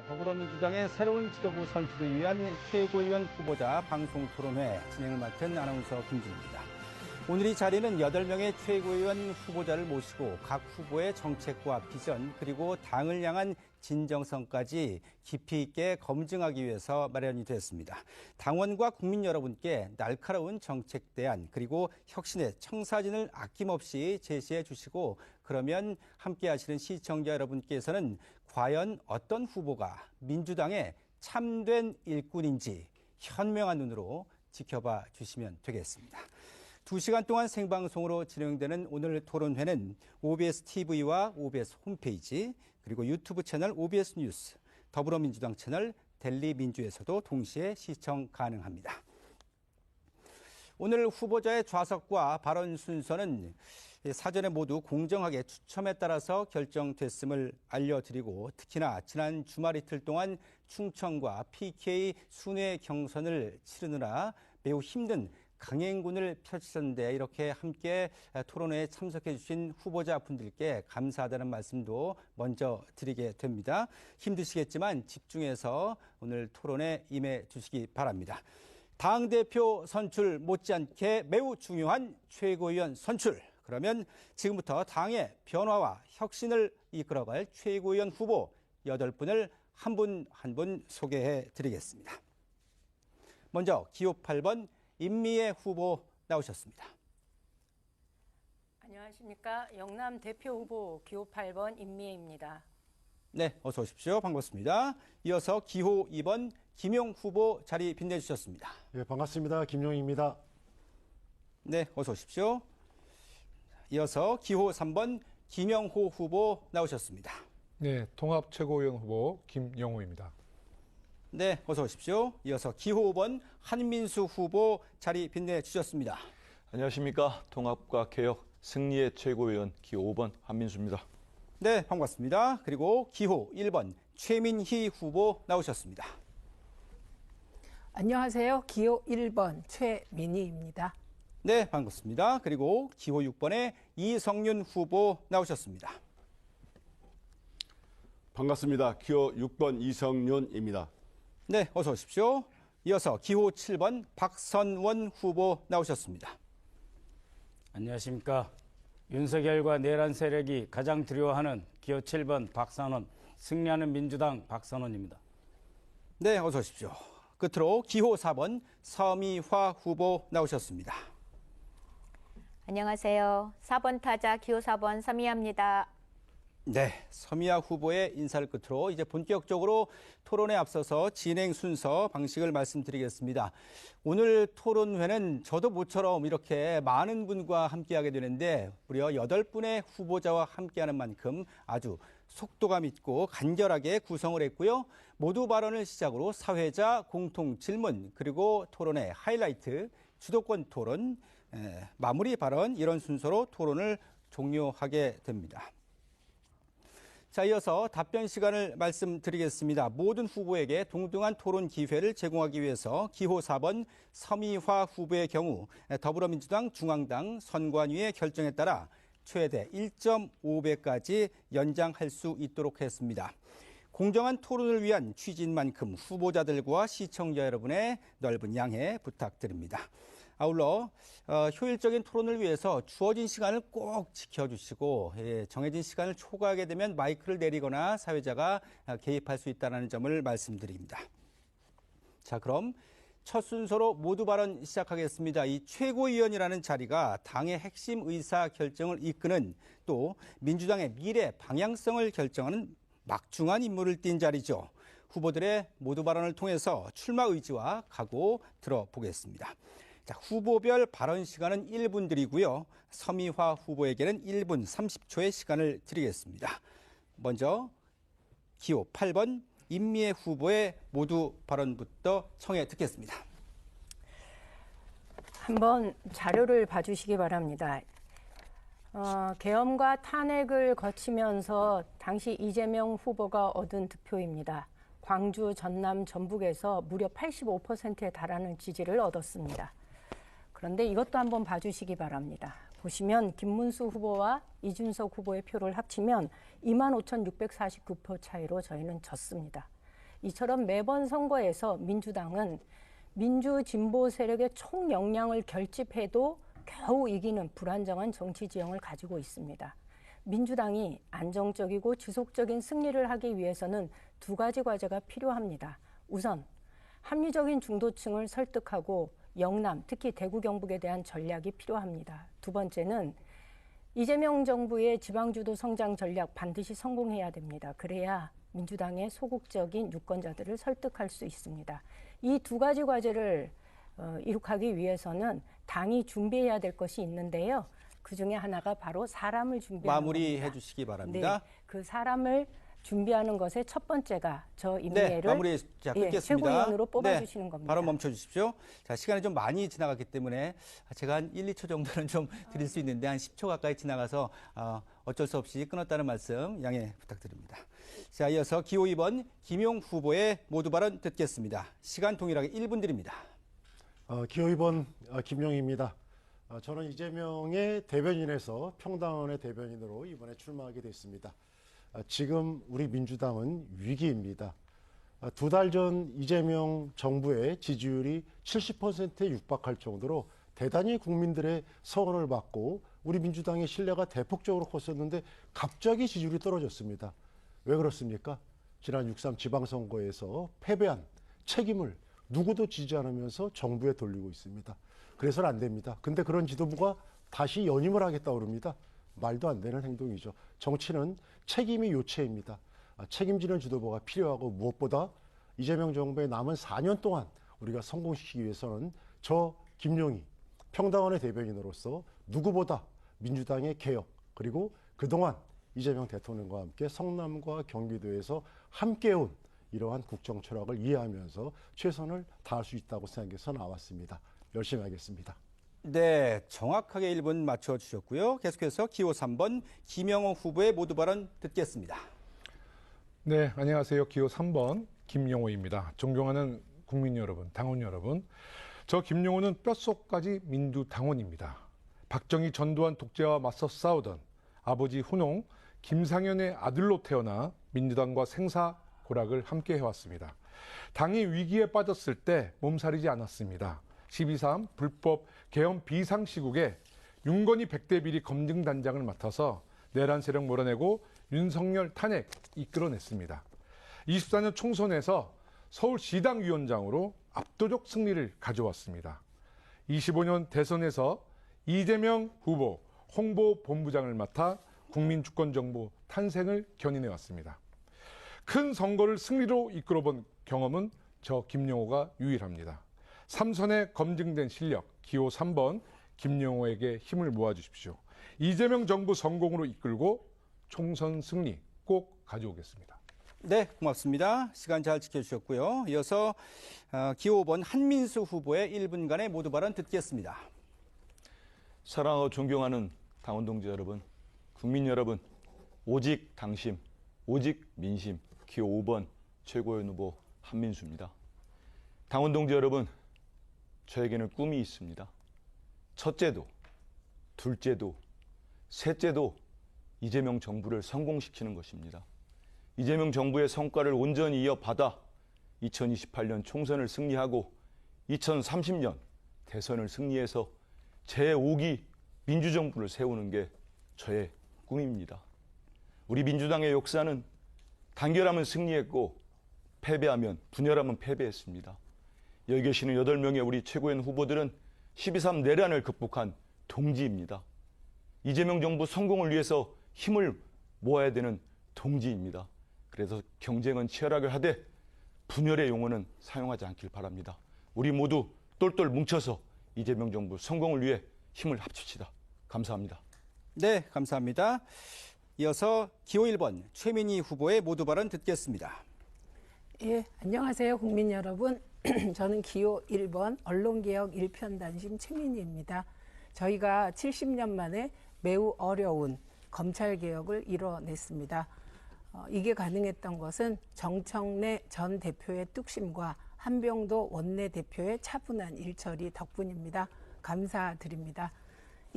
더불어민주당의 새로운 지도부 선출을 위한 최고위원 후보자 방송 토론회 진행을 맡은 아나운서 김준입니다. 오늘 이 자리는 8명의 최고위원 후보자를 모시고 각 후보의 정책과 비전 그리고 당을 향한 진정성까지 깊이 있게 검증하기 위해서 마련이 됐습니다. 당원과 국민 여러분께 날카로운 정책 대안 그리고 혁신의 청사진을 아낌없이 제시해 주시고 그러면 함께 하시는 시청자 여러분께서는 과연 어떤 후보가 민주당의 참된 일꾼인지 현명한 눈으로 지켜봐 주시면 되겠습니다. 2시간 동안 생방송으로 진행되는 오늘 토론회는 OBS TV와 OBS 홈페이지 그리고 유튜브 채널 OBS 뉴스, 더불어민주당 채널 델리민주에서도 동시에 시청 가능합니다. 오늘 후보자의 좌석과 발언 순서는 사전에 모두 공정하게 추첨에 따라서 결정됐음을 알려드리고 특히나 지난 주말 이틀 동안 충청과 PK 순회 경선을 치르느라 매우 힘든 강행군을 펼치셨는데 이렇게 함께 토론회에 참석해 주신 후보자분들께 감사하다는 말씀도 먼저 드리게 됩니다. 힘드시겠지만 집중해서 오늘 토론에 임해 주시기 바랍니다. 당대표 선출 못지않게 매우 중요한 최고위원 선출. 그러면 지금부터 당의 변화와 혁신을 이끌어갈 최고위원 후보 8분을 한 분 한 분 소개해 드리겠습니다. 먼저 기호 8번 임미애 후보 나오셨습니다. 안녕하십니까. 영남 대표 후보 기호 8번 임미애입니다. 네, 어서 오십시오. 반갑습니다. 이어서 기호 2번 김용 후보 자리 빛내주셨습니다. 네, 반갑습니다. 김용입니다. 네, 어서 오십시오. 이어서 기호 3번 김영호 후보 나오셨습니다. 네, 통합 최고위원 후보 김영호입니다. 네, 어서 오십시오. 이어서 기호 5번 한민수 후보 자리 빛내주셨습니다. 안녕하십니까. 통합과 개혁 승리의 최고위원 기호 5번 한민수입니다. 네, 반갑습니다. 그리고 기호 1번 최민희 후보 나오셨습니다. 안녕하세요. 기호 1번 최민희입니다. 네, 반갑습니다. 그리고 기호 6번에 이성윤 후보 나오셨습니다. 반갑습니다. 기호 6번 이성윤입니다. 네, 어서 오십시오. 이어서 기호 7번 박선원 후보 나오셨습니다. 안녕하십니까. 윤석열과 내란 세력이 가장 두려워하는 기호 7번 박선원, 승리하는 민주당 박선원입니다. 네, 어서 오십시오. 끝으로 기호 4번 서미화 후보 나오셨습니다. 안녕하세요. 4번 타자 기호 4번 서미화입니다. 네, 서미화 후보의 인사를 끝으로 이제 본격적으로 토론에 앞서서 진행 순서 방식을 말씀드리겠습니다. 오늘 토론회는 저도 모처럼 이렇게 많은 분과 함께하게 되는데 무려 8분의 후보자와 함께하는 만큼 아주 속도감 있고 간결하게 구성을 했고요. 모두 발언을 시작으로 사회자 공통 질문 그리고 토론의 하이라이트 주도권 토론 마무리 발언 이런 순서로 토론을 종료하게 됩니다. 자, 이어서 답변 시간을 말씀드리겠습니다. 모든 후보에게 동등한 토론 기회를 제공하기 위해서 기호 4번 서미화 후보의 경우 더불어민주당 중앙당 선관위의 결정에 따라 최대 1.5배까지 연장할 수 있도록 했습니다. 공정한 토론을 위한 취지인 만큼 후보자들과 시청자 여러분의 넓은 양해 부탁드립니다. 아울러 효율적인 토론을 위해서 주어진 시간을 꼭 지켜주시고 정해진 시간을 초과하게 되면 마이크를 내리거나 사회자가 개입할 수 있다는 점을 말씀드립니다. 자, 그럼 첫 순서로 모두 발언 시작하겠습니다. 이 최고위원이라는 자리가 당의 핵심 의사 결정을 이끄는 또 민주당의 미래 방향성을 결정하는 막중한 임무를 띈 자리죠. 후보들의 모두 발언을 통해서 출마 의지와 각오 들어보겠습니다. 자, 후보별 발언 시간은 1분 드리고요. 서미화 후보에게는 1분 30초의 시간을 드리겠습니다. 먼저 기호 8번 임미애 후보의 모두 발언부터 청해 듣겠습니다. 한번 자료를 봐주시기 바랍니다. 계엄과 탄핵을 거치면서 당시 이재명 후보가 얻은 득표입니다. 광주, 전남, 전북에서 무려 85%에 달하는 지지를 얻었습니다. 그런데 이것도 한번 봐주시기 바랍니다. 보시면 김문수 후보와 이준석 후보의 표를 합치면 25,649표 차이로 저희는 졌습니다. 이처럼 매번 선거에서 민주당은 민주진보 세력의 총역량을 결집해도 겨우 이기는 불안정한 정치 지형을 가지고 있습니다. 민주당이 안정적이고 지속적인 승리를 하기 위해서는 두 가지 과제가 필요합니다. 우선 합리적인 중도층을 설득하고 영남, 특히 대구 경북에 대한 전략이 필요합니다. 두 번째는 이재명 정부의 지방주도 성장 전략 반드시 성공해야 됩니다. 그래야 민주당의 소극적인 유권자들을 설득할 수 있습니다. 이 두 가지 과제를 이룩하기 위해서는 당이 준비해야 될 것이 있는데요. 그중에 하나가 바로 사람을 준비하는 마무리해 겁니다. 주시기 바랍니다. 네, 그 사람을 준비하는 것의 첫 번째가 저 임예를 마무리 끊겠습니다. 최고위원으로 뽑아주시는 겁니다. 바로 멈춰 주십시오. 자, 시간이 좀 많이 지나갔기 때문에 제가 한 1, 2초 정도는 좀 드릴 수 있는데 한 10초 가까이 지나가서 어쩔 수 없이 끊었다는 말씀 양해 부탁드립니다. 자, 이어서 기호 2번 김용 후보의 모두 발언 듣겠습니다. 시간 동일하게 1분 드립니다. 기호 2번 김용희입니다. 저는 이재명의 대변인에서 평당원의 대변인으로 이번에 출마하게 됐습니다. 지금 우리 민주당은 위기입니다. 2달 전 이재명 정부의 지지율이 70%에 육박할 정도로 대단히 국민들의 서원을 받고 우리 민주당의 신뢰가 대폭적으로 컸었는데 갑자기 지지율이 떨어졌습니다. 왜 그렇습니까? 지난 6.3 지방선거에서 패배한 책임을 누구도 지지 않으면서 정부에 돌리고 있습니다. 그래서는 안 됩니다. 근데 그런 지도부가 다시 연임을 하겠다고 그럽니다. 말도 안 되는 행동이죠. 정치는 책임이 요체입니다. 책임지는 지도부가 필요하고 무엇보다 이재명 정부의 남은 4년 동안 우리가 성공시키기 위해서는 저 김용희 평당원의 대변인으로서 누구보다 민주당의 개혁 그리고 그동안 이재명 대통령과 함께 성남과 경기도에서 함께해온 이러한 국정 철학을 이해하면서 최선을 다할 수 있다고 생각해서 나왔습니다. 열심히 하겠습니다. 네, 정확하게 1분 맞춰주셨고요. 계속해서 기호 3번 김영호 후보의 모두 발언 듣겠습니다. 네, 안녕하세요. 기호 3번 김영호입니다. 존경하는 국민 여러분, 당원 여러분. 저 김영호는 뼛속까지 민주당원입니다. 박정희 전두환 독재와 맞서 싸우던 아버지 훈홍 김상현의 아들로 태어나 민주당과 생사고락을 함께 해왔습니다. 당이 위기에 빠졌을 때 몸살이지 않았습니다. 12.3 불법 계엄 비상시국에 윤건희 100대 비리 검증단장을 맡아서 내란 세력 몰아내고 윤석열 탄핵 이끌어냈습니다. 24년 총선에서 서울시당 위원장으로 압도적 승리를 가져왔습니다. 25년 대선에서 이재명 후보 홍보본부장을 맡아 국민주권정부 탄생을 견인해왔습니다. 큰 선거를 승리로 이끌어본 경험은 저 김영호가 유일합니다. 3선에 검증된 실력, 기호 3번 김영호에게 힘을 모아주십시오. 이재명 정부 성공으로 이끌고 총선 승리 꼭 가져오겠습니다. 네, 고맙습니다. 시간 잘 지켜주셨고요. 이어서 기호 5번 한민수 후보의 1분간의 모두 발언 듣겠습니다. 사랑하고 존경하는 당원 동지 여러분, 국민 여러분, 오직 당심, 오직 민심, 기호 5번 최고위원 후보 한민수입니다. 당원 동지 여러분, 저에게는 꿈이 있습니다. 첫째도, 둘째도, 셋째도 이재명 정부를 성공시키는 것입니다. 이재명 정부의 성과를 온전히 이어받아 2028년 총선을 승리하고 2030년 대선을 승리해서 제5기 민주정부를 세우는 게 저의 꿈입니다. 우리 민주당의 역사는 단결하면 승리했고 패배하면 분열하면 패배했습니다. 여기 계시는 8명의 우리 최고위원 후보들은 12.3 내란을 극복한 동지입니다. 이재명 정부 성공을 위해서 힘을 모아야 되는 동지입니다. 그래서 경쟁은 치열하게 하되 분열의 용어는 사용하지 않길 바랍니다. 우리 모두 똘똘 뭉쳐서 이재명 정부 성공을 위해 힘을 합칩시다. 감사합니다. 네, 감사합니다. 이어서 기호 1번 최민희 후보의 모두 발언 듣겠습니다. 예, 안녕하세요, 국민 여러분. 저는 기호 1번 언론개혁 일편단심 최민희입니다. 저희가 70년 만에 매우 어려운 검찰개혁을 이뤄냈습니다. 이게 가능했던 것은 정청래 전 대표의 뚝심과 한병도 원내대표의 차분한 일처리 덕분입니다. 감사드립니다.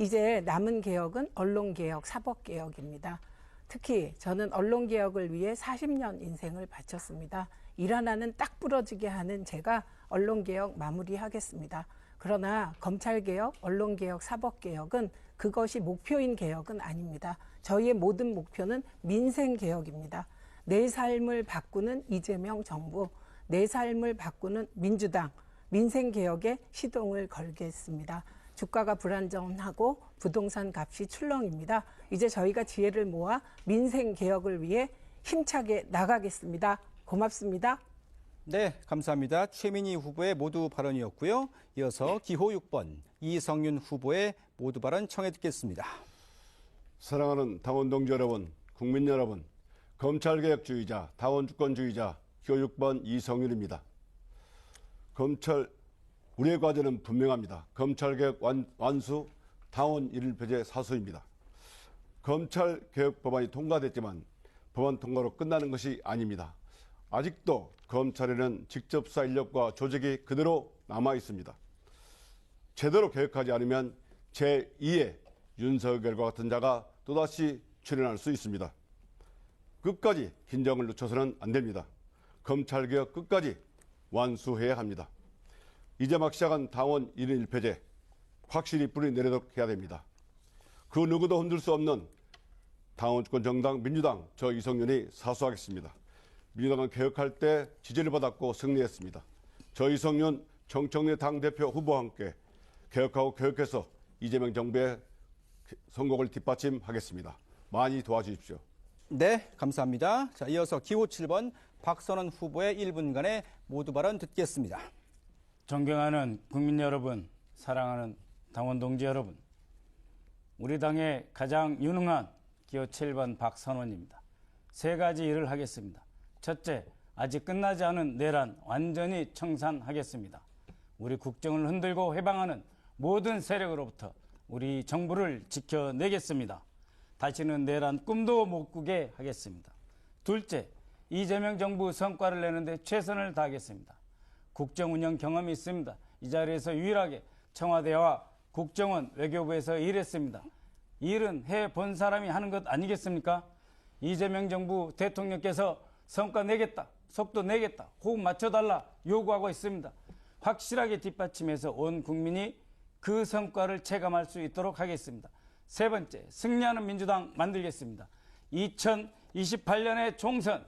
이제 남은 개혁은 언론개혁, 사법개혁입니다. 특히 저는 언론개혁을 위해 40년 인생을 바쳤습니다. 일 하나는 딱 부러지게 하는 제가 언론개혁 마무리하겠습니다. 그러나 검찰개혁, 언론개혁, 사법개혁은 그것이 목표인 개혁은 아닙니다. 저희의 모든 목표는 민생개혁입니다. 내 삶을 바꾸는 이재명 정부, 내 삶을 바꾸는 민주당, 민생개혁에 시동을 걸겠습니다. 주가가 불안정하고 부동산 값이 출렁입니다. 이제 저희가 지혜를 모아 민생개혁을 위해 힘차게 나가겠습니다. 고맙습니다. 네, 감사합니다. 최민희 후보의 모두 발언이었고요. 이어서 기호 6번 이성윤 후보의 모두 발언 청해 듣겠습니다. 사랑하는 당원 동지 여러분, 국민 여러분, 검찰개혁주의자, 당원주권주의자 기호 6번 이성윤입니다. 우리의 과제는 분명합니다. 검찰개혁 완수, 당원 일일표제 사수입니다. 검찰개혁 법안이 통과됐지만 법안 통과로 끝나는 것이 아닙니다. 아직도 검찰에는 직접수사 인력과 조직이 그대로 남아 있습니다. 제대로 개혁하지 않으면 제2의 윤석열과 같은 자가 또다시 출연할 수 있습니다. 끝까지 긴장을 늦춰서는 안 됩니다. 검찰개혁 끝까지 완수해야 합니다. 이제 막 시작한 당원 1인 1표제 확실히 뿌리 내리도록 해야 됩니다. 그 누구도 흔들 수 없는 당원주권 정당 민주당 저 이성윤이 사수하겠습니다. 민주당은 개혁할 때 지지를 받았고 승리했습니다. 저 이성윤 정청래 당대표 후보와 함께 개혁하고 개혁해서 이재명 정부의 성공을 뒷받침하겠습니다. 많이 도와주십시오. 네, 감사합니다. 자, 이어서 기호 7번 박선원 후보의 1분간의 모두 발언 듣겠습니다. 존경하는 국민 여러분, 사랑하는 당원 동지 여러분, 우리 당의 가장 유능한 기호 7번 박선원입니다. 세 가지 일을 하겠습니다. 첫째, 아직 끝나지 않은 내란 완전히 청산하겠습니다. 우리 국정을 흔들고 해방하는 모든 세력으로부터 우리 정부를 지켜내겠습니다. 다시는 내란 꿈도 못 꾸게 하겠습니다. 둘째, 이재명 정부 성과를 내는데 최선을 다하겠습니다. 국정 운영 경험이 있습니다. 이 자리에서 유일하게 청와대와 국정원, 외교부에서 일했습니다. 일은 해본 사람이 하는 것 아니겠습니까? 이재명 정부 대통령께서 성과 내겠다, 속도 내겠다, 호흡 맞춰달라 요구하고 있습니다. 확실하게 뒷받침해서 온 국민이 그 성과를 체감할 수 있도록 하겠습니다. 세 번째, 승리하는 민주당 만들겠습니다. 2028년의 총선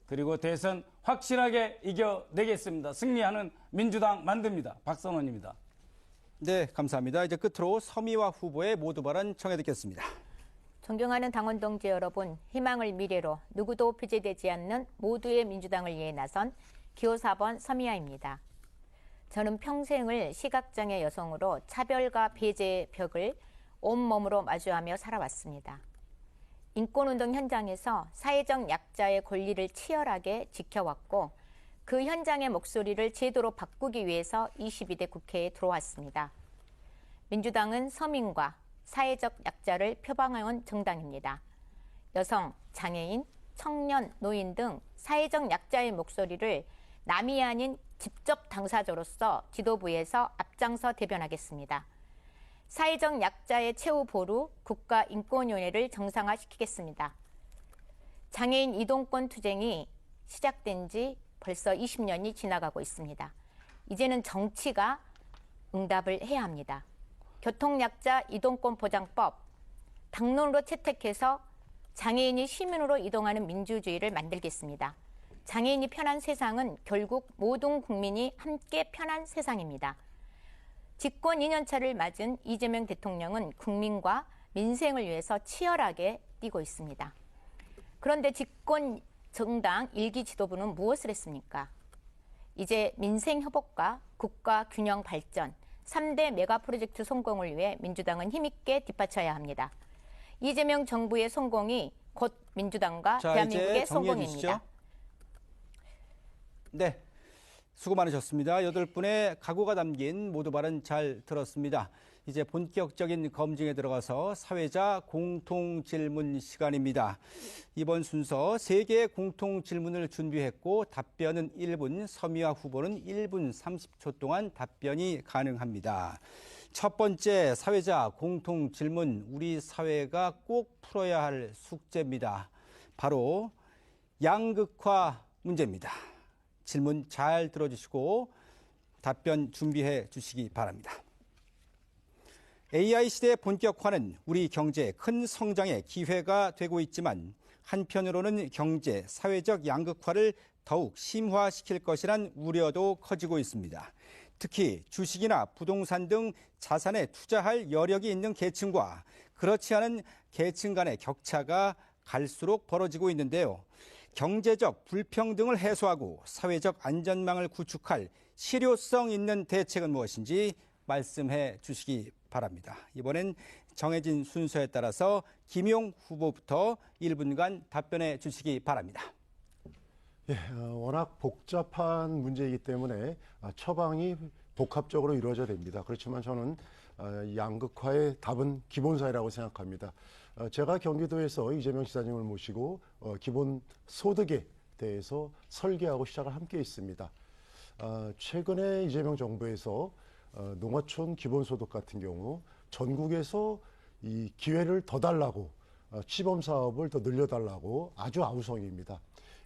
그리고 대선 확실하게 이겨내겠습니다. 승리하는 민주당 만듭니다. 박선원입니다. 네, 감사합니다. 이제 끝으로 서미화 후보의 모두 발언 청해 듣겠습니다. 존경하는 당원 동지 여러분, 희망을 미래로 누구도 표제되지 않는 모두의 민주당을 위해 나선 기호 4번 서미화입니다. 저는 평생을 시각장애 여성으로 차별과 배제의 벽을 온몸으로 마주하며 살아왔습니다. 인권운동 현장에서 사회적 약자의 권리를 치열하게 지켜왔고 그 현장의 목소리를 제도로 바꾸기 위해서 22대 국회에 들어왔습니다. 민주당은 서민과 사회적 약자를 표방해온 정당입니다. 여성, 장애인, 청년, 노인 등 사회적 약자의 목소리를 남이 아닌 직접 당사자로서 지도부에서 앞장서 대변하겠습니다. 사회적 약자의 최후 보루 국가인권위원회를 정상화시키겠습니다. 장애인 이동권 투쟁이 시작된 지 벌써 20년이 지나가고 있습니다. 이제는 정치가 응답을 해야 합니다. 교통약자 이동권 보장법, 당론으로 채택해서 장애인이 시민으로 이동하는 민주주의를 만들겠습니다. 장애인이 편한 세상은 결국 모든 국민이 함께 편한 세상입니다. 집권 2년차를 맞은 이재명 대통령은 국민과 민생을 위해서 치열하게 뛰고 있습니다. 그런데 집권 정당 1기 지도부는 무엇을 했습니까? 이제 민생 회복과 국가 균형 발전, 3대 메가 프로젝트 성공을 위해 민주당은 힘있게 뒷받쳐야 합니다. 이재명 정부의 성공이 곧 민주당과 대한민국의 성공입니다. 네, 수고 많으셨습니다. 8분의 각오가 담긴 모두 발언 잘 들었습니다. 이제 본격적인 검증에 들어가서 사회자 공통 질문 시간입니다. 이번 순서 3개의 공통 질문을 준비했고 답변은 1분, 서미화 후보는 1분 30초 동안 답변이 가능합니다. 첫 번째 사회자 공통 질문, 우리 사회가 꼭 풀어야 할 숙제입니다. 바로 양극화 문제입니다. 질문 잘 들어주시고 답변 준비해 주시기 바랍니다. AI 시대 본격화는 우리 경제의 큰 성장의 기회가 되고 있지만 한편으로는 경제, 사회적 양극화를 더욱 심화시킬 것이란 우려도 커지고 있습니다. 특히 주식이나 부동산 등 자산에 투자할 여력이 있는 계층과 그렇지 않은 계층 간의 격차가 갈수록 벌어지고 있는데요. 경제적 불평등을 해소하고 사회적 안전망을 구축할 실효성 있는 대책은 무엇인지 말씀해 주시기 바랍니다. 이번엔 정해진 순서에 따라서 김용 후보부터 1분간 답변해 주시기 바랍니다. 예, 워낙 복잡한 문제이기 때문에 처방이 복합적으로 이루어져야 됩니다. 그렇지만 저는 양극화의 답은 기본사회라고 생각합니다. 제가 경기도에서 이재명 지사님을 모시고 기본 소득에 대해서 설계하고 시작을 함께 했습니다. 최근에 이재명 정부에서 농어촌 기본소득 같은 경우 전국에서 이 기회를 더 달라고 시범 사업을 더 늘려달라고 아주 아우성입니다.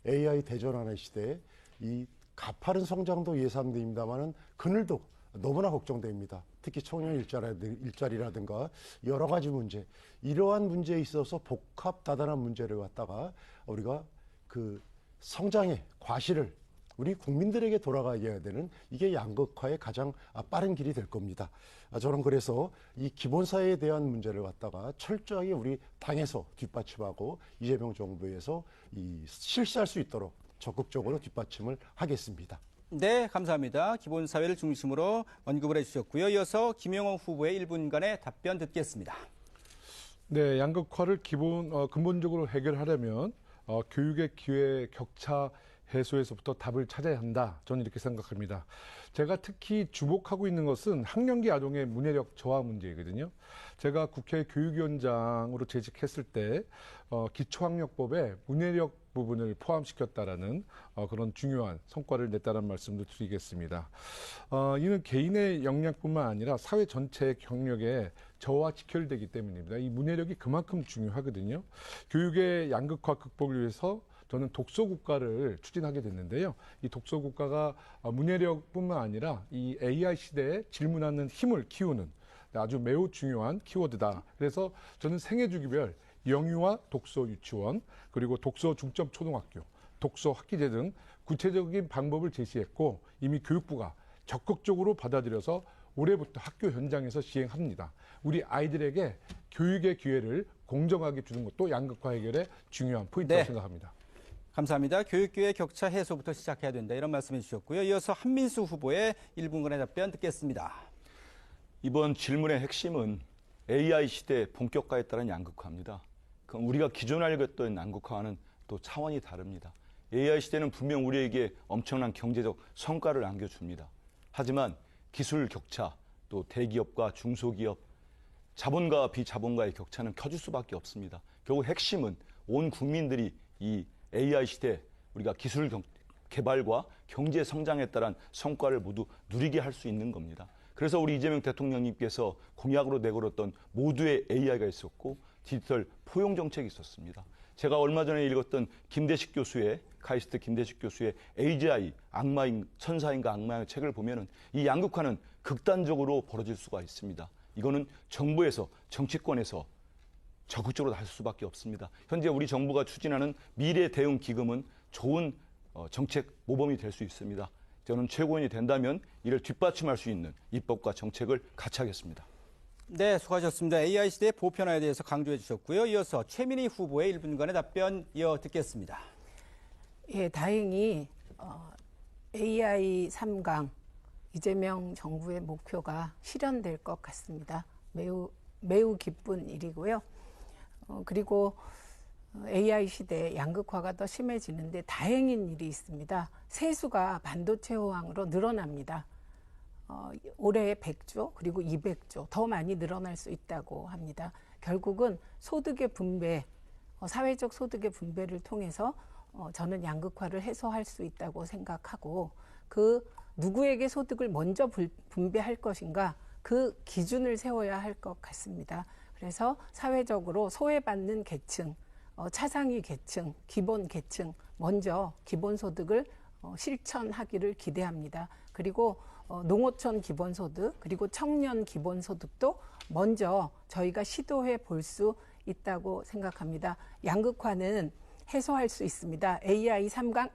AI 대전환의 시대에 이 가파른 성장도 예상됩니다만은 그늘도 너무나 걱정됩니다. 특히 청년 일자리라든가 여러 가지 문제, 이러한 문제에 있어서 복합 다단한 문제를 갖다가 우리가 그 성장의 과실을 우리 국민들에게 돌아가게 해야 되는 이게 양극화의 가장 빠른 길이 될 겁니다. 저는 그래서 이 기본사회에 대한 문제를 갖다가 철저하게 우리 당에서 뒷받침하고 이재명 정부에서 실시할 수 있도록 적극적으로 뒷받침을 하겠습니다. 네, 감사합니다. 기본사회를 중심으로 언급을 해주셨고요. 이어서 김영호 후보의 1분간의 답변 듣겠습니다. 네, 양극화를 근본적으로 해결하려면 교육의 기회 격차 해소에서부터 답을 찾아야 한다. 저는 이렇게 생각합니다. 제가 특히 주목하고 있는 것은 학령기 아동의 문해력 저하 문제이거든요. 제가 국회 교육위원장으로 재직했을 때 기초학력법에 문해력 부분을 포함시켰다라는 그런 중요한 성과를 냈다는 말씀도 드리겠습니다. 이는 개인의 역량뿐만 아니라 사회 전체의 경력에 저와 직결되기 때문입니다. 이 문해력이 그만큼 중요하거든요. 교육의 양극화 극복을 위해서 저는 독서국가를 추진하게 됐는데요. 이 독서국가가 문해력뿐만 아니라 이 AI 시대에 질문하는 힘을 키우는 아주 매우 중요한 키워드다. 그래서 저는 생애주기별 영유아 독서 유치원, 그리고 독서 중점 초등학교, 독서 학기제 등 구체적인 방법을 제시했고 이미 교육부가 적극적으로 받아들여서 올해부터 학교 현장에서 시행합니다. 우리 아이들에게 교육의 기회를 공정하게 주는 것도 양극화 해결의 중요한 포인트라고 생각합니다. 감사합니다. 교육기회 격차 해소부터 시작해야 된다, 이런 말씀해 주셨고요. 이어서 한민수 후보의 1분간의 답변 듣겠습니다. 이번 질문의 핵심은 AI 시대 본격화에 따른 양극화입니다. 그럼 우리가 기존에 알고 있던 양극화와는 또 차원이 다릅니다. AI 시대는 분명 우리에게 엄청난 경제적 성과를 안겨줍니다. 하지만 기술 격차, 또 대기업과 중소기업, 자본가와 비자본가의 격차는 커질 수밖에 없습니다. 결국 핵심은 온 국민들이 이 AI 시대 우리가 기술 개발과 경제 성장에 따른 성과를 모두 누리게 할 수 있는 겁니다. 그래서 우리 이재명 대통령님께서 공약으로 내걸었던 모두의 AI가 있었고 디지털 포용 정책이 있었습니다. 제가 얼마 전에 읽었던 김대식 교수의 카이스트 김대식 교수의 AGI 천사인가 악마의 책을 보면은 이 양극화는 극단적으로 벌어질 수가 있습니다. 이거는 정부에서 정치권에서 적극적으로 할 수밖에 없습니다. 현재 우리 정부가 추진하는 미래 대응 기금은 좋은 정책 모범이 될 수 있습니다. 저는 최고위원이 된다면 이를 뒷받침할 수 있는 입법과 정책을 같이 하겠습니다. 네, 수고하셨습니다. AI 시대의 보편화에 대해서 강조해 주셨고요. 이어서 최민희 후보의 1분간의 답변 이어 듣겠습니다. 예, 다행히 AI 3강 이재명 정부의 목표가 실현될 것 같습니다. 매우 기쁜 일이고요. 그리고 AI 시대에 양극화가 더 심해지는데 다행인 일이 있습니다. 세수가 반도체 호황으로 늘어납니다. 올해 100조 그리고 200조 더 많이 늘어날 수 있다고 합니다. 결국은 소득의 분배, 사회적 소득의 분배를 통해서 저는 양극화를 해소할 수 있다고 생각하고 그 누구에게 소득을 먼저 분배할 것인가 그 기준을 세워야 할 것 같습니다. 그래서 사회적으로 소외받는 계층, 차상위 계층, 기본 계층 먼저 기본소득을 실천하기를 기대합니다. 그리고 농어촌 기본소득 그리고 청년 기본소득도 먼저 저희가 시도해 볼 수 있다고 생각합니다. 양극화는 해소할 수 있습니다. AI 3강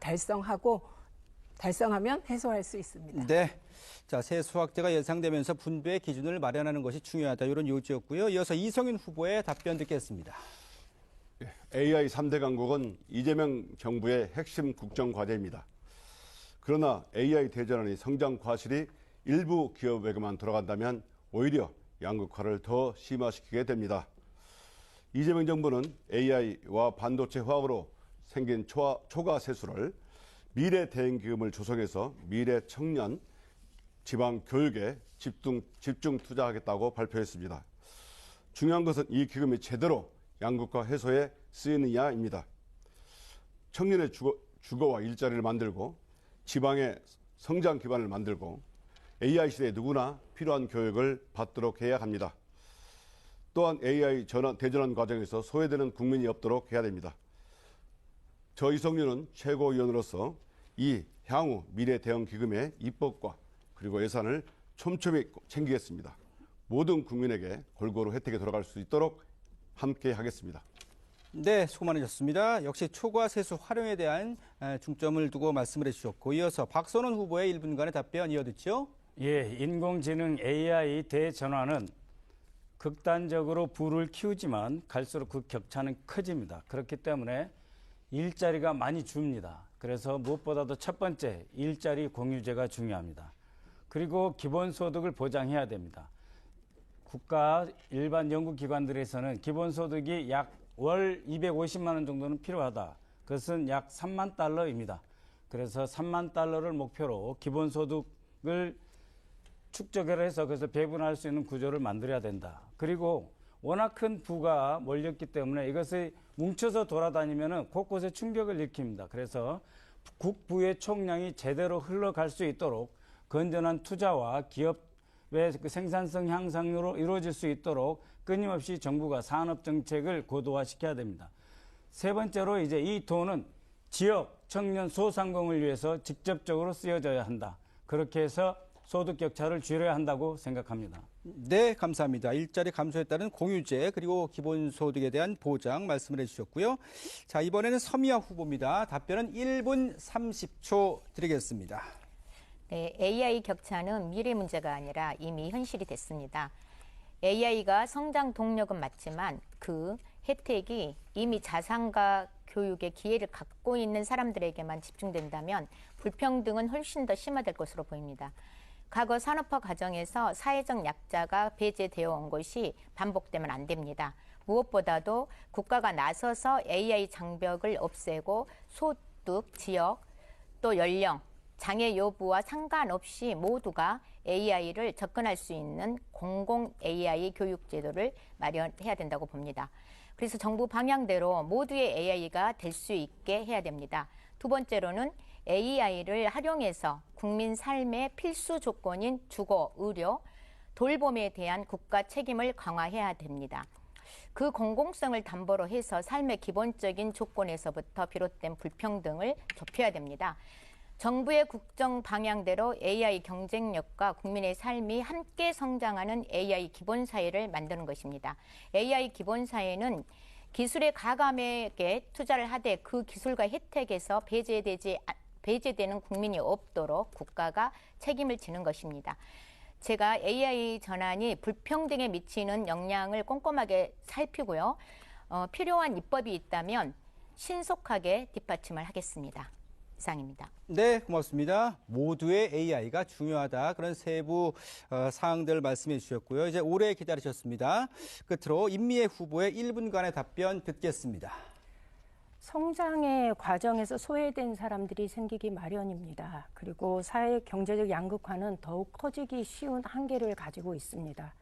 달성하면 해소할 수 있습니다. 네. 자, 새 수학제가 예상되면서 분배의 기준을 마련하는 것이 중요하다. 이런 요지였고요. 이어서 이성윤 후보의 답변 듣겠습니다. AI 3대 강국은 이재명 정부의 핵심 국정 과제입니다. 그러나 AI 대전환의 성장 과실이 일부 기업에게만 돌아간다면 오히려 양극화를 더 심화시키게 됩니다. 이재명 정부는 AI와 반도체 화학으로 생긴 초과 세수를 미래 대응기금을 조성해서 미래 청년 지방 교육에 집중 투자하겠다고 발표했습니다. 중요한 것은 이 기금이 제대로 양극화 해소에 쓰이느냐입니다. 청년의 주거와 일자리를 만들고 지방의 성장 기반을 만들고 AI 시대에 누구나 필요한 교육을 받도록 해야 합니다. 또한 AI 대전환 과정에서 소외되는 국민이 없도록 해야 됩니다. 저 이성윤은 최고위원으로서 이 향후 미래 대응 기금의 입법과 그리고 예산을 촘촘히 챙기겠습니다. 모든 국민에게 골고루 혜택이 돌아갈 수 있도록 함께 하겠습니다. 네, 수고 많으셨습니다. 역시 초과 세수 활용에 대한 중점을 두고 말씀을 해주셨고, 이어서 박선원 후보의 1분간의 답변 이어듣죠. 예, 인공지능 AI 대전환은 극단적으로 부를 키우지만 갈수록 그 격차는 커집니다. 그렇기 때문에 일자리가 많이 줍니다. 그래서 무엇보다도 첫 번째, 일자리 공유제가 중요합니다. 그리고 기본소득을 보장해야 됩니다. 국가 일반 연구기관들에서는 기본소득이 약 월 250만 원 정도는 필요하다. 그것은 약 3만 달러입니다. 그래서 3만 달러를 목표로 기본소득을 축적을 해서 그래서 배분할 수 있는 구조를 만들어야 된다. 그리고 워낙 큰 부가 몰렸기 때문에 이것이 뭉쳐서 돌아다니면 곳곳에 충격을 일으킵니다. 그래서 국부의 총량이 제대로 흘러갈 수 있도록 건전한 투자와 기업의 그 생산성 향상으로 이루어질 수 있도록 끊임없이 정부가 산업 정책을 고도화시켜야 됩니다. 세 번째로 이제 이 돈은 지역 청년 소상공을 위해서 직접적으로 쓰여져야 한다. 그렇게 해서 소득 격차를 줄여야 한다고 생각합니다. 네, 감사합니다. 일자리 감소에 따른 공유제 그리고 기본소득에 대한 보장 말씀을 해주셨고요. 자, 이번에는 서미아 후보입니다. 답변은 1분 30초 드리겠습니다. 네, AI 격차는 미래 문제가 아니라 이미 현실이 됐습니다. AI가 성장 동력은 맞지만 그 혜택이 이미 자산과 교육의 기회를 갖고 있는 사람들에게만 집중된다면 불평등은 훨씬 더 심화될 것으로 보입니다. 과거 산업화 과정에서 사회적 약자가 배제되어 온 것이 반복되면 안 됩니다. 무엇보다도 국가가 나서서 AI 장벽을 없애고 소득, 지역, 또 연령, 장애 여부와 상관없이 모두가 AI를 접근할 수 있는 공공 AI 교육 제도를 마련해야 된다고 봅니다. 그래서 정부 방향대로 모두의 AI가 될 수 있게 해야 됩니다. 두 번째로는 AI를 활용해서 국민 삶의 필수 조건인 주거, 의료, 돌봄에 대한 국가 책임을 강화해야 됩니다. 그 공공성을 담보로 해서 삶의 기본적인 조건에서부터 비롯된 불평등을 좁혀야 됩니다. 정부의 국정 방향대로 AI 경쟁력과 국민의 삶이 함께 성장하는 AI 기본사회를 만드는 것입니다. AI 기본사회는 기술의 가감에게 투자를 하되 그 기술과 혜택에서 배제되는 국민이 없도록 국가가 책임을 지는 것입니다. 제가 AI 전환이 불평등에 미치는 영향을 꼼꼼하게 살피고요. 필요한 입법이 있다면 신속하게 뒷받침을 하겠습니다. 이상입니다. 네, 고맙습니다. 모두의 AI가 중요하다. 그런 세부 사항들 말씀해 주셨고요. 이제 오래 기다리셨습니다. 끝으로 임미애 후보의 1분간의 답변 듣겠습니다. 성장의 과정에서 소외된 사람들이 생기기 마련입니다. 그리고 사회 경제적 양극화는 더욱 커지기 쉬운 한계를 가지고 있습니다.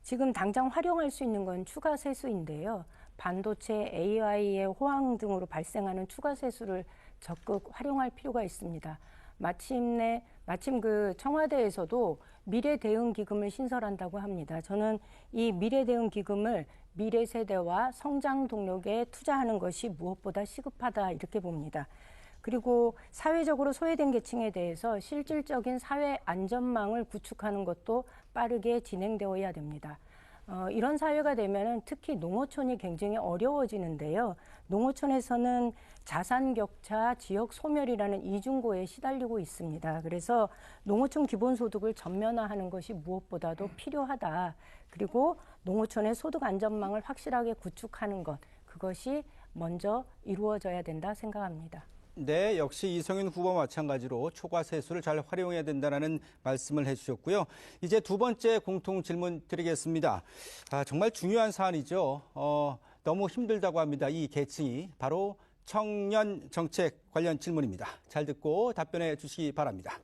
지금 당장 활용할 수 있는 건 추가 세수인데요. 반도체, AI의 호황 등으로 발생하는 추가 세수를 적극 활용할 필요가 있습니다. 마침 그 청와대에서도 미래 대응 기금을 신설한다고 합니다. 저는 이 미래 대응 기금을 미래 세대와 성장 동력에 투자하는 것이 무엇보다 시급하다 이렇게 봅니다. 그리고 사회적으로 소외된 계층에 대해서 실질적인 사회 안전망을 구축하는 것도 빠르게 진행되어야 됩니다. 이런 사회가 되면은 특히 농어촌이 굉장히 어려워지는데요. 농어촌에서는 자산 격차, 지역 소멸이라는 이중고에 시달리고 있습니다. 그래서 농어촌 기본소득을 전면화하는 것이 무엇보다도 필요하다. 그리고 농어촌의 소득 안전망을 확실하게 구축하는 것, 그것이 먼저 이루어져야 된다 생각합니다. 네, 역시 이성윤 후보와 마찬가지로 초과 세수를 잘 활용해야 된다는 말씀을 해주셨고요. 이제 두 번째 공통 질문 드리겠습니다. 정말 중요한 사안이죠. 너무 힘들다고 합니다. 이 계층이 바로 청년 정책 관련 질문입니다. 잘 듣고 답변해 주시기 바랍니다.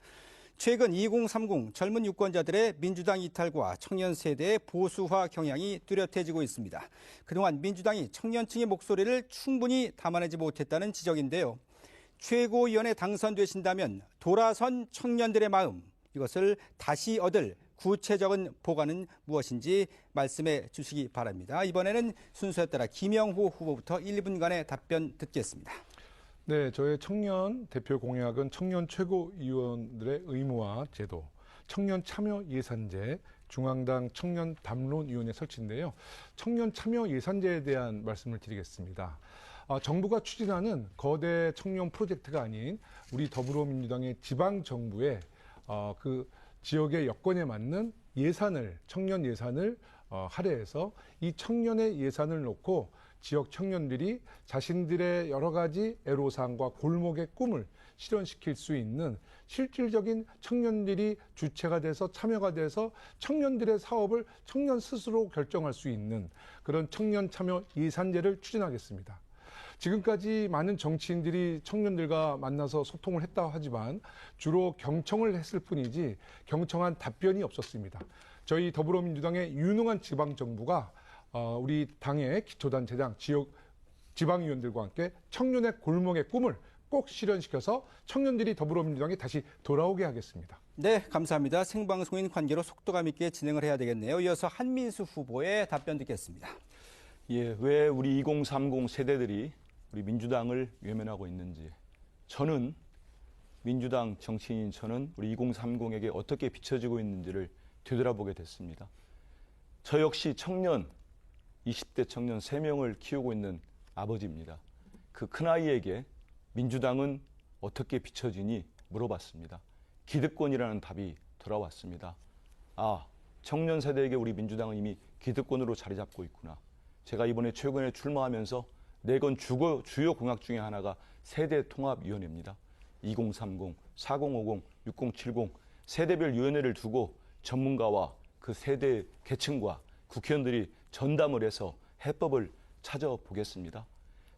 최근 2030 젊은 유권자들의 민주당 이탈과 청년 세대의 보수화 경향이 뚜렷해지고 있습니다. 그동안 민주당이 청년층의 목소리를 충분히 담아내지 못했다는 지적인데요. 최고위원에 당선되신다면 돌아선 청년들의 마음, 이것을 다시 얻을 구체적인 보관은 무엇인지 말씀해 주시기 바랍니다. 이번에는 순서에 따라 김영호 후보부터 1분간의 답변 듣겠습니다. 네, 저의 청년 대표 공약은 청년 최고위원들의 의무화 제도, 청년 참여 예산제, 중앙당 청년 담론위원회 설치인데요. 청년 참여 예산제에 대한 말씀을 드리겠습니다. 정부가 추진하는 거대 청년 프로젝트가 아닌 우리 더불어민주당의 지방정부의 그 지역의 여건에 맞는 예산을, 청년 예산을 할애해서 이 청년의 예산을 놓고 지역 청년들이 자신들의 여러 가지 애로사항과 골목의 꿈을 실현시킬 수 있는 실질적인 청년들이 주체가 돼서 참여가 돼서 청년들의 사업을 청년 스스로 결정할 수 있는 그런 청년 참여 예산제를 추진하겠습니다. 지금까지 많은 정치인들이 청년들과 만나서 소통을 했다고 하지만 주로 경청을 했을 뿐이지 경청한 답변이 없었습니다. 저희 더불어민주당의 유능한 지방정부가 우리 당의 기초단체장, 지방위원들과 함께 청년의 골목의 꿈을 꼭 실현시켜서 청년들이 더불어민주당에 다시 돌아오게 하겠습니다. 네, 감사합니다. 생방송인 관계로 속도감 있게 진행을 해야 되겠네요. 이어서 한민수 후보의 답변 듣겠습니다. 예, 왜 우리 2030 세대들이 우리 민주당을 외면하고 있는지, 저는 민주당 정치인인 저는 우리 2030에게 어떻게 비춰지고 있는지를 되돌아보게 됐습니다. 저 역시 청년, 20대 청년 3명을 키우고 있는 아버지입니다. 그 큰아이에게 민주당은 어떻게 비춰지니 물어봤습니다. 기득권이라는 답이 돌아왔습니다. 청년 세대에게 우리 민주당은 이미 기득권으로 자리 잡고 있구나. 제가 이번에 최근에 출마하면서 내건 주요 공약 중에 하나가 세대통합위원회입니다. 2030, 4050, 6070 세대별 위원회를 두고 전문가와 그 세대 계층과 국회의원들이 전담을 해서 해법을 찾아보겠습니다.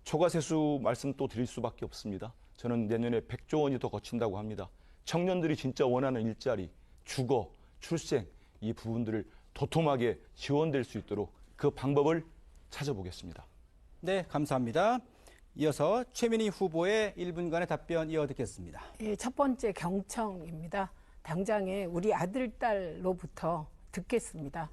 초과세수 말씀 또 드릴 수밖에 없습니다. 저는 내년에 100조 원이 더 거친다고 합니다. 청년들이 진짜 원하는 일자리, 주거, 출생 이 부분들을 도톰하게 지원될 수 있도록 그 방법을 찾아보겠습니다. 네, 감사합니다. 이어서 최민희 후보의 1분간의 답변 이어 듣겠습니다. 예, 첫 번째 경청입니다. 당장에 우리 아들, 딸로부터 듣겠습니다.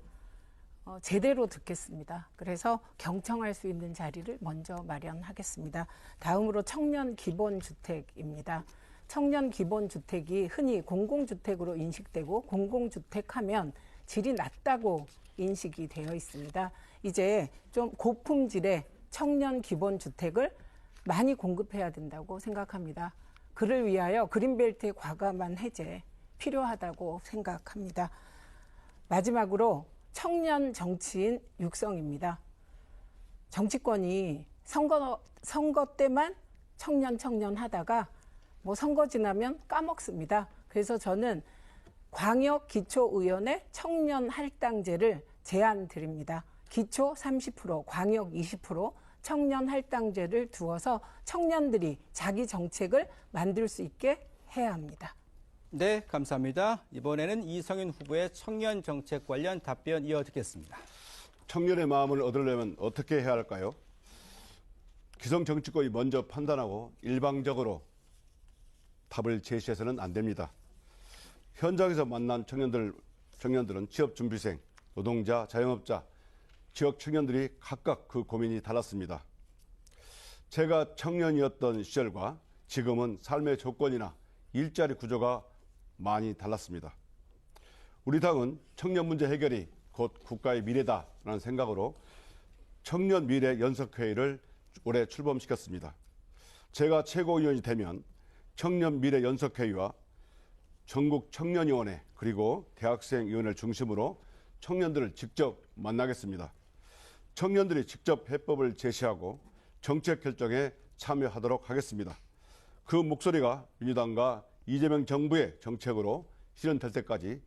제대로 듣겠습니다. 그래서 경청할 수 있는 자리를 먼저 마련하겠습니다. 다음으로 청년 기본주택입니다. 청년 기본주택이 흔히 공공주택으로 인식되고 공공주택하면 질이 낮다고 인식이 되어 있습니다. 이제 좀 고품질의 청년 기본주택을 많이 공급해야 된다고 생각합니다. 그를 위하여 그린벨트의 과감한 해제 필요하다고 생각합니다. 마지막으로 청년 정치인 육성입니다. 정치권이 선거 때만 청년 하다가 선거 지나면 까먹습니다. 그래서 저는 광역 기초의원의 청년 할당제를 제안 드립니다. 기초 30%, 광역 20%, 청년 할당제를 두어서 청년들이 자기 정책을 만들 수 있게 해야 합니다. 네, 감사합니다. 이번에는 이성윤 후보의 청년 정책 관련 답변 이어 듣겠습니다. 청년의 마음을 얻으려면 어떻게 해야 할까요? 기성 정치권이 먼저 판단하고 일방적으로 답을 제시해서는 안 됩니다. 현장에서 만난 청년들은 취업준비생, 노동자, 자영업자, 지역 청년들이 각각 그 고민이 달랐습니다. 제가 청년이었던 시절과 지금은 삶의 조건이나 일자리 구조가 많이 달랐습니다. 우리 당은 청년 문제 해결이 곧 국가의 미래다라는 생각으로 청년 미래 연석회의를 올해 출범시켰습니다. 제가 최고위원이 되면 청년 미래 연석회의와 전국 청년위원회 그리고 대학생위원회를 중심으로 청년들을 직접 만나겠습니다. 청년들이 직접 해법을 제시하고 정책 결정에 참여하도록 하겠습니다. 그 목소리가 민주당과 이재명 정부의 정책으로 실현될 때까지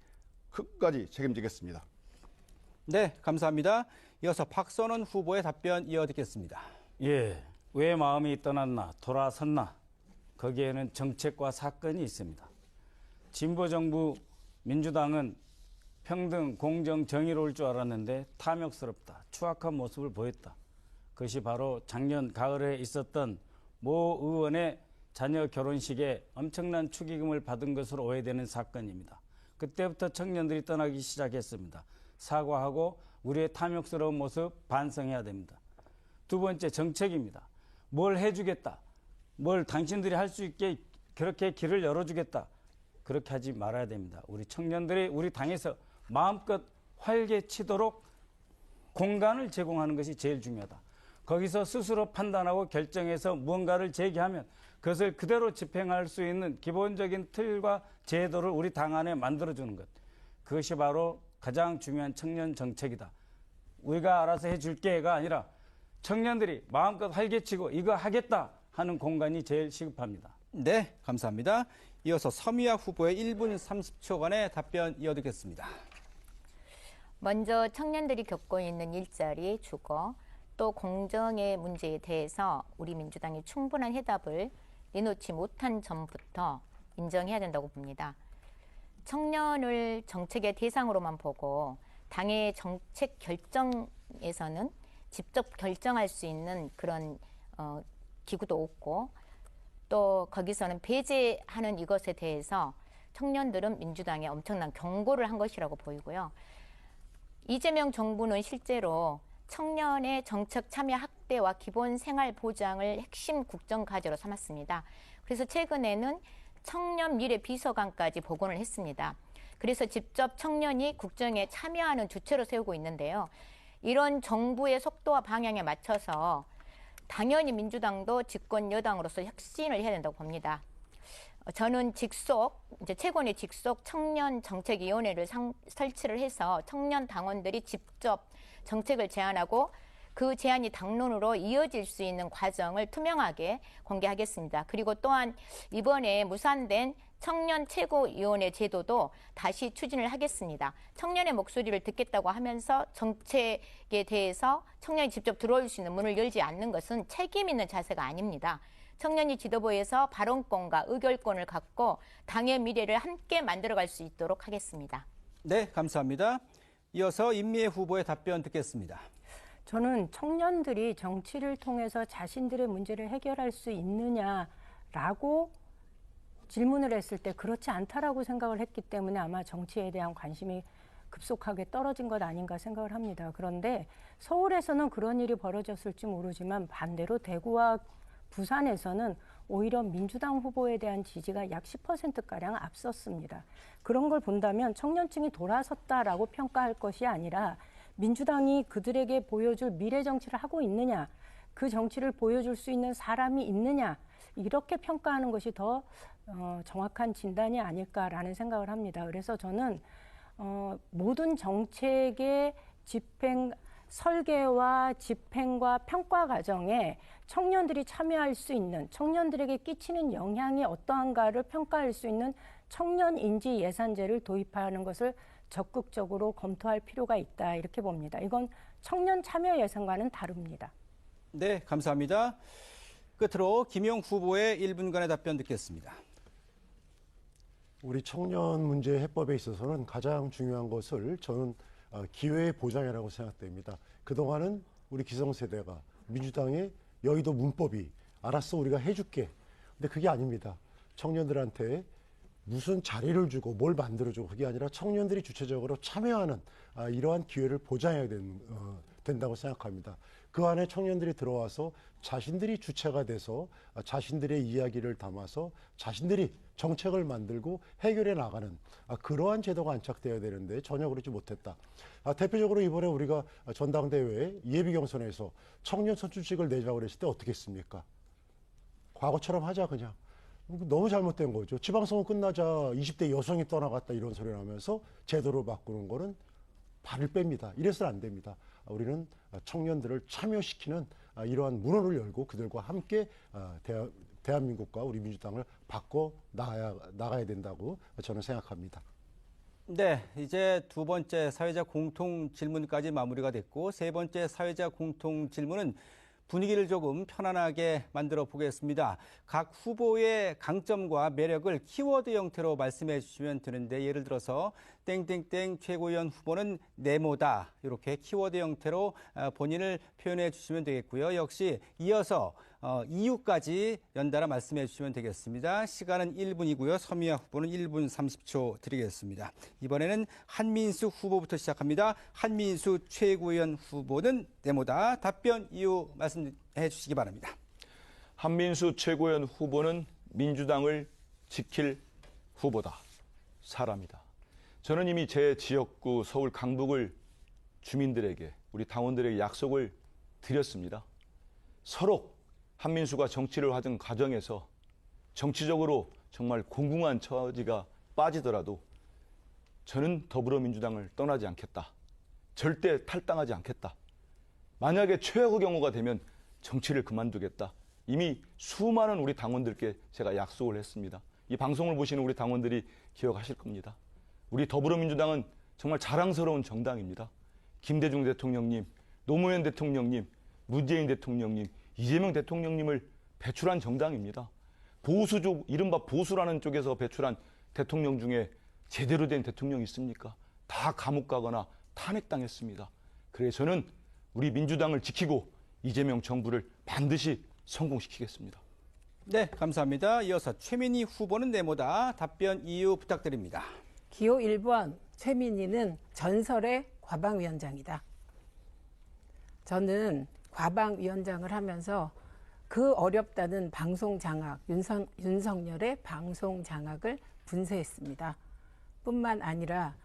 끝까지 책임지겠습니다. 네, 감사합니다. 이어서 박선원 후보의 답변 이어듣겠습니다. 예, 왜 마음이 떠났나 돌아섰나 거기에는 정책과 사건이 있습니다. 진보정부 민주당은 평등, 공정, 정의로울 줄 알았는데 탐욕스럽다, 추악한 모습을 보였다. 그것이 바로 작년 가을에 있었던 모 의원의 자녀 결혼식에 엄청난 축의금을 받은 것으로 오해되는 사건입니다. 그때부터 청년들이 떠나기 시작했습니다. 사과하고 우리의 탐욕스러운 모습 반성해야 됩니다. 두 번째, 정책입니다. 뭘 해주겠다, 뭘 당신들이 할 수 있게 그렇게 길을 열어주겠다, 그렇게 하지 말아야 됩니다. 우리 청년들이 우리 당에서 마음껏 활개치도록 공간을 제공하는 것이 제일 중요하다. 거기서 스스로 판단하고 결정해서 무언가를 제기하면 그것을 그대로 집행할 수 있는 기본적인 틀과 제도를 우리 당 안에 만들어주는 것. 그것이 바로 가장 중요한 청년 정책이다. 우리가 알아서 해줄게가 아니라 청년들이 마음껏 활개치고 이거 하겠다 하는 공간이 제일 시급합니다. 네, 감사합니다. 이어서 서미아 후보의 1분 30초간의 답변 이어듣겠습니다. 먼저 청년들이 겪고 있는 일자리, 주거, 또 공정의 문제에 대해서 우리 민주당이 충분한 해답을 내놓지 못한 점부터 인정해야 된다고 봅니다. 청년을 정책의 대상으로만 보고 당의 정책 결정에서는 직접 결정할 수 있는 그런 기구도 없고 또 거기서는 배제하는 이것에 대해서 청년들은 민주당에 엄청난 경고를 한 것이라고 보이고요. 이재명 정부는 실제로 청년의 정책 참여 확대와 기본 생활 보장을 핵심 국정 과제로 삼았습니다. 그래서 최근에는 청년 미래 비서관까지 복원을 했습니다. 그래서 직접 청년이 국정에 참여하는 주체로 세우고 있는데요. 이런 정부의 속도와 방향에 맞춰서 당연히 민주당도 집권 여당으로서 혁신을 해야 된다고 봅니다. 저는 이제 최고위 직속 청년 정책위원회를 설치를 해서 청년 당원들이 직접 정책을 제안하고 그 제안이 당론으로 이어질 수 있는 과정을 투명하게 공개하겠습니다. 그리고 또한 이번에 무산된 청년 최고위원회 제도도 다시 추진을 하겠습니다. 청년의 목소리를 듣겠다고 하면서 정책에 대해서 청년이 직접 들어올 수 있는 문을 열지 않는 것은 책임 있는 자세가 아닙니다. 청년이 지도부에서 발언권과 의결권을 갖고 당의 미래를 함께 만들어갈 수 있도록 하겠습니다. 네, 감사합니다. 이어서 임미애 후보의 답변 듣겠습니다. 저는 청년들이 정치를 통해서 자신들의 문제를 해결할 수 있느냐라고 질문을 했을 때 그렇지 않다라고 생각을 했기 때문에 아마 정치에 대한 관심이 급속하게 떨어진 것 아닌가 생각을 합니다. 그런데 서울에서는 그런 일이 벌어졌을지 모르지만 반대로 대구와 부산에서는 오히려 민주당 후보에 대한 지지가 약 10%가량 앞섰습니다. 그런 걸 본다면 청년층이 돌아섰다라고 평가할 것이 아니라 민주당이 그들에게 보여줄 미래 정치를 하고 있느냐, 그 정치를 보여줄 수 있는 사람이 있느냐, 이렇게 평가하는 것이 더 정확한 진단이 아닐까라는 생각을 합니다. 그래서 저는 모든 정책의 설계와 집행과 평가 과정에 청년들이 참여할 수 있는, 청년들에게 끼치는 영향이 어떠한가를 평가할 수 있는 청년 인지 예산제를 도입하는 것을 적극적으로 검토할 필요가 있다, 이렇게 봅니다. 이건 청년 참여 예산과는 다릅니다. 네, 감사합니다. 끝으로 김용 후보의 1분간의 답변 듣겠습니다. 우리 청년 문제 해법에 있어서는 가장 중요한 것을 저는 기회의 보장이라고 생각됩니다. 그동안은 우리 기성세대가 민주당의 여의도 문법이 알았어 우리가 해줄게. 근데 그게 아닙니다. 청년들한테 무슨 자리를 주고 뭘 만들어주고 그게 아니라 청년들이 주체적으로 참여하는 이러한 기회를 보장해야 된다고 생각합니다. 그 안에 청년들이 들어와서 자신들이 주체가 돼서 자신들의 이야기를 담아서 자신들이 정책을 만들고 해결해 나가는 그러한 제도가 안착되어야 되는데 전혀 그러지 못했다. 대표적으로 이번에 우리가 전당대회 예비경선에서 청년 선출직을 내자고 그랬을 때 어떻게 했습니까? 과거처럼 하자 그냥. 너무 잘못된 거죠. 지방선거 끝나자 20대 여성이 떠나갔다 이런 소리를 하면서 제도를 바꾸는 거는 발을 뺍니다. 이래서는 안 됩니다. 우리는 청년들을 참여시키는 이러한 문호를 열고 그들과 함께 대한민국과 우리 민주당을 바꿔 나가야 된다고 저는 생각합니다. 네, 이제 두 번째 사회자 공통 질문까지 마무리가 됐고 세 번째 사회자 공통 질문은 분위기를 조금 편안하게 만들어 보겠습니다. 각 후보의 강점과 매력을 키워드 형태로 말씀해 주시면 되는데 예를 들어서 땡땡땡 최고위원 후보는 네모다 이렇게 키워드 형태로 본인을 표현해 주시면 되겠고요. 역시 이어서 이유까지 연달아 말씀해 주시면 되겠습니다. 시간은 1분이고요. 서미아 후보는 1분 30초 드리겠습니다. 이번에는 한민수 후보부터 시작합니다. 한민수 최고위원 후보는 네모다. 답변 이유 말씀해 주시기 바랍니다. 한민수 최고위원 후보는 민주당을 지킬 후보다. 사람이다. 저는 이미 제 지역구 서울 강북을 주민들에게 우리 당원들에게 약속을 드렸습니다. 서로 한민수가 정치를 하던 과정에서 정치적으로 정말 공공한 처지가 빠지더라도 저는 더불어민주당을 떠나지 않겠다. 절대 탈당하지 않겠다. 만약에 최악의 경우가 되면 정치를 그만두겠다. 이미 수많은 우리 당원들께 제가 약속을 했습니다. 이 방송을 보시는 우리 당원들이 기억하실 겁니다. 우리 더불어민주당은 정말 자랑스러운 정당입니다. 김대중 대통령님, 노무현 대통령님, 문재인 대통령님, 이재명 대통령님을 배출한 정당입니다. 보수족, 이른바 보수라는 쪽에서 배출한 대통령 중에 제대로 된 대통령이 있습니까? 다 감옥 가거나 탄핵당했습니다. 그래서 저는 우리 민주당을 지키고 이재명 정부를 반드시 성공시키겠습니다. 네, 감사합니다. 이어서 최민희 후보는 네모다. 답변 이유 부탁드립니다. 기호 1번 최민희는 전설의 과방위원장이다. 저는 과방위원장을 하면서 그 어렵다는 방송 장악, 윤석열의 방송 장악을 분쇄했습니다. 뿐만 아니라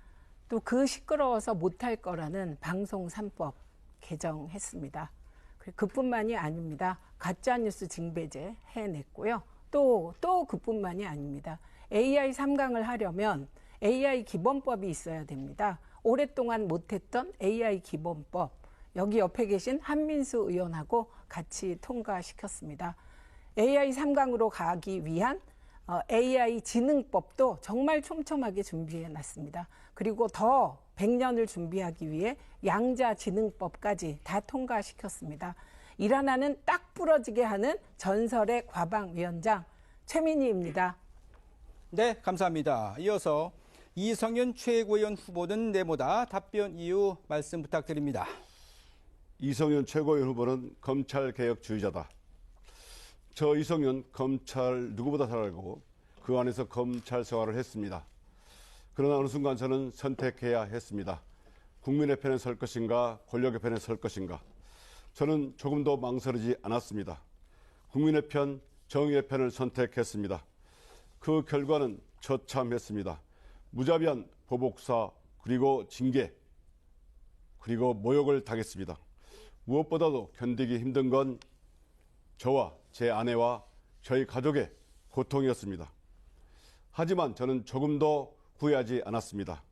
또 그 시끄러워서 못할 거라는 방송 3법 개정했습니다. 그뿐만이 아닙니다. 가짜뉴스 징배제 해냈고요. 또 그뿐만이 아닙니다. AI 3강을 하려면 AI 기본법이 있어야 됩니다. 오랫동안 못했던 AI 기본법, 여기 옆에 계신 한민수 의원하고 같이 통과시켰습니다. AI 3강으로 가기 위한 AI 지능법도 정말 촘촘하게 준비해놨습니다. 그리고 더 100년을 준비하기 위해 양자지능법까지 다 통과시켰습니다. 일 하나는 딱 부러지게 하는 전설의 과방위원장 최민희입니다. 네, 감사합니다. 이어서 이성윤 최고위원 후보는 네모다. 답변 이유 말씀 부탁드립니다. 이성윤 최고위원 후보는 검찰개혁주의자다. 저 이성윤 검찰 누구보다 잘 알고 그 안에서 검찰 생활을 했습니다. 그러나 어느 순간 저는 선택해야 했습니다. 국민의 편에 설 것인가, 권력의 편에 설 것인가. 저는 조금도 망설이지 않았습니다. 국민의 편, 정의의 편을 선택했습니다. 그 결과는 처참했습니다. 무자비한 보복사, 그리고 징계, 그리고 모욕을 당했습니다. 무엇보다도 견디기 힘든 건 저와 제 아내와 저희 가족의 고통이었습니다. 하지만 저는 조금도 후회하지 않았습니다.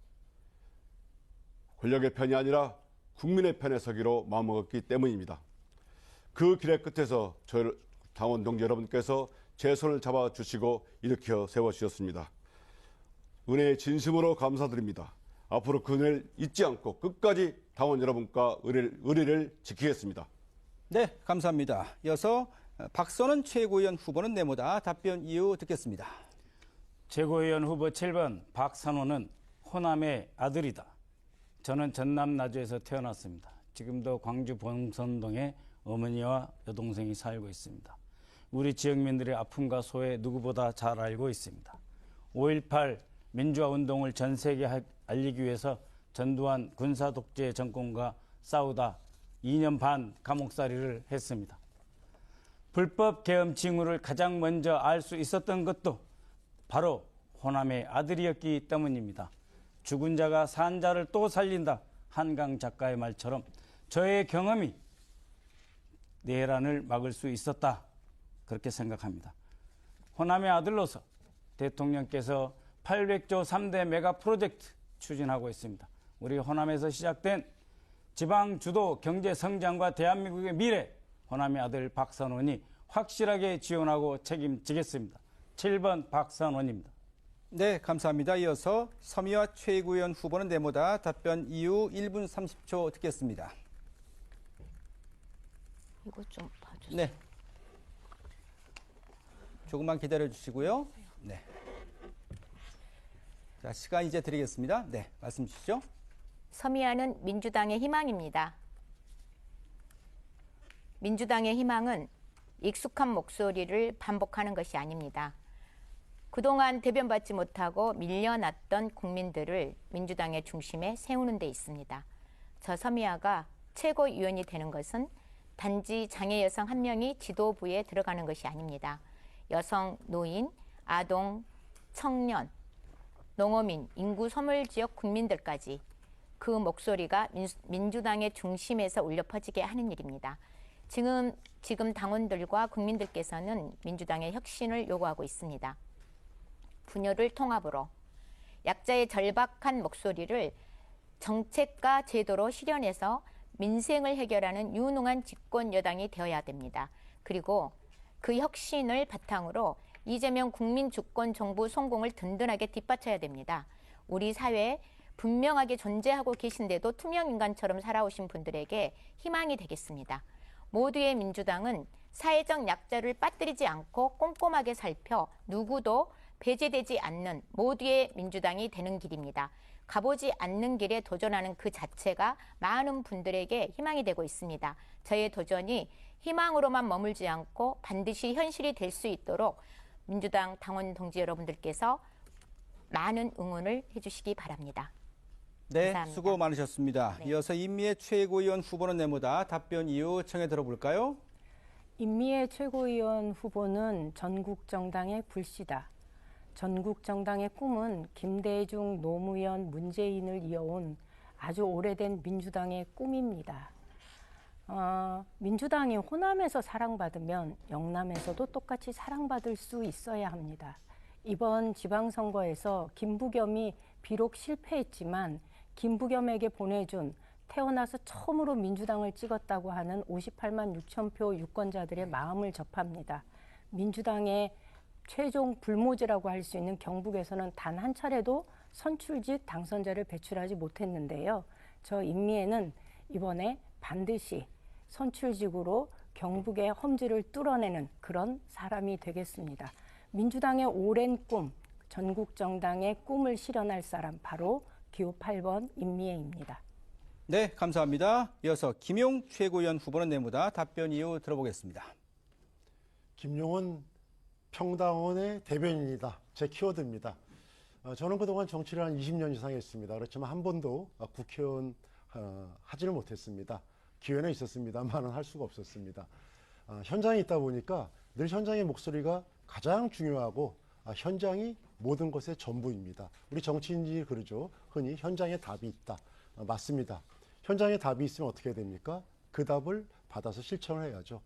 권력의 편이 아니라 국민의 편에 서기로 마음먹었기 때문입니다. 그 길의 끝에서 저희 당원 동지 여러분께서 제 손을 잡아주시고 일으켜 세워주셨습니다. 은혜의 진심으로 감사드립니다. 앞으로 그 은혜를 잊지 않고 끝까지 당원 여러분과 의리를 지키겠습니다. 네, 감사합니다. 이어서 박선원 최고위원 후보는 네모다. 답변 이유 듣겠습니다. 최고위원 후보 7번 박선원은 호남의 아들이다. 저는 전남 나주에서 태어났습니다. 지금도 광주 봉선동에 어머니와 여동생이 살고 있습니다. 우리 지역민들의 아픔과 소외 누구보다 잘 알고 있습니다. 5.18 민주화 운동을 전 세계에 알리기 위해서 전두환 군사 독재 정권과 싸우다 2년 반 감옥살이를 했습니다. 불법 계엄 징후를 가장 먼저 알 수 있었던 것도 바로 호남의 아들이었기 때문입니다. 죽은 자가 산 자를 또 살린다. 한강 작가의 말처럼 저의 경험이 내란을 막을 수 있었다. 그렇게 생각합니다. 호남의 아들로서 대통령께서 800조 3대 메가 프로젝트 추진하고 있습니다. 우리 호남에서 시작된 지방 주도 경제 성장과 대한민국의 미래, 호남의 아들 박선원이 확실하게 지원하고 책임지겠습니다. 7번 박선원입니다. 네, 감사합니다. 이어서 서미화 최고위원 후보는 네모다. 답변 이후 1분 30초 듣겠습니다. 이거 좀 봐주세요. 네. 조금만 기다려 주시고요. 네. 자, 시간 이제 드리겠습니다. 네, 말씀 주시죠. 서미화는 민주당의 희망입니다. 민주당의 희망은 익숙한 목소리를 반복하는 것이 아닙니다. 그동안 대변받지 못하고 밀려났던 국민들을 민주당의 중심에 세우는 데 있습니다. 저 서미화가 최고위원이 되는 것은 단지 장애 여성 한 명이 지도부에 들어가는 것이 아닙니다. 여성, 노인, 아동, 청년, 농어민, 인구 소멸지역 국민들까지 그 목소리가 민주당의 중심에서 울려 퍼지게 하는 일입니다. 지금 당원들과 국민들께서는 민주당의 혁신을 요구하고 있습니다. 분열을 통합으로 약자의 절박한 목소리를 정책과 제도로 실현해서 민생을 해결하는 유능한 집권 여당이 되어야 됩니다. 그리고 그 혁신을 바탕으로 이재명 국민주권정부 성공을 든든하게 뒷받쳐야 됩니다. 우리 사회에 분명하게 존재하고 계신데도 투명인간처럼 살아오신 분들에게 희망이 되겠습니다. 모두의 민주당은 사회적 약자를 빠뜨리지 않고 꼼꼼하게 살펴 누구도 배제되지 않는 모두의 민주당이 되는 길입니다. 가보지 않는 길에 도전하는 그 자체가 많은 분들에게 희망이 되고 있습니다. 저의 도전이 희망으로만 머물지 않고 반드시 현실이 될 수 있도록 민주당 당원 동지 여러분들께서 많은 응원을 해주시기 바랍니다. 네, 감사합니다. 수고 많으셨습니다. 네. 이어서 인미의 최고위원 후보는 네모다. 답변 이후 청해 들어볼까요? 인미의 최고위원 후보는 전국정당의 불씨다. 전국정당의 꿈은 김대중, 노무현, 문재인을 이어온 아주 오래된 민주당의 꿈입니다. 민주당이 호남에서 사랑받으면 영남에서도 똑같이 사랑받을 수 있어야 합니다. 이번 지방선거에서 김부겸이 비록 실패했지만 김부겸에게 보내준 태어나서 처음으로 민주당을 찍었다고 하는 58만 6천 표 유권자들의 마음을 접합니다. 민주당의 최종 불모지라고 할 수 있는 경북에서는 단 한 차례도 선출직 당선자를 배출하지 못했는데요. 저 인미에는 이번에 반드시 선출직으로 경북의 험지를 뚫어내는 그런 사람이 되겠습니다. 민주당의 오랜 꿈, 전국정당의 꿈을 실현할 사람 바로 기호 8번 인미애입니다. 네, 감사합니다. 이어서 김용 최고위원 후보는 네모다. 답변 이후 들어보겠습니다. 김용은 평당원의 대변인이다. 제 키워드입니다. 저는 그동안 정치를 한 20년 이상 했습니다. 그렇지만 한 번도 국회의원 하지는 못했습니다. 기회는 있었습니다만은 할 수가 없었습니다. 현장에 있다 보니까 늘 현장의 목소리가 가장 중요하고 현장이 모든 것의 전부입니다. 우리 정치인들이 그러죠. 흔히 현장에 답이 있다. 맞습니다. 현장에 답이 있으면 어떻게 됩니까? 그 답을 받아서 실천을 해야죠.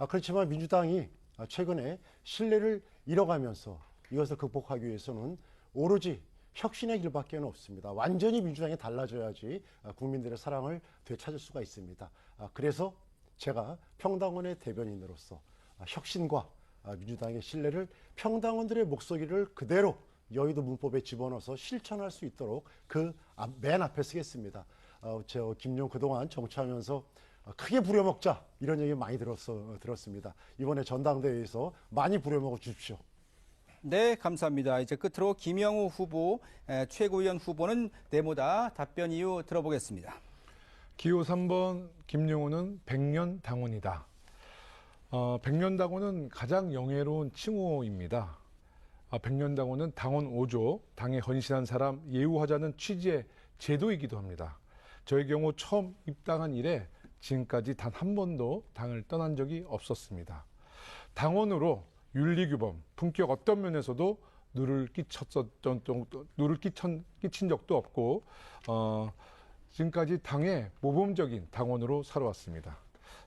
그렇지만 민주당이 최근에 신뢰를 잃어가면서 이것을 극복하기 위해서는 오로지 혁신의 길밖에 없습니다. 완전히 민주당이 달라져야지 국민들의 사랑을 되찾을 수가 있습니다. 그래서 제가 평당원의 대변인으로서 혁신과 민주당의 신뢰를 평당원들의 목소리를 그대로 여의도 문법에 집어넣어서 실천할 수 있도록 그 맨 앞에 서겠습니다. 저 김용 그동안 정치하면서 크게 부려먹자 이런 얘기 많이 들었습니다. 이번에 전당대회에서 많이 부려먹어 주십시오. 네, 감사합니다. 이제 끝으로 김영우 후보, 최고위원 후보는 네모다. 답변 이후 들어보겠습니다. 기호 3번 김용우는 100년 당원이다. 백년당원은 가장 영예로운 칭호입니다. 백년당원은 당원 5조, 당에 헌신한 사람 예우하자는 취지의 제도이기도 합니다. 저의 경우 처음 입당한 이래 지금까지 단 한 번도 당을 떠난 적이 없었습니다. 당원으로 윤리규범, 품격 어떤 면에서도 누를 끼친 적도 없고 지금까지 당의 모범적인 당원으로 살아왔습니다.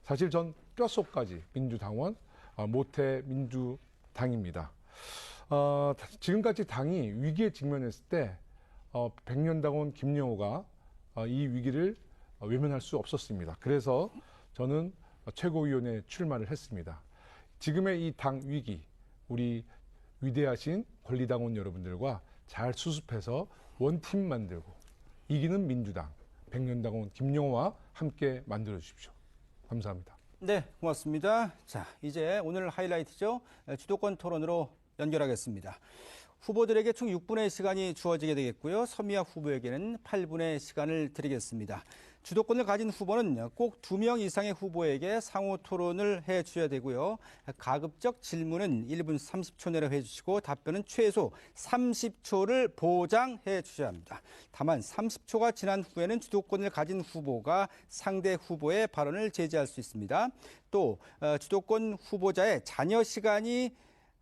사실 전 뼛속까지 민주당원, 모태 민주당입니다. 지금까지 당이 위기에 직면했을 때 백년당원 김영호가 이 위기를 외면할 수 없었습니다. 그래서 저는 최고위원회에 출마를 했습니다. 지금의 이 당 위기, 우리 위대하신 권리당원 여러분들과 잘 수습해서 원팀 만들고 이기는 민주당, 백년당원 김영호와 함께 만들어 주십시오. 감사합니다. 네, 고맙습니다. 자, 이제 오늘 하이라이트죠. 주도권 토론으로 연결하겠습니다. 후보들에게 총 6분의 시간이 주어지게 되겠고요. 서미아 후보에게는 8분의 시간을 드리겠습니다. 주도권을 가진 후보는 꼭 2명 이상의 후보에게 상호 토론을 해 주셔야 되고요. 가급적 질문은 1분 30초 내로 해주시고 답변은 최소 30초를 보장해 주셔야 합니다. 다만 30초가 지난 후에는 주도권을 가진 후보가 상대 후보의 발언을 제지할 수 있습니다. 또 주도권 후보자의 잔여 시간이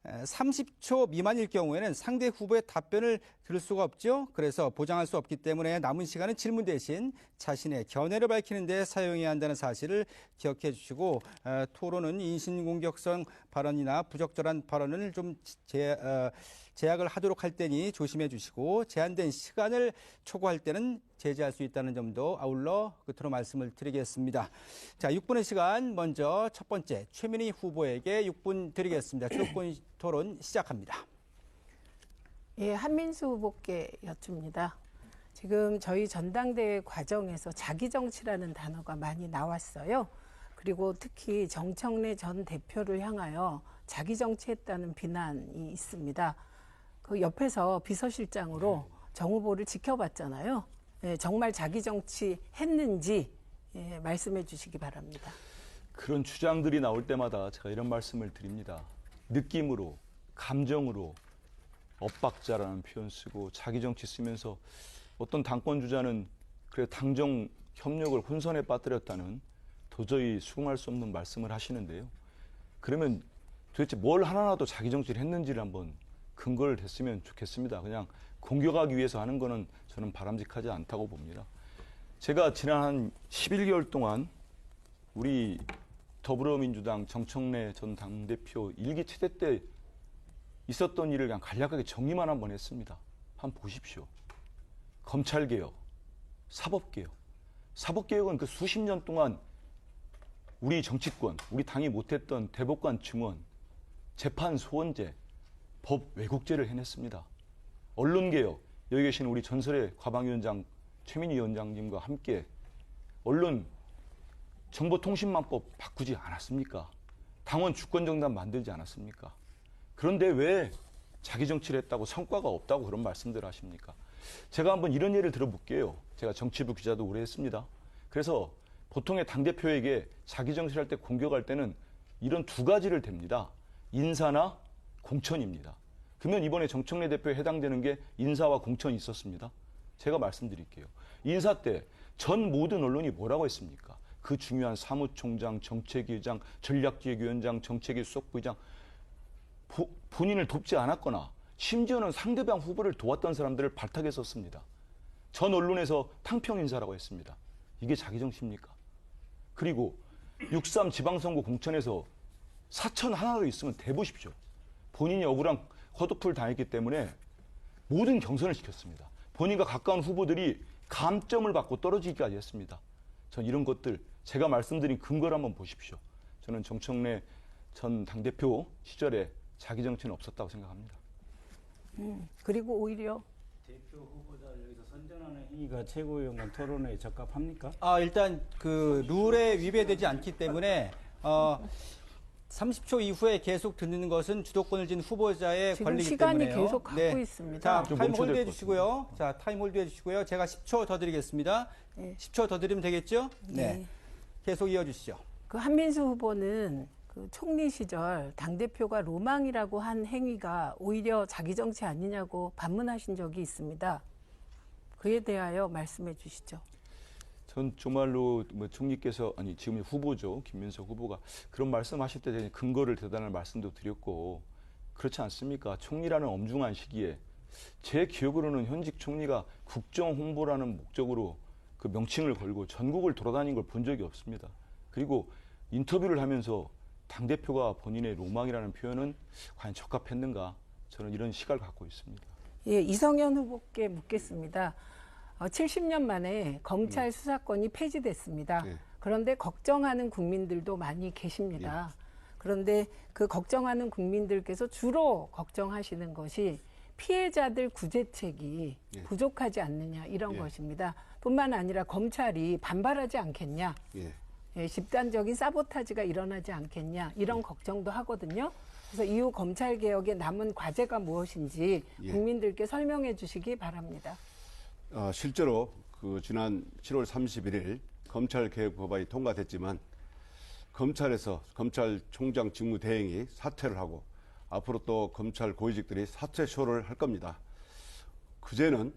30초 미만일 경우에는 상대 후보의 답변을 들을 수가 없죠. 그래서 보장할 수 없기 때문에 남은 시간은 질문 대신 자신의 견해를 밝히는 데 사용해야 한다는 사실을 기억해 주시고 토론은 인신공격성 발언이나 부적절한 발언을 좀 제약을 하도록 할 때니 조심해 주시고 제한된 시간을 초과할 때는 제재할 수 있다는 점도 아울러 끝으로 말씀을 드리겠습니다. 자, 6분의 시간 먼저 첫 번째 최민희 후보에게 6분 드리겠습니다. 주도권 토론 시작합니다. 예, 한민수 후보께 여쭙니다. 지금 저희 전당대회 과정에서 자기정치라는 단어가 많이 나왔어요. 그리고 특히 정청래 전 대표를 향하여 자기정치했다는 비난이 있습니다. 그 옆에서 비서실장으로 정 후보를 지켜봤잖아요. 예, 정말 자기정치 했는지 말씀해 주시기 바랍니다. 그런 주장들이 나올 때마다 제가 이런 말씀을 드립니다. 느낌으로, 감정으로 엇박자라는 표현 쓰고 자기정치 쓰면서 어떤 당권 주자는 그래 당정 협력을 혼선에 빠뜨렸다는 도저히 수긍할 수 없는 말씀을 하시는데요. 그러면 도대체 뭘 하나라도 자기정치를 했는지를 한번 근거를 댔으면 좋겠습니다. 그냥 공격하기 위해서 하는 거는 저는 바람직하지 않다고 봅니다. 제가 지난 한 11개월 동안 우리 더불어민주당 정청래 전 당대표 일기 최대 때 있었던 일을 그냥 간략하게 정리만 한번 했습니다. 한번 보십시오. 검찰개혁, 사법개혁. 사법개혁은 그 수십 년 동안 우리 정치권, 우리 당이 못했던 대법관 증원, 재판 소원제, 법 왜곡죄를 해냈습니다. 언론개혁, 여기 계신 우리 전설의 과방위원장 최민희 위원장님과 함께 언론 정보통신망법 바꾸지 않았습니까? 당원 주권정당 만들지 않았습니까? 그런데 왜 자기 정치를 했다고 성과가 없다고 그런 말씀들을 하십니까? 제가 한번 이런 예를 들어볼게요. 제가 정치부 기자도 오래 했습니다. 그래서 보통의 당대표에게 자기 정치를 할 때 공격할 때는 이런 두 가지를 댑니다. 인사나 공천입니다. 그러면 이번에 정청래 대표에 해당되는 게 인사와 공천이 있었습니다. 제가 말씀드릴게요. 인사 때 전 모든 언론이 뭐라고 했습니까? 그 중요한 사무총장, 정책위의장, 전략기획위원장, 정책위 수석부의장 본인을 돕지 않았거나 심지어는 상대방 후보를 도왔던 사람들을 발탁해 썼습니다. 전 언론에서 탕평 인사라고 했습니다. 이게 자기 정치입니까? 그리고 6.3 지방선거 공천에서 사천 하나로 있으면 대보십시오. 본인이 억울한 컷오프를 당했기 때문에 모든 경선을 시켰습니다. 본인과 가까운 후보들이 감점을 받고 떨어지기까지 했습니다. 전 이런 것들 제가 말씀드린 근거를 한번 보십시오. 저는 정청래 전 당대표 시절에 자기 정치는 없었다고 생각합니다. 그리고 오히려 대표 후보자를 여기서 선전하는 행위가 최고위원과 토론회에 적합합니까? 일단 그 룰에 위배되지 않기 때문에 30초 이후에 계속 듣는 것은 주도권을 진 후보자의 지금 권리이기 시간이 때문에요. 계속 가고 있습니다. 자, 좀 타임 멈춰야 홀드 될것 해주시고요. 자, 타임 홀드 해주시고요. 제가 10초 더 드리겠습니다. 네. 10초 더 드리면 되겠죠? 네. 계속 이어주시죠. 그 한민수 후보는 그 총리 시절 당대표가 로망이라고 한 행위가 오히려 자기 정치 아니냐고 반문하신 적이 있습니다. 그에 대하여 말씀해 주시죠. 전 정말로 뭐 총리께서 아니 지금 후보죠 김민석 후보가 그런 말씀하실 때 근거를 대단한 말씀도 드렸고 그렇지 않습니까? 총리라는 엄중한 시기에 제 기억으로는 현직 총리가 국정 홍보라는 목적으로 그 명칭을 걸고 전국을 돌아다닌 걸 본 적이 없습니다. 그리고 인터뷰를 하면서 당대표가 본인의 로망이라는 표현은 과연 적합했는가? 저는 이런 시각을 갖고 있습니다. 예, 이성현 후보께 묻겠습니다. 70년 만에 검찰 수사권이 폐지됐습니다. 예. 그런데 걱정하는 국민들도 많이 계십니다. 그런데 그 걱정하는 국민들께서 주로 걱정하시는 것이 피해자들 구제책이 예. 부족하지 않느냐 이런 예. 것입니다. 뿐만 아니라 검찰이 반발하지 않겠냐. 예. 예, 집단적인 사보타지가 일어나지 않겠냐 이런 걱정도 하거든요. 그래서 이후 검찰개혁에 남은 과제가 무엇인지 예. 국민들께 설명해 주시기 바랍니다. 실제로 그 지난 7월 31일 검찰개혁 법안이 통과됐지만 검찰에서 검찰총장 직무대행이 사퇴를 하고 앞으로 또 검찰 고위직들이 사퇴 쇼를 할 겁니다. 그제는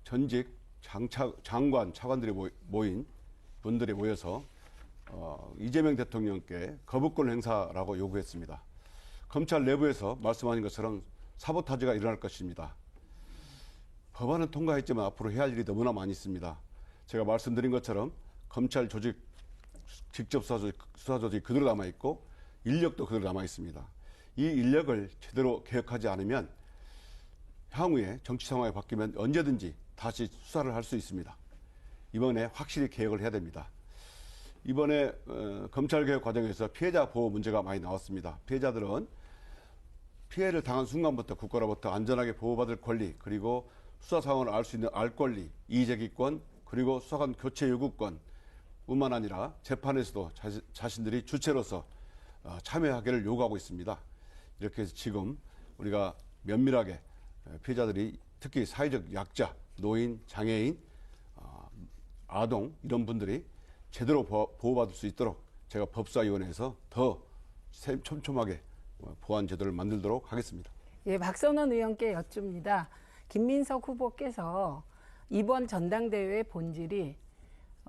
전직 장관, 차관들이 모인 분들이 모여서 이재명 대통령께 거부권 행사라고 요구했습니다. 검찰 내부에서 말씀하신 것처럼 사보타지가 일어날 것입니다. 법안은 통과했지만 앞으로 해야 할 일이 너무나 많이 있습니다. 제가 말씀드린 것처럼 검찰 조직, 직접 수사 조직이 그대로 남아있고 인력도 그대로 남아있습니다. 이 인력을 제대로 개혁하지 않으면 향후에 정치 상황이 바뀌면 언제든지 다시 수사를 할 수 있습니다. 이번에 확실히 개혁을 해야 됩니다. 이번에 검찰개혁 과정에서 피해자 보호 문제가 많이 나왔습니다. 피해자들은 피해를 당한 순간부터 국가로부터 안전하게 보호받을 권리, 그리고 수사 상황을 알 수 있는 알 권리, 이의제기권, 그리고 수사관 교체 요구권 뿐만 아니라 재판에서도 자신들이 주체로서 참여하기를 요구하고 있습니다. 이렇게 해서 지금 우리가 면밀하게 피해자들이 특히 사회적 약자, 노인, 장애인, 아동 이런 분들이 제대로 보호받을 수 있도록 제가 법사위원회에서 더 촘촘하게 보완 제도를 만들도록 하겠습니다. 예, 박선원 의원께 여쭙니다. 김민석 후보께서 이번 전당대회의 본질이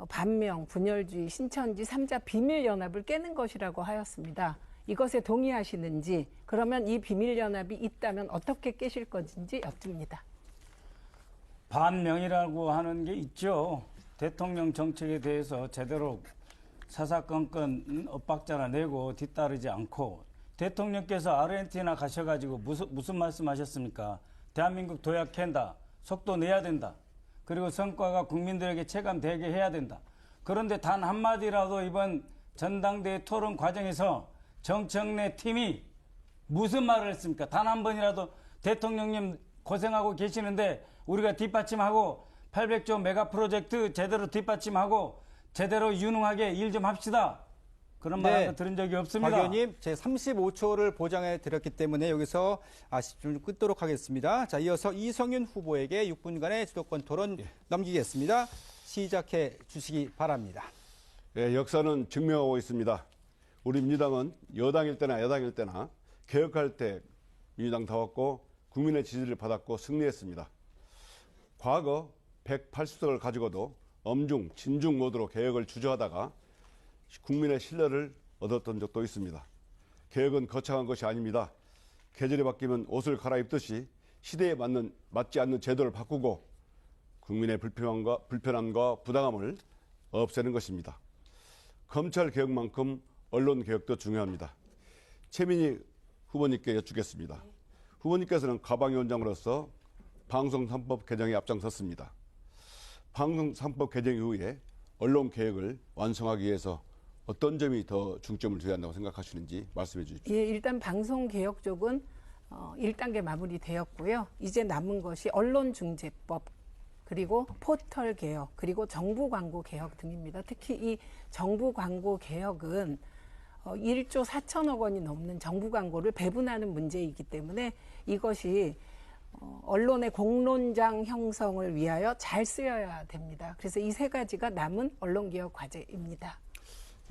반명, 분열주의, 신천지 3자 비밀연합을 깨는 것이라고 하였습니다. 이것에 동의하시는지, 그러면 이 비밀연합이 있다면 어떻게 깨실 것인지 여쭙니다. 반명이라고 하는 게 있죠. 대통령 정책에 대해서 제대로 사사건건 엇박자나 내고 뒤따르지 않고 대통령께서 아르헨티나 가셔가지고 무슨 말씀하셨습니까? 대한민국 도약한다. 속도 내야 된다. 그리고 성과가 국민들에게 체감되게 해야 된다. 그런데 단 한마디라도 이번 전당대회 토론 과정에서 정청래 팀이 무슨 말을 했습니까? 단 한 번이라도 대통령님 고생하고 계시는데 우리가 뒷받침하고 800조 메가 프로젝트 제대로 뒷받침하고 제대로 유능하게 일 좀 합시다. 그런 말 하나 들은 적이 없습니다. 박 의원님, 제 35초를 보장해 드렸기 때문에 여기서 좀 끊도록 하겠습니다. 자, 이어서 이성윤 후보에게 6분간의 주도권 토론 넘기겠습니다. 시작해 주시기 바랍니다. 예, 역사는 증명하고 있습니다. 우리 민주당은 여당일 때나 야당일 때나 개혁할 때 민주당다웠고 국민의 지지를 받았고 승리했습니다. 과거 180석을 가지고도 엄중, 진중 모드로 개혁을 주저하다가 국민의 신뢰를 얻었던 적도 있습니다. 개혁은 거창한 것이 아닙니다. 계절이 바뀌면 옷을 갈아입듯이 시대에 맞지 않는 제도를 바꾸고 국민의 불편함과 부당함을 없애는 것입니다. 검찰 개혁만큼 언론 개혁도 중요합니다. 최민희 후보님께 여쭙겠습니다. 후보님께서는 가방위원장으로서 방송 3법 개정에 앞장섰습니다. 방송 3법 개정 이후에 언론 개혁을 완성하기 위해서 어떤 점이 더 중점을 두어야 한다고 생각하시는지 말씀해 주십시오. 예, 일단 방송 개혁 쪽은 1단계 마무리되었고요. 이제 남은 것이 언론중재법, 그리고 포털 개혁, 그리고 정부 광고 개혁 등입니다. 특히 이 정부 광고 개혁은 1조 4천억 원이 넘는 정부 광고를 배분하는 문제이기 때문에 이것이 언론의 공론장 형성을 위하여 잘 쓰여야 됩니다. 그래서 이 세 가지가 남은 언론개혁 과제입니다.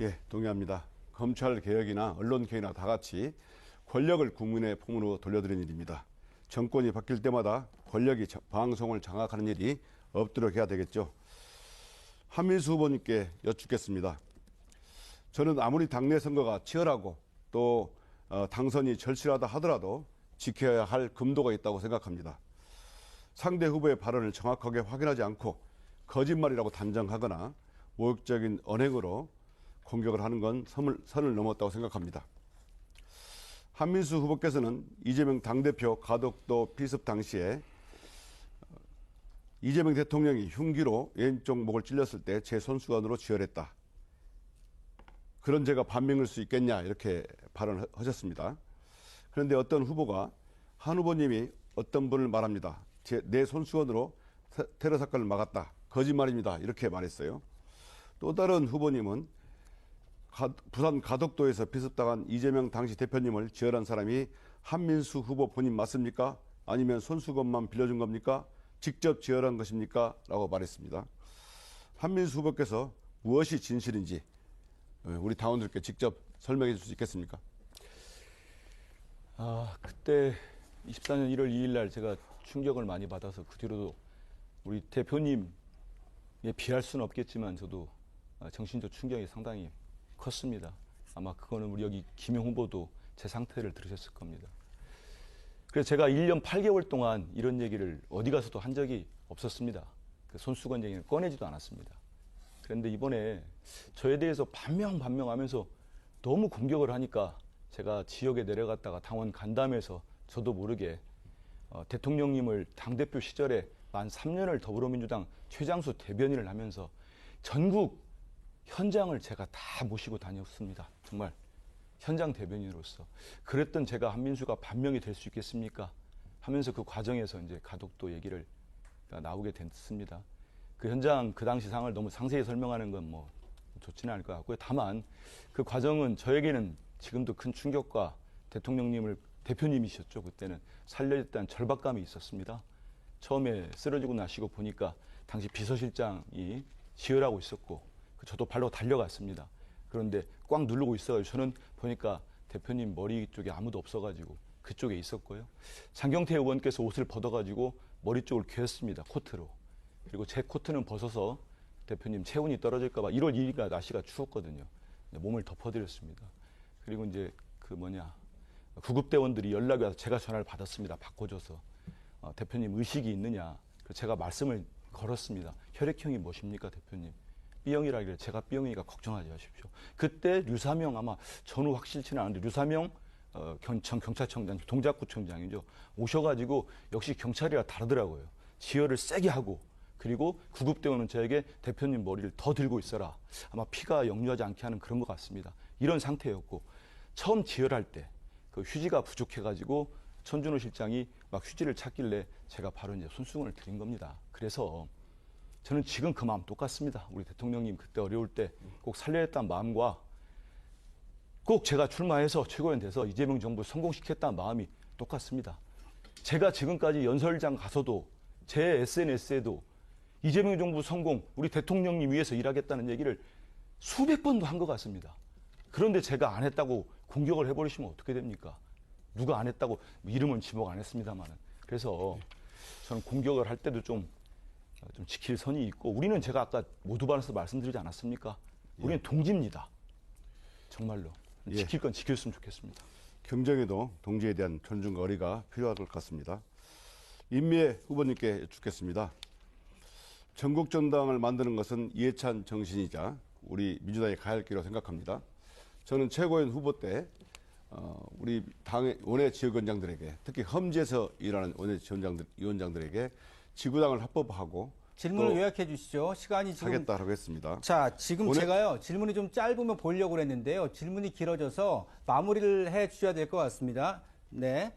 예, 동의합니다. 검찰 개혁이나 언론 개혁이나 다 같이 권력을 국민의 품으로 돌려드리는 일입니다. 정권이 바뀔 때마다 권력이 방송을 장악하는 일이 없도록 해야 되겠죠. 한민수 후보님께 여쭙겠습니다. 저는 아무리 당내 선거가 치열하고 또 당선이 절실하다 하더라도 지켜야 할 금도가 있다고 생각합니다. 상대 후보의 발언을 정확하게 확인하지 않고 거짓말이라고 단정하거나 모욕적인 언행으로 공격을 하는 건 선을 넘었다고 생각합니다. 한민수 후보께서는 이재명 당대표 가덕도 피습 당시에 이재명 대통령이 흉기로 왼쪽 목을 찔렸을 때 제 손수건으로 지혈했다. 그런 제가 반명할 수 있겠냐 이렇게 발언하셨습니다. 그런데 어떤 후보가 한 후보님이 어떤 분을 말합니다. 내 손수건으로 테러 사건을 막았다. 거짓말입니다. 이렇게 말했어요. 또 다른 후보님은 부산 가덕도에서 피습당한 이재명 당시 대표님을 지혈한 사람이 한민수 후보 본인 맞습니까? 아니면 손수건만 빌려준 겁니까? 직접 지혈한 것입니까? 라고 말했습니다. 한민수 후보께서 무엇이 진실인지 우리 당원들께 직접 설명해 줄 수 있겠습니까? 그때 24년 1월 2일 날 제가 충격을 많이 받아서 그 뒤로도 우리 대표님에 비할 수는 없겠지만 저도 정신적 충격이 상당히 컸습니다. 아마 그거는 우리 여기 김영 후보도 제 상태를 들으셨을 겁니다. 그래서 제가 1년 8개월 동안 이런 얘기를 어디 가서도 한 적이 없었습니다. 그 손수건 얘기는 꺼내지도 않았습니다. 그런데 이번에 저에 대해서 반명하면서 너무 공격을 하니까 제가 지역에 내려갔다가 당원 간담회에서 저도 모르게 대통령님을 당대표 시절에 만 3년을 더불어민주당 최장수 대변인을 하면서 전국 현장을 제가 다 모시고 다녔습니다. 정말 현장 대변인으로서. 그랬던 제가 한민수가 반명이 될 수 있겠습니까? 하면서 그 과정에서 이제 가덕도 얘기를 나오게 됐습니다. 그 현장 그 당시 상황을 너무 상세히 설명하는 건 뭐 좋지는 않을 것 같고요. 다만 그 과정은 저에게는 지금도 큰 충격과 대통령님을 대표님이셨죠. 그때는 살려야 했다는 절박감이 있었습니다. 처음에 쓰러지고 나시고 보니까 당시 비서실장이 지혈하고 있었고 저도 발로 달려갔습니다. 그런데 꽉 누르고 있어가지고 저는 보니까 대표님 머리 쪽에 아무도 없어가지고 그쪽에 있었고요. 장경태 의원께서 옷을 벗어가지고 머리 쪽을 괴었습니다. 코트로. 그리고 제 코트는 벗어서 대표님 체온이 떨어질까봐 1월 2일가 날씨가 추웠거든요. 몸을 덮어드렸습니다. 그리고 이제 구급대원들이 연락이 와서 제가 전화를 받았습니다. 바꿔줘서. 대표님 의식이 있느냐. 그래서 제가 말씀을 걸었습니다. 혈액형이 무엇입니까 대표님? B형이라길래 제가 B형이니까 걱정하지 마십시오. 그때 류사명 아마 전후 확실치는 않은데 류사명 경찰청장 동작구청장이죠. 오셔가지고 역시 경찰이라 다르더라고요. 지혈을 세게 하고 그리고 구급대원은 저에게 대표님 머리를 더 들고 있어라. 아마 피가 역류하지 않게 하는 그런 것 같습니다. 이런 상태였고 처음 지혈할 때 그 휴지가 부족해가지고 천준호 실장이 막 휴지를 찾길래 제가 바로 이제 손수건을 드린 겁니다. 그래서 저는 지금 그 마음 똑같습니다. 우리 대통령님 그때 어려울 때 꼭 살려야 했다는 마음과 꼭 제가 출마해서 최고위원 돼서 이재명 정부 성공시켰다는 마음이 똑같습니다. 제가 지금까지 연설장 가서도 제 SNS에도 이재명 정부 성공, 우리 대통령님 위해서 일하겠다는 얘기를 수백 번도 한 것 같습니다. 그런데 제가 안 했다고 공격을 해버리시면 어떻게 됩니까? 누가 안 했다고 이름은 지목 안 했습니다만은. 그래서 저는 공격을 할 때도 좀 지킬 선이 있고 우리는 제가 아까 모두반에서 말씀드리지 않았습니까? 우리는 동지입니다. 정말로. 지킬 건 지켰으면 좋겠습니다. 경쟁에도 동지에 대한 존중과 어리가 필요할 것 같습니다. 임미애 후보님께 여쭙겠습니다. 전국전당을 만드는 것은 이해찬 정신이자 우리 민주당의 가야 길이라고 생각합니다. 저는 최고위원 후보 때 우리 당의 원외 지역위원장들에게 특히 험지에서 일하는 원외 위원장들에게 지구당을 합법화하고 질문을 요약해 주시죠. 시간이 지금 하겠다라고 했습니다. 자, 지금 제가요 질문이 좀 짧으면 보려고 그랬는데요. 질문이 길어져서 마무리를 해 주셔야 될 것 같습니다. 네.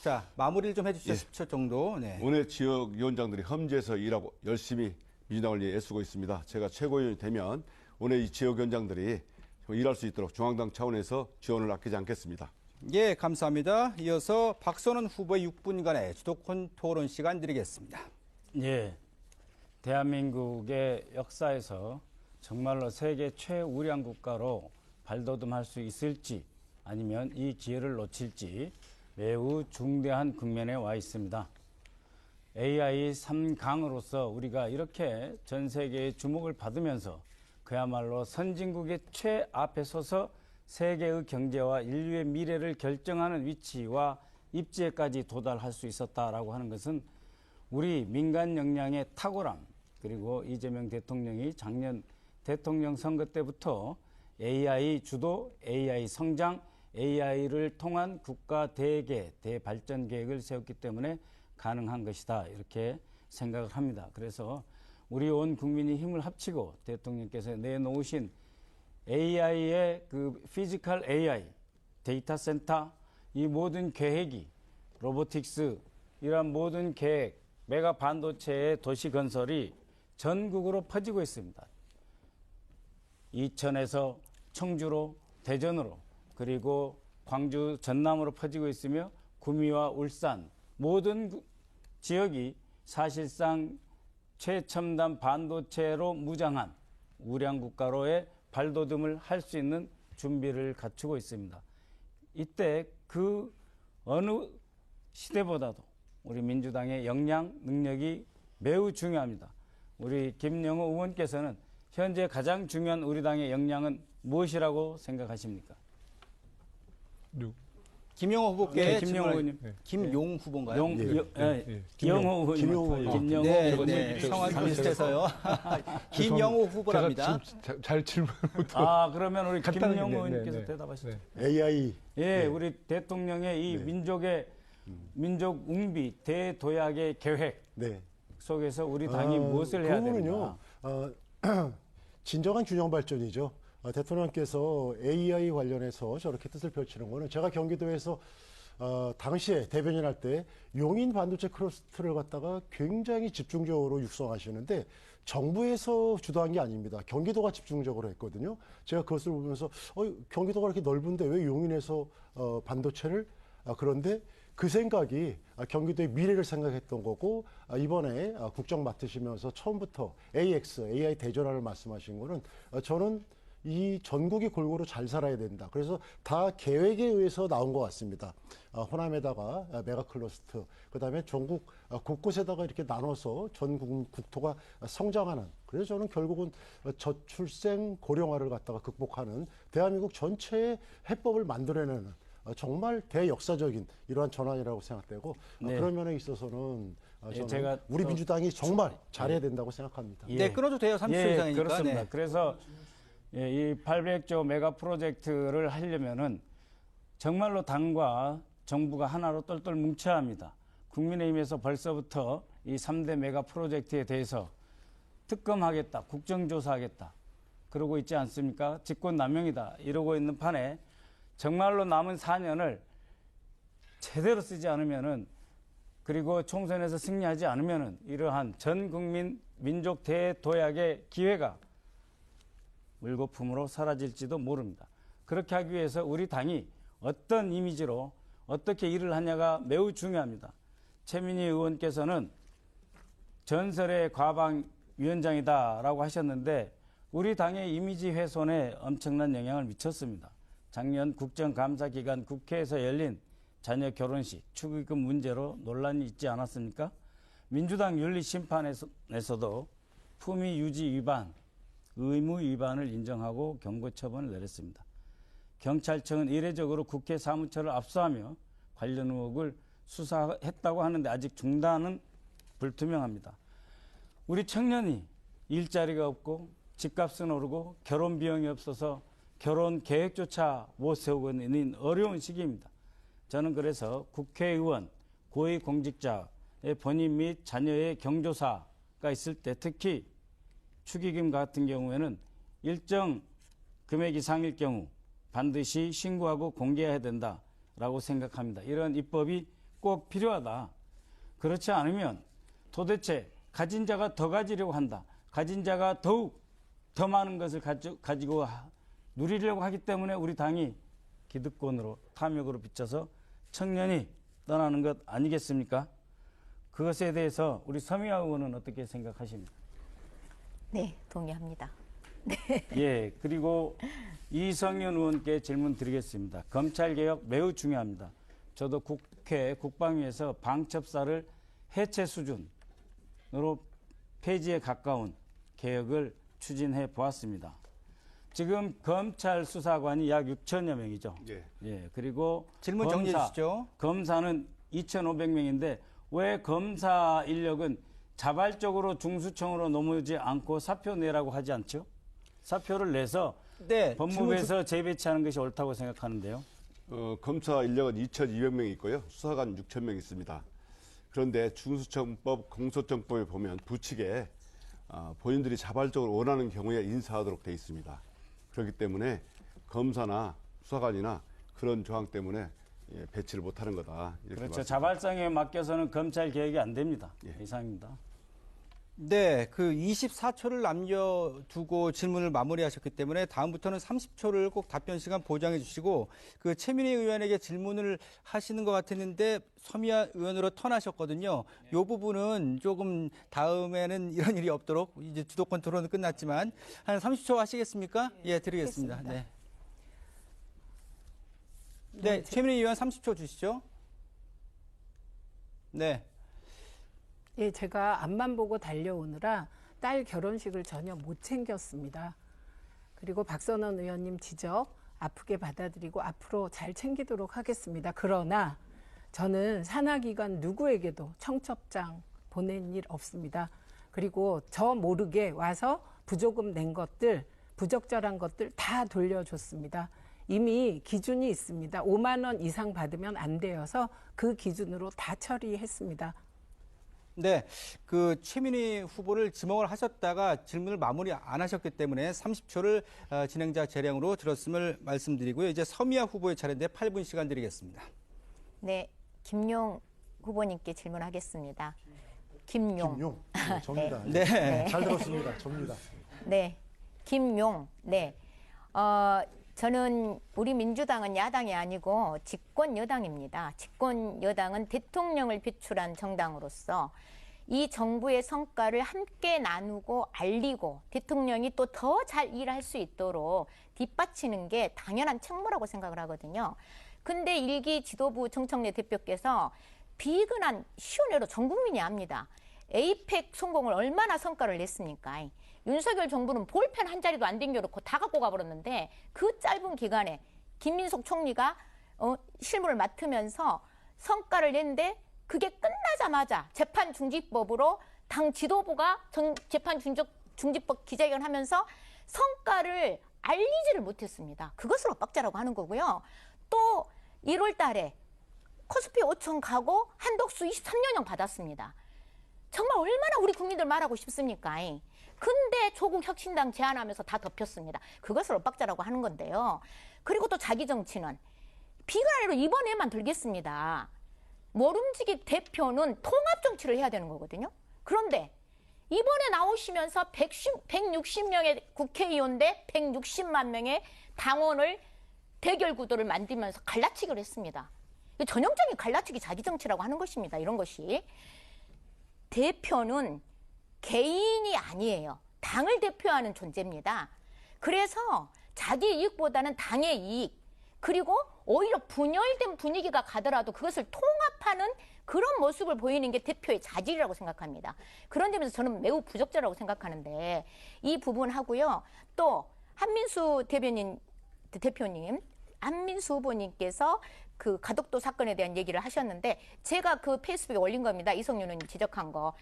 자, 마무리를 좀 해주시죠. 10초 정도. 네. 원외 지역위원장들이 험지에서 일하고 열심히 민주당을 위해 애쓰고 있습니다. 제가 최고위원이 되면 원외 지역위원장들이 일할 수 있도록 중앙당 차원에서 지원을 아끼지 않겠습니다. 예, 감사합니다. 이어서 박선원 후보의 6분간의 주도권 토론 시간 드리겠습니다. 예, 대한민국의 역사에서 정말로 세계 최우량 국가로 발돋움할 수 있을지 아니면 이 기회를 놓칠지 매우 중대한 국면에 와 있습니다. AI 3강으로서 우리가 이렇게 전 세계의 주목을 받으면서 그야말로 선진국의 최앞에 서서 세계의 경제와 인류의 미래를 결정하는 위치와 입지에까지 도달할 수 있었다라고 하는 것은 우리 민간 역량의 탁월함, 그리고 이재명 대통령이 작년 대통령 선거 때부터 AI 주도, AI 성장, AI를 통한 국가 대계, 대발전 계획을 세웠기 때문에 가능한 것이다, 이렇게 생각을 합니다. 그래서 우리 온 국민이 힘을 합치고 대통령께서 내놓으신 AI의 그 피지컬 AI, 데이터 센터, 이 모든 계획이 로보틱스, 이러한 모든 계획, 메가 반도체의 도시 건설이 전국으로 퍼지고 있습니다. 이천에서 청주로, 대전으로, 그리고 광주, 전남으로 퍼지고 있으며 구미와 울산 모든 지역이 사실상 최첨단 반도체로 무장한 우량 국가로의 발돋움을 할 수 있는 준비를 갖추고 있습니다. 이때 그 어느 시대보다도 우리 민주당의 역량, 능력이 매우 중요합니다. 우리 김영호 의원께서는 현재 가장 중요한 우리 당의 역량은 무엇이라고 생각하십니까? 김영호 후보께 네, 김영호 질문을- 의원님. 김용 후보인가요? 영호 김영호 의원님. 김영호 네, 의원님. 네, 성함이 비슷해서요. 김영호 후보랍니다. 제가 잘 질문 못 아, 그러면 우리 간단하게, 김영호 네, 의원님께서 네. 대답하시죠. AI 예, 우리 대통령의 이 민족의 민족 웅비 대도약의 계획 네. 속에서 우리 당이 무엇을 해야 그거는요, 되는가? 진정한 균형 발전이죠. 대통령께서 AI 관련해서 저렇게 뜻을 펼치는 거는 제가 경기도에서 당시에 대변인 할 때 용인 반도체 클러스터를 갖다가 굉장히 집중적으로 육성하시는데 정부에서 주도한 게 아닙니다. 경기도가 집중적으로 했거든요. 제가 그것을 보면서 경기도가 이렇게 넓은데 왜 용인에서 반도체를 그런데 그 생각이 경기도의 미래를 생각했던 거고 이번에 국정 맡으시면서 처음부터 AX, AI 대전환을 말씀하신 거는 저는 이 전국이 골고루 잘 살아야 된다. 그래서 다 계획에 의해서 나온 것 같습니다. 호남에다가 메가 클러스터, 그다음에 전국 곳곳에다가 이렇게 나눠서 전 국토가 성장하는. 그래서 저는 결국은 저출생 고령화를 갖다가 극복하는 대한민국 전체의 해법을 만들어내는 정말 대역사적인 이러한 전환이라고 생각되고 네. 그런 면에 있어서는 저는 제가 우리 또- 민주당이 정말 잘해야 된다고 생각합니다. 예. 네, 끊어도 돼요. 30초 예, 이상이니까. 그렇습니다. 네. 그래서 이 800조 메가 프로젝트를 하려면은 정말로 당과 정부가 하나로 똘똘 뭉쳐야 합니다. 국민의힘에서 벌써부터 이 3대 메가 프로젝트에 대해서 특검하겠다, 국정조사하겠다 그러고 있지 않습니까? 직권남용이다 이러고 있는 판에 정말로 남은 4년을 제대로 쓰지 않으면은, 그리고 총선에서 승리하지 않으면은 이러한 전 국민 민족 대도약의 기회가 물거품으로 사라질지도 모릅니다. 그렇게 하기 위해서 우리 당이 어떤 이미지로 어떻게 일을 하냐가 매우 중요합니다. 최민희 의원께서는 전설의 과방위원장이다라고 하셨는데 우리 당의 이미지 훼손에 엄청난 영향을 미쳤습니다. 작년 국정감사 기간 국회에서 열린 자녀 결혼식 축의금 문제로 논란이 있지 않았습니까? 민주당 윤리심판에서도 품위 유지 위반, 의무 위반을 인정하고 경고 처분을 내렸습니다. 경찰청은 이례적으로 국회 사무처를 압수하며 관련 의혹을 수사했다고 하는데 아직 중단은 불투명합니다. 우리 청년이 일자리가 없고 집값은 오르고 결혼 비용이 없어서 결혼 계획조차 못 세우고 있는 어려운 시기입니다. 저는 그래서 국회의원, 고위공직자의 본인 및 자녀의 경조사가 있을 때 특히 축의금 같은 경우에는 일정 금액 이상일 경우 반드시 신고하고 공개해야 된다라고 생각합니다. 이런 입법이 꼭 필요하다. 그렇지 않으면 도대체 가진 자가 더 가지려고 한다. 가진 자가 더욱 더 많은 것을 가지고 누리려고 하기 때문에 우리 당이 기득권으로 탐욕으로 비춰서 청년이 떠나는 것 아니겠습니까? 그것에 대해서 우리 서미아 의원은 어떻게 생각하십니까? 네, 동의합니다. 예, 그리고 이성윤 의원께 질문 드리겠습니다. 검찰개혁 매우 중요합니다. 저도 국회 국방위에서 방첩사를 해체 수준으로 폐지에 가까운 개혁을 추진해 보았습니다. 지금 검찰 수사관이 약 6천여 명이죠. 예. 예, 그리고 질문 정리해 주시죠. 검사는 2,500명인데 왜 검사 인력은 자발적으로 중수청으로 넘어오지 않고 사표 내라고 하지 않죠? 사표를 내서 네, 법무부에서 재배치하는 것이 옳다고 생각하는데요. 검사 인력은 2,200명 있고요. 수사관 6,000명 있습니다. 그런데 중수청법, 공소청법에 보면 부칙에 본인들이 자발적으로 원하는 경우에 인사하도록 돼 있습니다. 그렇기 때문에 검사나 수사관이나 그런 조항 때문에 배치를 못하는 거다. 이렇게 그렇죠. 말씀드립니다. 자발성에 맡겨서는 검찰 개혁이 안 됩니다. 이상입니다. 네, 그 24초를 남겨두고 질문을 마무리하셨기 때문에 다음부터는 30초를 꼭 답변 시간 보장해 주시고 그 최민희 의원에게 질문을 하시는 것 같았는데 서미아 의원으로 턴하셨거든요. 이 부분은 조금 다음에는 이런 일이 없도록 이제 주도권 토론은 끝났지만 한 30초 하시겠습니까? 예, 드리겠습니다. 네. 네, 최민희 의원 30초 주시죠. 네. 예, 제가 앞만 보고 달려오느라 딸 결혼식을 전혀 못 챙겼습니다. 그리고 박선원 의원님 지적 아프게 받아들이고 앞으로 잘 챙기도록 하겠습니다. 그러나 저는 산하기관 누구에게도 청첩장 보낸 일 없습니다. 그리고 저 모르게 와서 부조금 낸 것들, 부적절한 것들 다 돌려줬습니다. 이미 기준이 있습니다. 5만 원 이상 받으면 안 되어서 그 기준으로 다 처리했습니다. 네, 그 최민희 후보를 지목을 하셨다가 질문을 마무리 안 하셨기 때문에 30초를 진행자 재량으로 들었음을 말씀드리고요. 이제 서미아 후보의 차례인데 8분 시간 드리겠습니다. 네, 김용 후보님께 질문하겠습니다. 김용. 김용. 네, 접니다. 네. 네. 잘 들었습니다. 접니다. 네, 김용. 네. 저는 우리 민주당은 야당이 아니고 집권 여당입니다. 집권 여당은 대통령을 비출한 정당으로서 이 정부의 성과를 함께 나누고 알리고 대통령이 또 더 잘 일할 수 있도록 뒷받치는 게 당연한 책무라고 생각을 하거든요. 근데 일기 지도부 정청래 대표께서 비근한 쉬운 예로 전 국민이 압니다. 에이펙 성공을 얼마나 성과를 냈습니까? 윤석열 정부는 볼펜 한 자리도 안 댕겨놓고 다 갖고 가버렸는데 그 짧은 기간에 김민석 총리가 실무를 맡으면서 성과를 냈는데 그게 끝나자마자 재판중지법으로 당 지도부가 재판중지법 기자회견 하면서 성과를 알리지를 못했습니다. 그것을 엇박자라고 하는 거고요. 또 1월 달에 코스피 5천 가고 한덕수 23년형 받았습니다. 정말 얼마나 우리 국민들 말하고 싶습니까? 근데 조국 혁신당 제안하면서 다 덮였습니다. 그것을 엇박자라고 하는 건데요. 그리고 또 자기 정치는 비관으로 이번에만 들겠습니다. 모름지기 대표는 통합 정치를 해야 되는 거거든요. 그런데 이번에 나오시면서 160명의 국회의원 대 160만 명의 당원을 대결 구도를 만들면서 갈라치기를 했습니다. 전형적인 갈라치기 자기 정치라고 하는 것입니다. 이런 것이. 대표는 개인이 아니에요. 당을 대표하는 존재입니다. 그래서 자기 이익보다는 당의 이익, 그리고 오히려 분열된 분위기가 가더라도 그것을 통합하는 그런 모습을 보이는 게 대표의 자질이라고 생각합니다. 그런 점에서 저는 매우 부적절하고 생각하는데 이 부분하고요. 또 한민수 대표님, 안민수 후보님께서 그 가덕도 사건에 대한 얘기를 하셨는데 제가 그 페이스북에 올린 겁니다. 이성윤 의원님 지적한 거.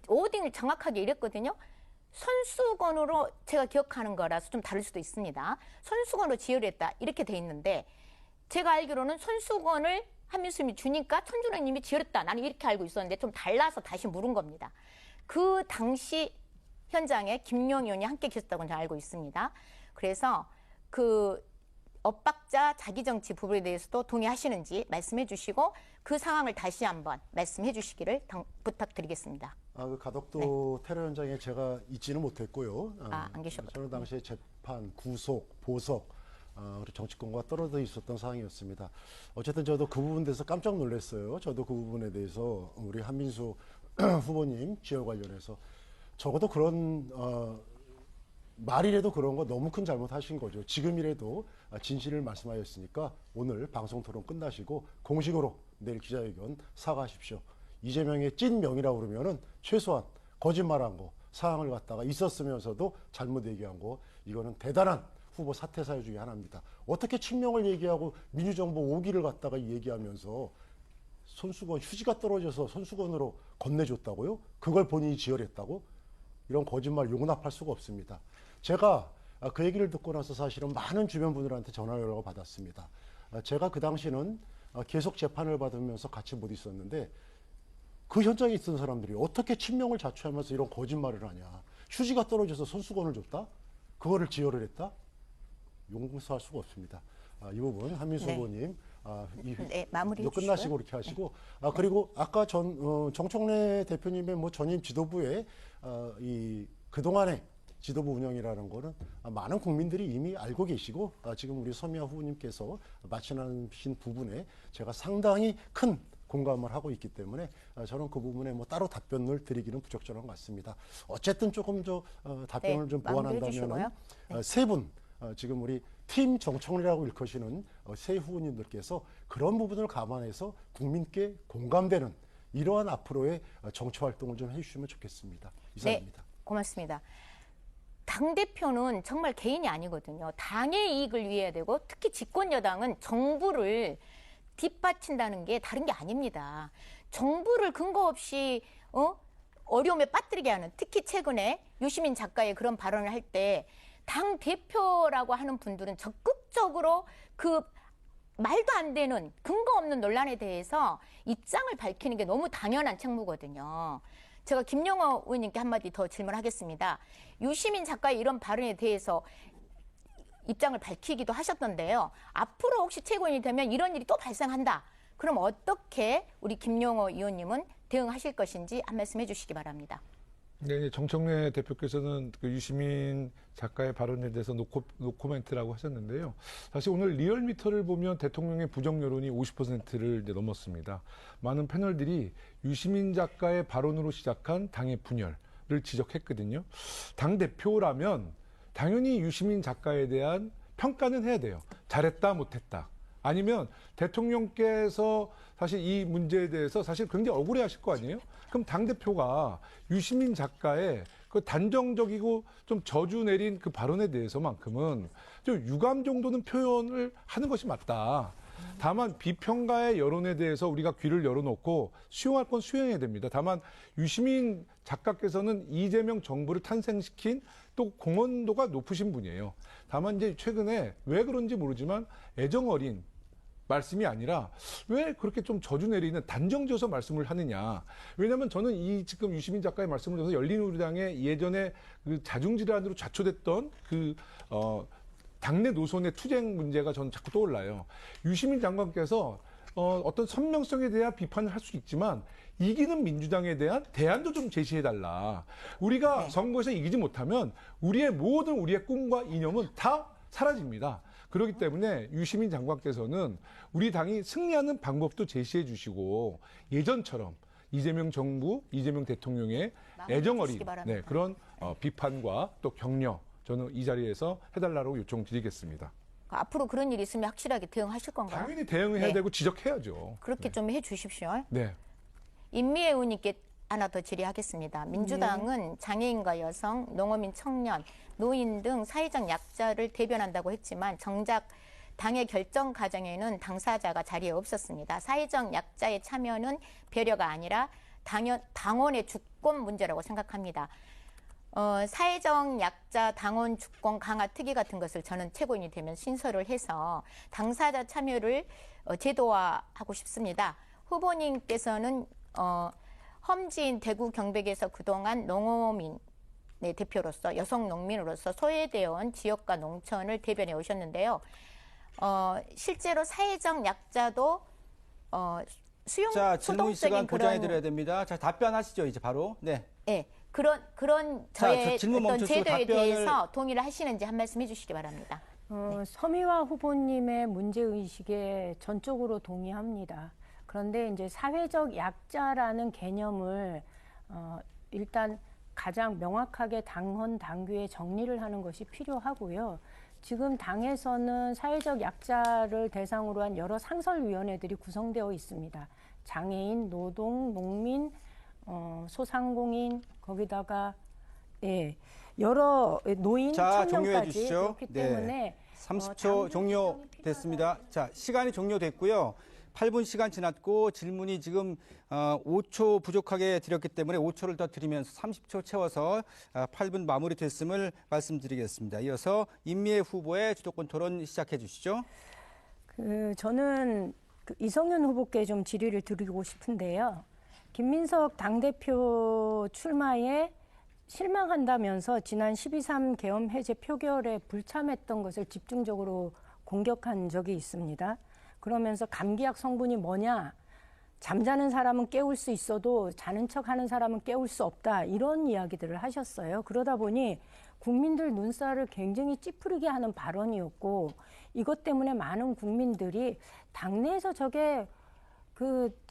워딩을 정확하게 이랬거든요. 손수건으로 제가 기억하는 거라서 좀 다를 수도 있습니다. 손수건으로 지혈했다 이렇게 돼 있는데 제가 알기로는 손수건을 한민수님이 주니까 천준호님이 지혈했다. 나는 이렇게 알고 있었는데 좀 달라서 다시 물은 겁니다. 그 당시 현장에 김용 의원이 함께 계셨다고 저는 알고 있습니다. 그래서 그 엇박자 자기정치 부분에 대해서도 동의하시는지 말씀해 주시고 그 상황을 다시 한번 말씀해 주시기를 부탁드리겠습니다. 그 가덕도 테러 현장에 제가 있지는 못했고요. 안 계셨군요. 저는 당시에 재판, 구속, 보석 우리 정치권과 떨어져 있었던 상황이었습니다. 어쨌든 저도 그 부분에 대해서 깜짝 놀랐어요. 저도 그 부분에 대해서 우리 한민수 후보님 지역 관련해서 적어도 그런 말이라도 그런 거 너무 큰 잘못하신 거죠. 지금이라도 진실을 말씀하셨으니까 오늘 방송 토론 끝나시고 공식으로 내일 기자회견 사과하십시오. 이재명의 찐 명이라고 그러면은 최소한 거짓말한 거, 사항을 갖다가 있었으면서도 잘못 얘기한 거, 이거는 대단한 후보 사퇴 사유 중에 하나입니다. 어떻게 친명을 얘기하고 민주정부 5기를 갖다가 얘기하면서 손수건 휴지가 떨어져서 손수건으로 건네줬다고요? 그걸 본인이 지혈했다고? 이런 거짓말 용납할 수가 없습니다. 제가 그 얘기를 듣고 나서 사실은 많은 주변 분들한테 전화 연락을 받았습니다. 제가 그 당시는 계속 재판을 받으면서 같이 못 있었는데 그 현장에 있던 사람들이 어떻게 친명을 자초하면서 이런 거짓말을 하냐. 휴지가 떨어져서 손수건을 줬다? 그거를 지혈을 했다? 용서할 수가 없습니다. 이 부분 한민수 네. 후보님 마무리 이거 끝나시고 이렇게 하시고 그리고 아까 정청래 대표님의 뭐 전임 지도부의 이 그동안의 지도부 운영이라는 거는 많은 국민들이 이미 알고 계시고 지금 우리 서미아 후보님께서 말씀하신 부분에 제가 상당히 큰 공감을 하고 있기 때문에 저는 그 부분에 뭐 따로 답변을 드리기는 부적절한 것 같습니다. 어쨌든 조금 답변을 네, 좀 마무리해 보완한다면 주시고요. 네. 세 분 지금 우리 팀 정청래라고 일컫이는 세 후보님들께서 그런 부분을 감안해서 국민께 공감되는 이러한 앞으로의 정치 활동을 좀 해주시면 좋겠습니다. 이상입니다. 네, 고맙습니다. 당대표는 정말 개인이 아니거든요. 당의 이익을 위해야 되고 특히 집권 여당은 정부를 뒷받친다는 게 다른 게 아닙니다. 정부를 근거 없이 어려움에 빠뜨리게 하는, 특히 최근에 유시민 작가의 그런 발언을 할 때 당 대표라고 하는 분들은 적극적으로 그 말도 안 되는 근거 없는 논란에 대해서 입장을 밝히는 게 너무 당연한 책무거든요. 제가 김영호 의원님께 한마디 더 질문하겠습니다. 유시민 작가의 이런 발언에 대해서 입장을 밝히기도 하셨던데요. 앞으로 혹시 최고위원이 되면 이런 일이 또 발생한다. 그럼 어떻게 우리 김영호 의원님은 대응하실 것인지 한 말씀 해주시기 바랍니다. 네, 정청래 대표께서는 그 유시민 작가의 발언에 대해서 노코멘트라고 하셨는데요. 사실 오늘 리얼미터를 보면 대통령의 부정 여론이 50%를 이제 넘었습니다. 많은 패널들이 유시민 작가의 발언으로 시작한 당의 분열을 지적했거든요. 당 대표라면 당연히 유시민 작가에 대한 평가는 해야 돼요. 잘했다, 못했다. 아니면 대통령께서 사실 이 문제에 대해서 사실 굉장히 억울해하실 거 아니에요? 그럼 당대표가 유시민 작가의 그 단정적이고 좀 저주 내린 그 발언에 대해서만큼은 좀 유감 정도는 표현을 하는 것이 맞다. 다만 비평가의 여론에 대해서 우리가 귀를 열어놓고 수용할 건 수용해야 됩니다. 다만 유시민 작가께서는 이재명 정부를 탄생시킨 또 공헌도가 높으신 분이에요. 다만 이제 최근에 왜 그런지 모르지만 애정 어린 말씀이 아니라 왜 그렇게 좀 저주 내리는 단정지어서 말씀을 하느냐. 왜냐하면 저는 이 지금 유시민 작가의 말씀을 들어서 열린우리당의 예전에 그 자중질환으로 좌초됐던 그 당내 노선의 투쟁 문제가 저는 자꾸 떠올라요. 유시민 장관께서 어떤 선명성에 대한 비판을 할 수 있지만 이기는 민주당에 대한 대안도 좀 제시해달라. 우리가 선거에서 이기지 못하면 우리의 모든 우리의 꿈과 이념은 다 사라집니다. 그렇기 때문에 유시민 장관께서는 우리 당이 승리하는 방법도 제시해 주시고 예전처럼 이재명 정부, 이재명 대통령의 애정어린 그런 비판과 또 격려 저는 이 자리에서 해달라고 요청드리겠습니다. 앞으로 그런 일이 있으면 확실하게 대응하실 건가요? 당연히 대응을 해야 되고 지적해야죠. 그렇게 좀 해주십시오. 네. 임미애 의원님께 하나 더 질의하겠습니다. 민주당은 장애인과 여성, 농어민 청년, 노인 등 사회적 약자를 대변한다고 했지만 정작 당의 결정 과정에는 당사자가 자리에 없었습니다. 사회적 약자의 참여는 배려가 아니라 당원의 주권 문제라고 생각합니다. 사회적 약자 당원 주권 강화 특위 같은 것을 저는 최고위원이 되면 신설을 해서 당사자 참여를 제도화하고 싶습니다. 후보님께서는 험지인 대구 경백에서 그동안 농어민의 대표로서 여성 농민으로서 소외되어 온 지역과 농촌을 대변해 오셨는데요. 실제로 사회적 약자도 수용 자, 질문 시간 소동적인 보장해 드려야 됩니다. 자, 답변하시죠, 이제 바로. 네. 네, 그런 저의 질문 어떤 멈추시고 제도에 답변을 대해서 동의를 하시는지 한 말씀 해주시기 바랍니다. 서미화 후보님의 문제의식에 전적으로 동의합니다. 그런데 이제 사회적 약자라는 개념을 일단 가장 명확하게 당헌 당규의 정리를 하는 것이 필요하고요. 지금 당에서는 사회적 약자를 대상으로 한 여러 상설위원회들이 구성되어 있습니다. 장애인, 노동, 농민, 소상공인, 거기다가 여러 노인, 자, 종료해 청년까지 주시죠. 그렇기 네. 때문에 30초 종료됐습니다. 자, 시간이 종료됐고요. 8분 시간 지났고 질문이 지금 5초 부족하게 드렸기 때문에 5초를 더 드리면서 30초 채워서 8분 마무리됐음을 말씀드리겠습니다. 이어서 임미애 후보의 주도권 토론 시작해 주시죠. 저는 이성윤 후보께 좀 질의를 드리고 싶은데요. 김민석 당대표 출마에 실망한다면서 지난 12.3 계엄 해제 표결에 불참했던 것을 집중적으로 공격한 적이 있습니다. 그러면서 감기약 성분이 뭐냐, 잠자는 사람은 깨울 수 있어도 자는 척하는 사람은 깨울 수 없다, 이런 이야기들을 하셨어요. 그러다 보니 국민들 눈살을 굉장히 찌푸리게 하는 발언이었고, 이것 때문에 많은 국민들이 당내에서 저게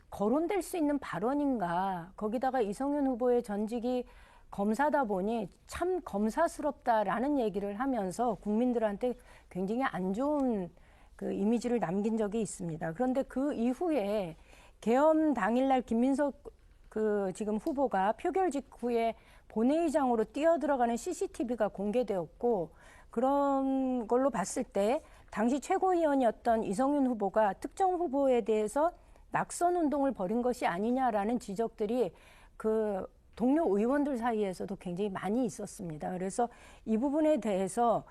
거론될 수 있는 발언인가, 거기다가 이성윤 후보의 전직이 검사다 보니 참 검사스럽다라는 얘기를 하면서 국민들한테 굉장히 안 좋은 이미지를 남긴 적이 있습니다. 그런데 그 이후에 계엄 당일날 김민석 지금 후보가 표결 직후에 본회의장으로 뛰어들어가는 CCTV가 공개되었고, 그런 걸로 봤을 때 당시 최고위원이었던 이성윤 후보가 특정 후보에 대해서 낙선 운동을 벌인 것이 아니냐라는 지적들이 동료 의원들 사이에서도 굉장히 많이 있었습니다. 그래서 이 부분에 대해서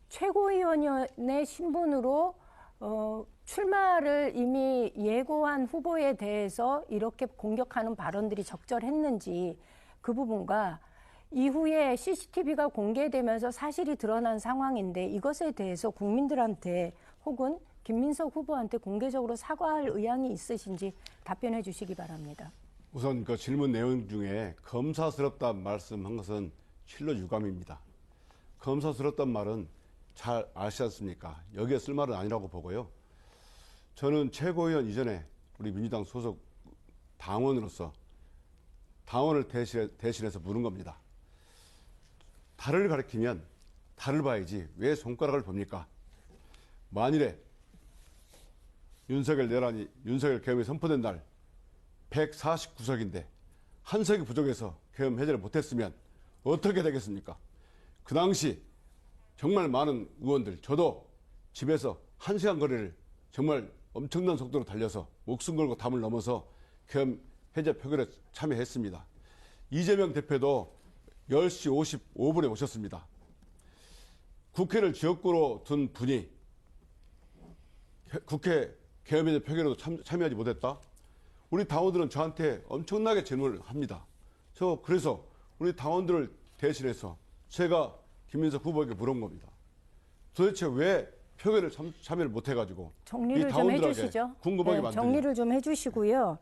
최고위원의 신분으로 출마를 이미 예고한 후보에 대해서 이렇게 공격하는 발언들이 적절했는지, 그 부분과 이후에 CCTV가 공개되면서 사실이 드러난 상황인데 이것에 대해서 국민들한테 혹은 김민석 후보한테 공개적으로 사과할 의향이 있으신지 답변해 주시기 바랍니다. 우선 그 질문 내용 중에 검사스럽다 말씀한 것은 실로 유감입니다. 검사스럽단 말은 잘 아시지 않습니까? 여기에 쓸 말은 아니라고 보고요. 저는 최고위원 이전에 우리 민주당 소속 당원으로서 당원을 대신해서 묻는 겁니다. 달을 가리키면 달을 봐야지 왜 손가락을 봅니까? 만일에 윤석열 계엄이 선포된 날 149석인데 한 석이 부족해서 계엄 해제를 못했으면 어떻게 되겠습니까? 그 당시 정말 많은 의원들, 저도 집에서 1시간 거리를 정말 엄청난 속도로 달려서 목숨 걸고 담을 넘어서 계엄 해제 표결에 참여했습니다. 이재명 대표도 10시 55분에 오셨습니다. 국회를 지역구로 둔 분이 국회 계엄 해제 표결에도 참여하지 못했다? 우리 당원들은 저한테 엄청나게 질문을 합니다. 그래서 우리 당원들을 대신해서 제가 김민석 후보에게 물은 겁니다. 도대체 왜 표결을 참여를 못해가지고 정리를 이 좀 당원들에게 해주시죠. 궁금하게 만드냐. 정리를 좀 해주시고요.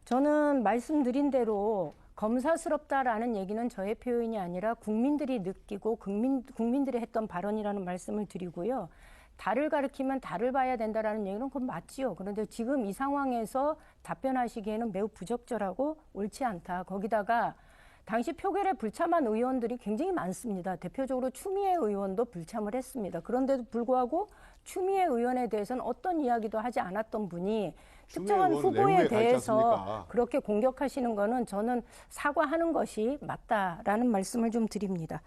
저는 말씀드린 대로 검사스럽다라는 얘기는 저의 표현이 아니라 국민들이 느끼고 국민들이 했던 발언이라는 말씀을 드리고요. 달을 가리키면 달을 봐야 된다라는 얘기는 그건 맞지요. 그런데 지금 이 상황에서 답변하시기에는 매우 부적절하고 옳지 않다. 거기다가 당시 표결에 불참한 의원들이 굉장히 많습니다. 대표적으로 추미애 의원도 불참을 했습니다. 그런데도 불구하고 추미애 의원에 대해서는 어떤 이야기도 하지 않았던 분이 특정한 후보에 대해서 그렇게 공격하시는 거는 저는 사과하는 것이 맞다라는 말씀을 좀 드립니다.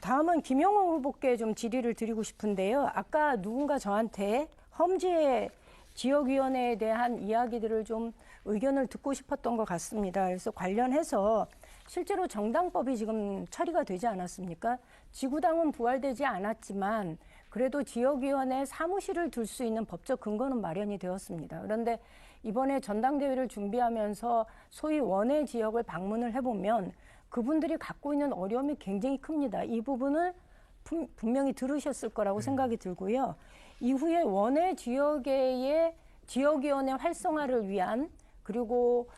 다음은 김영호 후보께 좀 질의를 드리고 싶은데요. 아까 누군가 저한테 험지의 지역위원회에 대한 이야기들을 좀 의견을 듣고 싶었던 것 같습니다. 그래서 관련해서 실제로 정당법이 지금 처리가 되지 않았습니까? 지구당은 부활되지 않았지만 그래도 지역위원회 사무실을 둘 수 있는 법적 근거는 마련이 되었습니다. 그런데 이번에 전당대회를 준비하면서 소위 원외 지역을 방문을 해보면 그분들이 갖고 있는 어려움이 굉장히 큽니다. 이 부분을 분명히 들으셨을 거라고 생각이 들고요. 이후에 원외 지역의 지역위원회 활성화를 위한 그리고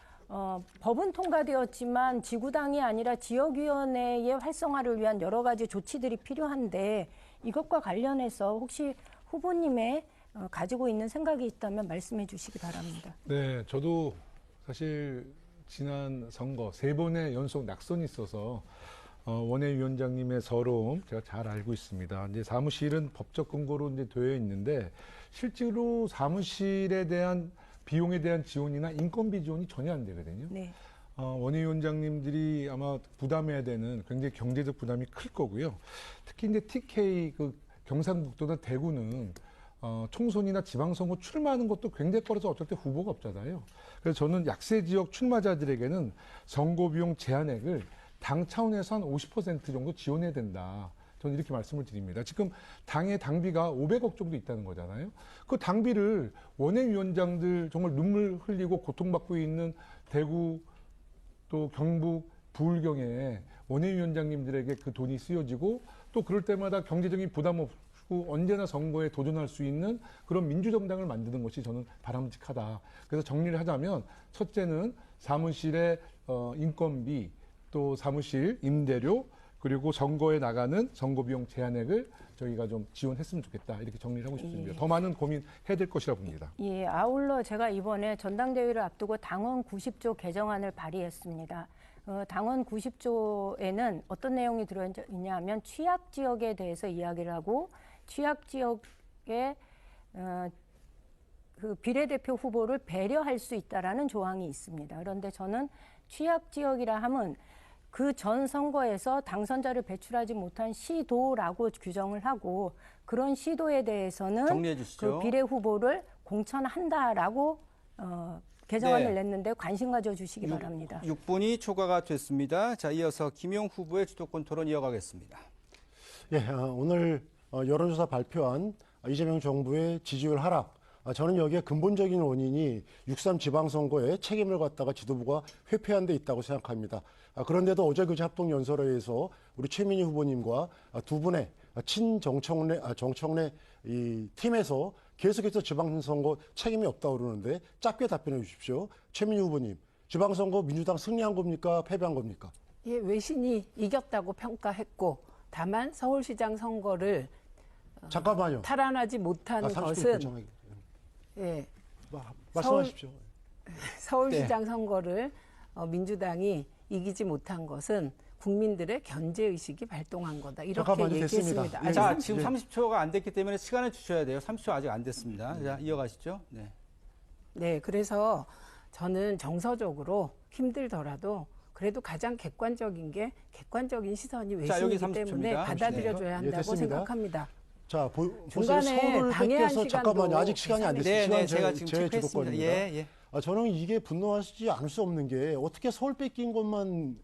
법은 통과되었지만 지구당이 아니라 지역위원회의 활성화를 위한 여러 가지 조치들이 필요한데 이것과 관련해서 혹시 후보님의 가지고 있는 생각이 있다면 말씀해 주시기 바랍니다. 네, 저도 사실 지난 선거 3번의 연속 낙선이 있어서 원외위원장님의 서러움 제가 잘 알고 있습니다. 이제 사무실은 법적 근거로 이제 되어 있는데 실제로 사무실에 대한 비용에 대한 지원이나 인건비 지원이 전혀 안 되거든요. 네. 원외위원장님들이 아마 부담해야 되는 굉장히 경제적 부담이 클 거고요. 특히 이제 TK 그 경상북도나 대구는 총선이나 지방선거 출마하는 것도 굉장히 꺼려서 어쩔 때 후보가 없잖아요. 그래서 저는 약세 지역 출마자들에게는 선거 비용 제한액을 당 차원에서 한 50% 정도 지원해야 된다. 저는 이렇게 말씀을 드립니다. 지금 당의 당비가 500억 정도 있다는 거잖아요. 그 당비를 원외위원장들 정말 눈물 흘리고 고통받고 있는 대구 또 경북 부울경에 원외위원장님들에게 그 돈이 쓰여지고 또 그럴 때마다 경제적인 부담 없고 언제나 선거에 도전할 수 있는 그런 민주정당을 만드는 것이 저는 바람직하다. 그래서 정리를 하자면 첫째는 사무실의 인건비 또 사무실 임대료 그리고 선거에 나가는 선거비용 제한액을 저희가 좀 지원했으면 좋겠다. 이렇게 정리를 하고 싶습니다. 더 많은 고민해야 될 것이라 봅니다. 예, 아울러 제가 이번에 전당대회를 앞두고 당원 90조 개정안을 발의했습니다. 당원 90조에는 어떤 내용이 들어있냐 하면 취약 지역에 대해서 이야기를 하고 취약 지역에 그 비례대표 후보를 배려할 수 있다라는 조항이 있습니다. 그런데 저는 취약 지역이라 함은 그 전 선거에서 당선자를 배출하지 못한 시도라고 규정을 하고 그런 시도에 대해서는 정리해 주시죠. 그 비례 후보를 공천한다라고 개정안을 네. 냈는데 관심 가져주시기 바랍니다. 6분이 초과가 됐습니다. 자, 이어서 김용 후보의 주도권 토론 이어가겠습니다. 예, 오늘 여론조사 발표한 이재명 정부의 지지율 하락. 저는 여기에 근본적인 원인이 6.3 지방선거에 책임을 갖다가 지도부가 회피한 데 있다고 생각합니다. 그런데도 어제 그제 합동연설회에서 우리 최민희 후보님과 두 분의 정청래 이 팀에서 계속해서 지방선거 책임이 없다고 그러는데 짧게 답변해 주십시오. 최민희 후보님, 지방선거 민주당 승리한 겁니까? 패배한 겁니까? 예, 외신이 이겼다고 평가했고 다만 서울시장 선거를 잠깐만요. 탈환하지 못한 30분 것은 결정하기. 예, 말씀하십시오. 서울시장 선거를 민주당이 이기지 못한 것은 국민들의 견제의식이 발동한 거다. 이렇게 잠깐만요, 얘기했습니다. 됐습니다. 아직 자, 지금 30초가 안 됐기 때문에 시간을 주셔야 돼요. 30초 아직 안 됐습니다. 자, 이어가시죠. 네. 네, 그래서 저는 정서적으로 힘들더라도 그래도 가장 객관적인 게 객관적인 시선이 자, 여기 외신이기 30초 때문에 입니다. 받아들여줘야 예, 한다고 됐습니다. 생각합니다. 자, 보세요. 중간에 서울을 방해한 뺏겨서 시간도 잠깐만요. 아직 시간이 안 됐어요. 네, 시간 네, 제가 지금 제 체크했습니다. 주도권입니다. 예, 예. 저는 이게 분노하시지 않을 수 없는 게 어떻게 서울 뺏긴 것만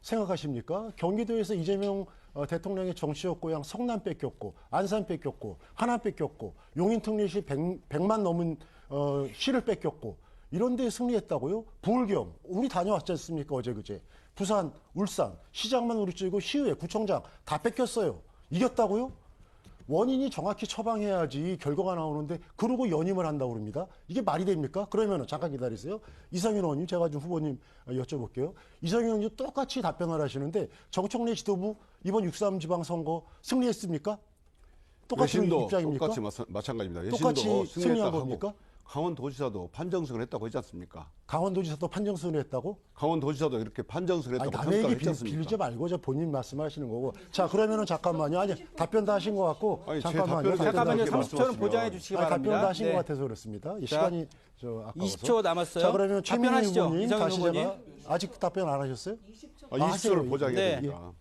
생각하십니까? 경기도에서 이재명 대통령의 정치적 고향 성남 뺏겼고 안산 뺏겼고 하남 뺏겼고 용인 특례시 100만 넘은 시를 뺏겼고 이런 데 승리했다고요? 부울경 우리 다녀왔지 않습니까? 어제 그제 부산, 울산 시장만 우리 찌고 시의회, 구청장 다 뺏겼어요. 이겼다고요? 원인이 정확히 처방해야지 결과가 나오는데 그러고 연임을 한다고 그럽니다. 이게 말이 됩니까? 그러면은 잠깐 기다리세요. 이상윤 의원님 제가 좀 후보님 여쭤볼게요. 이상윤 의원님 똑같이 답변을 하시는데 정청래 지도부 이번 6.3 지방선거 승리했습니까? 똑같은 외신도 입장입니까? 똑같이 마찬가지입니다. 똑같이 외신도 승리한 승리했다고 겁니까? 하고 강원도지사도 판정승을 했다고 하지 않습니까? 강원도지사도 판정승을 했다고? 강원도지사도 이렇게 판정승을 아니, 했다고 남의 평가를 얘기 했지 않습니까? 빌리지 말고 저 본인 말씀하시는 거고. 자, 그러면은 잠깐만요. 아니, 답변 다 하신 것 같고. 아니, 제 잠깐만요. 답변을 잠깐만요. 이렇게 30초는 말씀하시면. 보장해 주시기 아니, 바랍니다. 답변 다 하신 네. 것 같아서 그렇습니다. 이 자, 시간이 아까워서. 20초 남았어요. 자, 그러면 최민희 답변하시죠. 후보님 이상윤 다시 후보님. 제가 아직 답변 안 하셨어요? 20초를 하세요. 보장해야 네. 됩니다.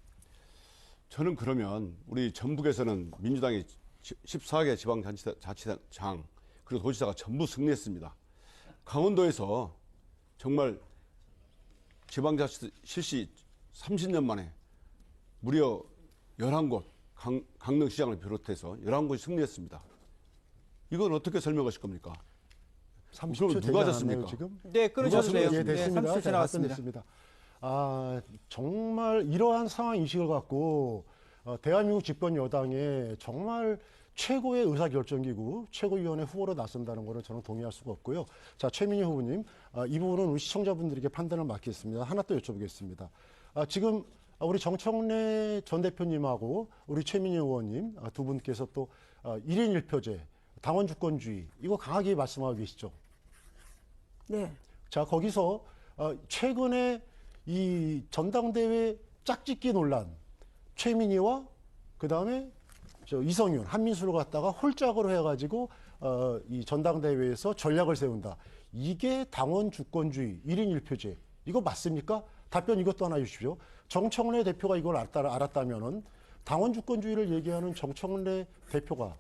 저는 그러면 우리 전북에서는 민주당이 14개 지방자치장 그리고 도지사가 전부 승리했습니다. 강원도에서 정말 지방자치 실시 30년 만에 무려 11곳 강릉시장을 비롯해서 11곳이 승리했습니다. 이건 어떻게 설명하실 겁니까? 30초 누가 되지 않았나요, 졌습니까? 지금? 네, 끊으셔도 돼요. 예, 됐습니다. 네, 30초 자, 나왔습니다. 답변했습니다. 정말 이러한 상황 인식을 갖고 대한민국 집권 여당에 정말 최고의 의사결정기구, 최고위원회 후보로 나선다는 것은 저는 동의할 수가 없고요. 자, 최민희 후보님, 이 부분은 우리 시청자분들에게 판단을 맡겠습니다. 하나 또 여쭤보겠습니다. 지금 우리 정청래 전 대표님하고 우리 최민희 의원님 두 분께서 또 1인 1표제, 당원 주권주의, 이거 강하게 말씀하고 계시죠? 네. 자, 거기서 최근에 이 전당대회 짝짓기 논란, 최민희와 그다음에 이성윤, 한민수를 갖다가 홀짝으로 해가지고 이 전당대회에서 전략을 세운다. 이게 당원 주권주의, 1인 1표제. 이거 맞습니까? 답변 이것도 하나 주십시오. 정청래 대표가 이걸 알았다면은 당원 주권주의를 얘기하는 정청래 대표가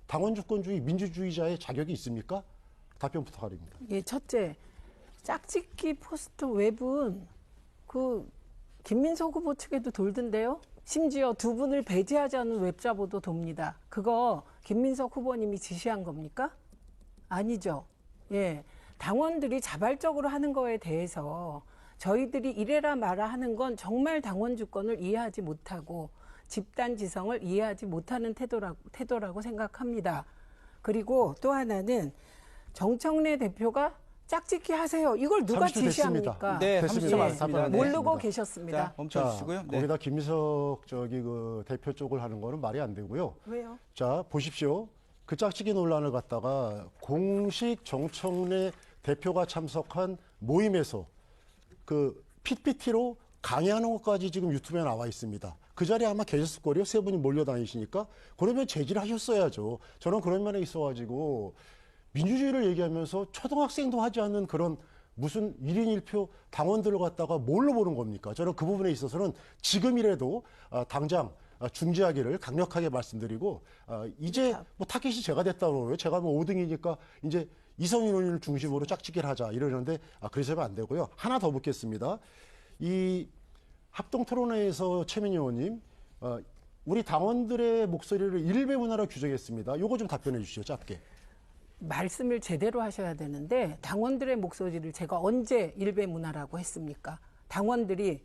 당원 주권주의, 민주주의자의 자격이 있습니까? 답변 부탁드립니다. 예, 첫째, 짝짓기 포스트 웹은 김민석 후보 측에도 돌던데요. 심지어 두 분을 배제하자는 웹자보도 돕니다. 그거 김민석 후보님이 지시한 겁니까? 아니죠. 예, 당원들이 자발적으로 하는 거에 대해서 저희들이 이래라 마라 하는 건 정말 당원 주권을 이해하지 못하고 집단 지성을 이해하지 못하는 태도라고 생각합니다. 그리고 또 하나는 정청래 대표가 짝짓기 하세요. 이걸 누가 30초 지시합니까? 됐습니다. 네, 됐습니다. 30초 맞습니다. 네. 모르고 계셨습니다. 자, 멈춰주시고요. 네. 거기다 김민석 대표 쪽을 하는 거는 말이 안 되고요. 왜요? 자, 보십시오. 그 짝짓기 논란을 갖다가 공식 정청래 대표가 참석한 모임에서 그 PPT로 강의하는 것까지 지금 유튜브에 나와 있습니다. 그 자리에 아마 계셨을 거예요. 세 분이 몰려다니시니까. 그러면 제지를 하셨어야죠. 저는 그런 면에 있어가지고 민주주의를 얘기하면서 초등학생도 하지 않는 그런 무슨 1인 1표 당원들을 갖다가 뭘로 보는 겁니까? 저는 그 부분에 있어서는 지금이라도 당장 중지하기를 강력하게 말씀드리고 이제 뭐 타깃이 제가 됐다고 그래요. 제가 뭐 5등이니까 이제 이성윤 의원을 중심으로 짝짓기를 하자 이러는데 그러시면 안 되고요. 하나 더 묻겠습니다. 이 합동토론회에서 최민희 의원님 우리 당원들의 목소리를 일배 문화로 규정했습니다. 요거 좀 답변해 주시죠. 짧게. 말씀을 제대로 하셔야 되는데 당원들의 목소리를 제가 언제 일배 문화라고 했습니까? 당원들이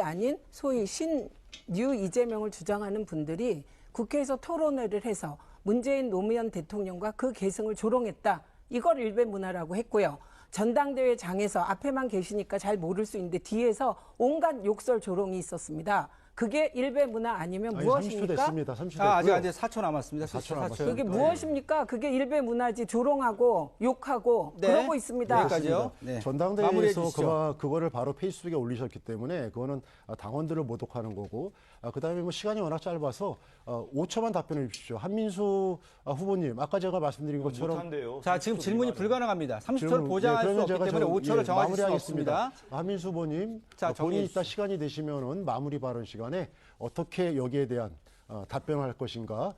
아닌 소위 신뉴 이재명을 주장하는 분들이 국회에서 토론회를 해서 문재인 노무현 대통령과 그 계승을 조롱했다. 이걸 일배 문화라고 했고요. 전당대회 장에서 앞에만 계시니까 잘 모를 수 있는데 뒤에서 온갖 욕설 조롱이 있었습니다. 그게 일배 문화 아니면 무엇입니까? 30초 됐습니다. 30초 됐고요. 아직 4초 남았습니다. 4초 남았어요. 그게 무엇입니까? 그게 일배 문화지. 조롱하고 욕하고 네. 그러고 있습니다. 여기까지요. 네. 전당대회에서 마무리해 주시죠. 그거를 바로 페이스북에 올리셨기 때문에 그거는 당원들을 모독하는 거고 그다음에 뭐 시간이 워낙 짧아서 5초만 답변해 주십시오. 한민수 후보님 아까 제가 말씀드린 것처럼 못한대요. 자, 지금 질문이 불가능합니다. 30초를 질문, 보장할 수 그러면 없기 제가 때문에 5초를 정하실 수 마무리하겠습니다. 없습니다. 한민수 후보님 자, 본인 정리해 이따 시간이 되시면은 마무리 발언 시간에 어떻게 여기에 대한 답변을 할 것인가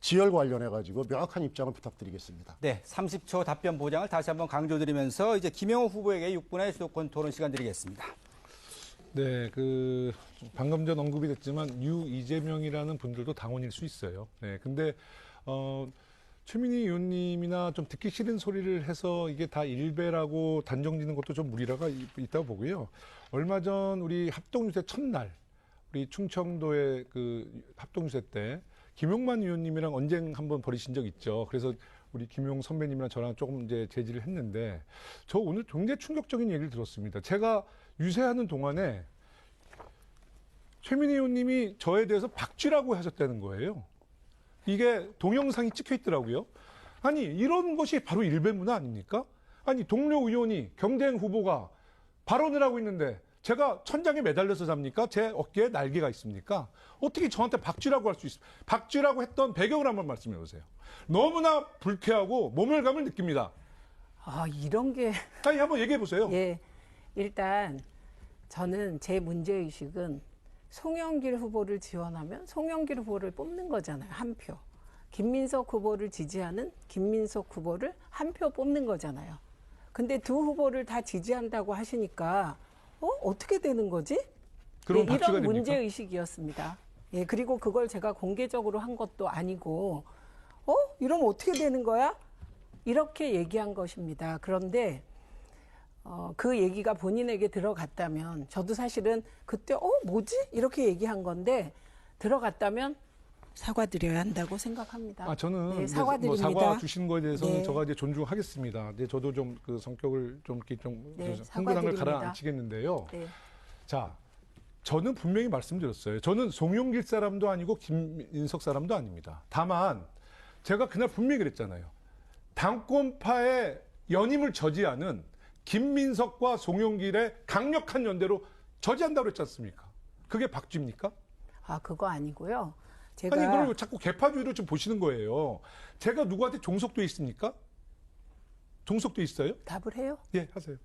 지열 관련해 가지고 명확한 입장을 부탁드리겠습니다. 네, 30초 답변 보장을 다시 한번 강조드리면서 이제 김영호 후보에게 6분의 수도권 토론 시간 드리겠습니다. 네, 방금 전 언급이 됐지만 이재명이라는 분들도 당원일 수 있어요. 네, 근데 최민희 의원님이나 좀 듣기 싫은 소리를 해서 이게 다 일배라고 단정짓는 것도 좀 무리가 있다고 보고요. 얼마 전 우리 합동유세 첫날, 우리 충청도의 합동유세 때 김용만 의원님이랑 언쟁 한번 벌이신 적 있죠. 그래서 우리 김용 선배님이랑 저랑 조금 이제 제지를 했는데 저 오늘 굉장히 충격적인 얘기를 들었습니다. 제가 유세하는 동안에 최민희 의원님이 저에 대해서 박쥐라고 하셨다는 거예요. 이게 동영상이 찍혀 있더라고요. 아니 이런 것이 바로 일배 문화 아닙니까? 아니 동료 의원이 경쟁 후보가 발언을 하고 있는데 제가 천장에 매달려서 잡니까? 제 어깨에 날개가 있습니까? 어떻게 저한테 박쥐라고 할 수 있습니까? 박쥐라고 했던 배경을 한번 말씀해 보세요. 너무나 불쾌하고 모멸감을 느낍니다. 이런 게 아니 한번 얘기해 보세요. 예. 일단 저는 제 문제의식은 송영길 후보를 지원하면 송영길 후보를 뽑는 거잖아요. 한 표. 김민석 후보를 지지하는 김민석 후보를 한 표 뽑는 거잖아요. 근데 두 후보를 다 지지한다고 하시니까 어떻게 되는 거지? 그럼 박쥐가 이런 됩니까? 문제의식이었습니다. 예, 그리고 그걸 제가 공개적으로 한 것도 아니고 이러면 어떻게 되는 거야? 이렇게 얘기한 것입니다. 그런데 그 얘기가 본인에게 들어갔다면 저도 사실은 그때 뭐지? 이렇게 얘기한 건데 들어갔다면 사과드려야 한다고 생각합니다. 저는 네, 사과드립니다. 사과 주신 거에 대해서는 네. 제가 이제 존중하겠습니다. 근데 저도 좀 성격을 좀 이렇게 좀 네, 흥분함을 사과드립니다. 가라앉히겠는데요. 네. 자, 저는 분명히 말씀드렸어요. 저는 송영길 사람도 아니고 김인석 사람도 아닙니다. 다만 제가 그날 분명히 그랬잖아요. 당권파의 연임을 저지하는 김민석과 송영길의 강력한 연대로 저지한다고 했지 않습니까? 그게 박쥐입니까? 아, 그거 아니고요. 제가 아니, 그걸 자꾸 개파주의로 좀 보시는 거예요. 제가 누구한테 종속돼 있습니까? 종속돼 있어요? 답을 해요. 예, 하세요.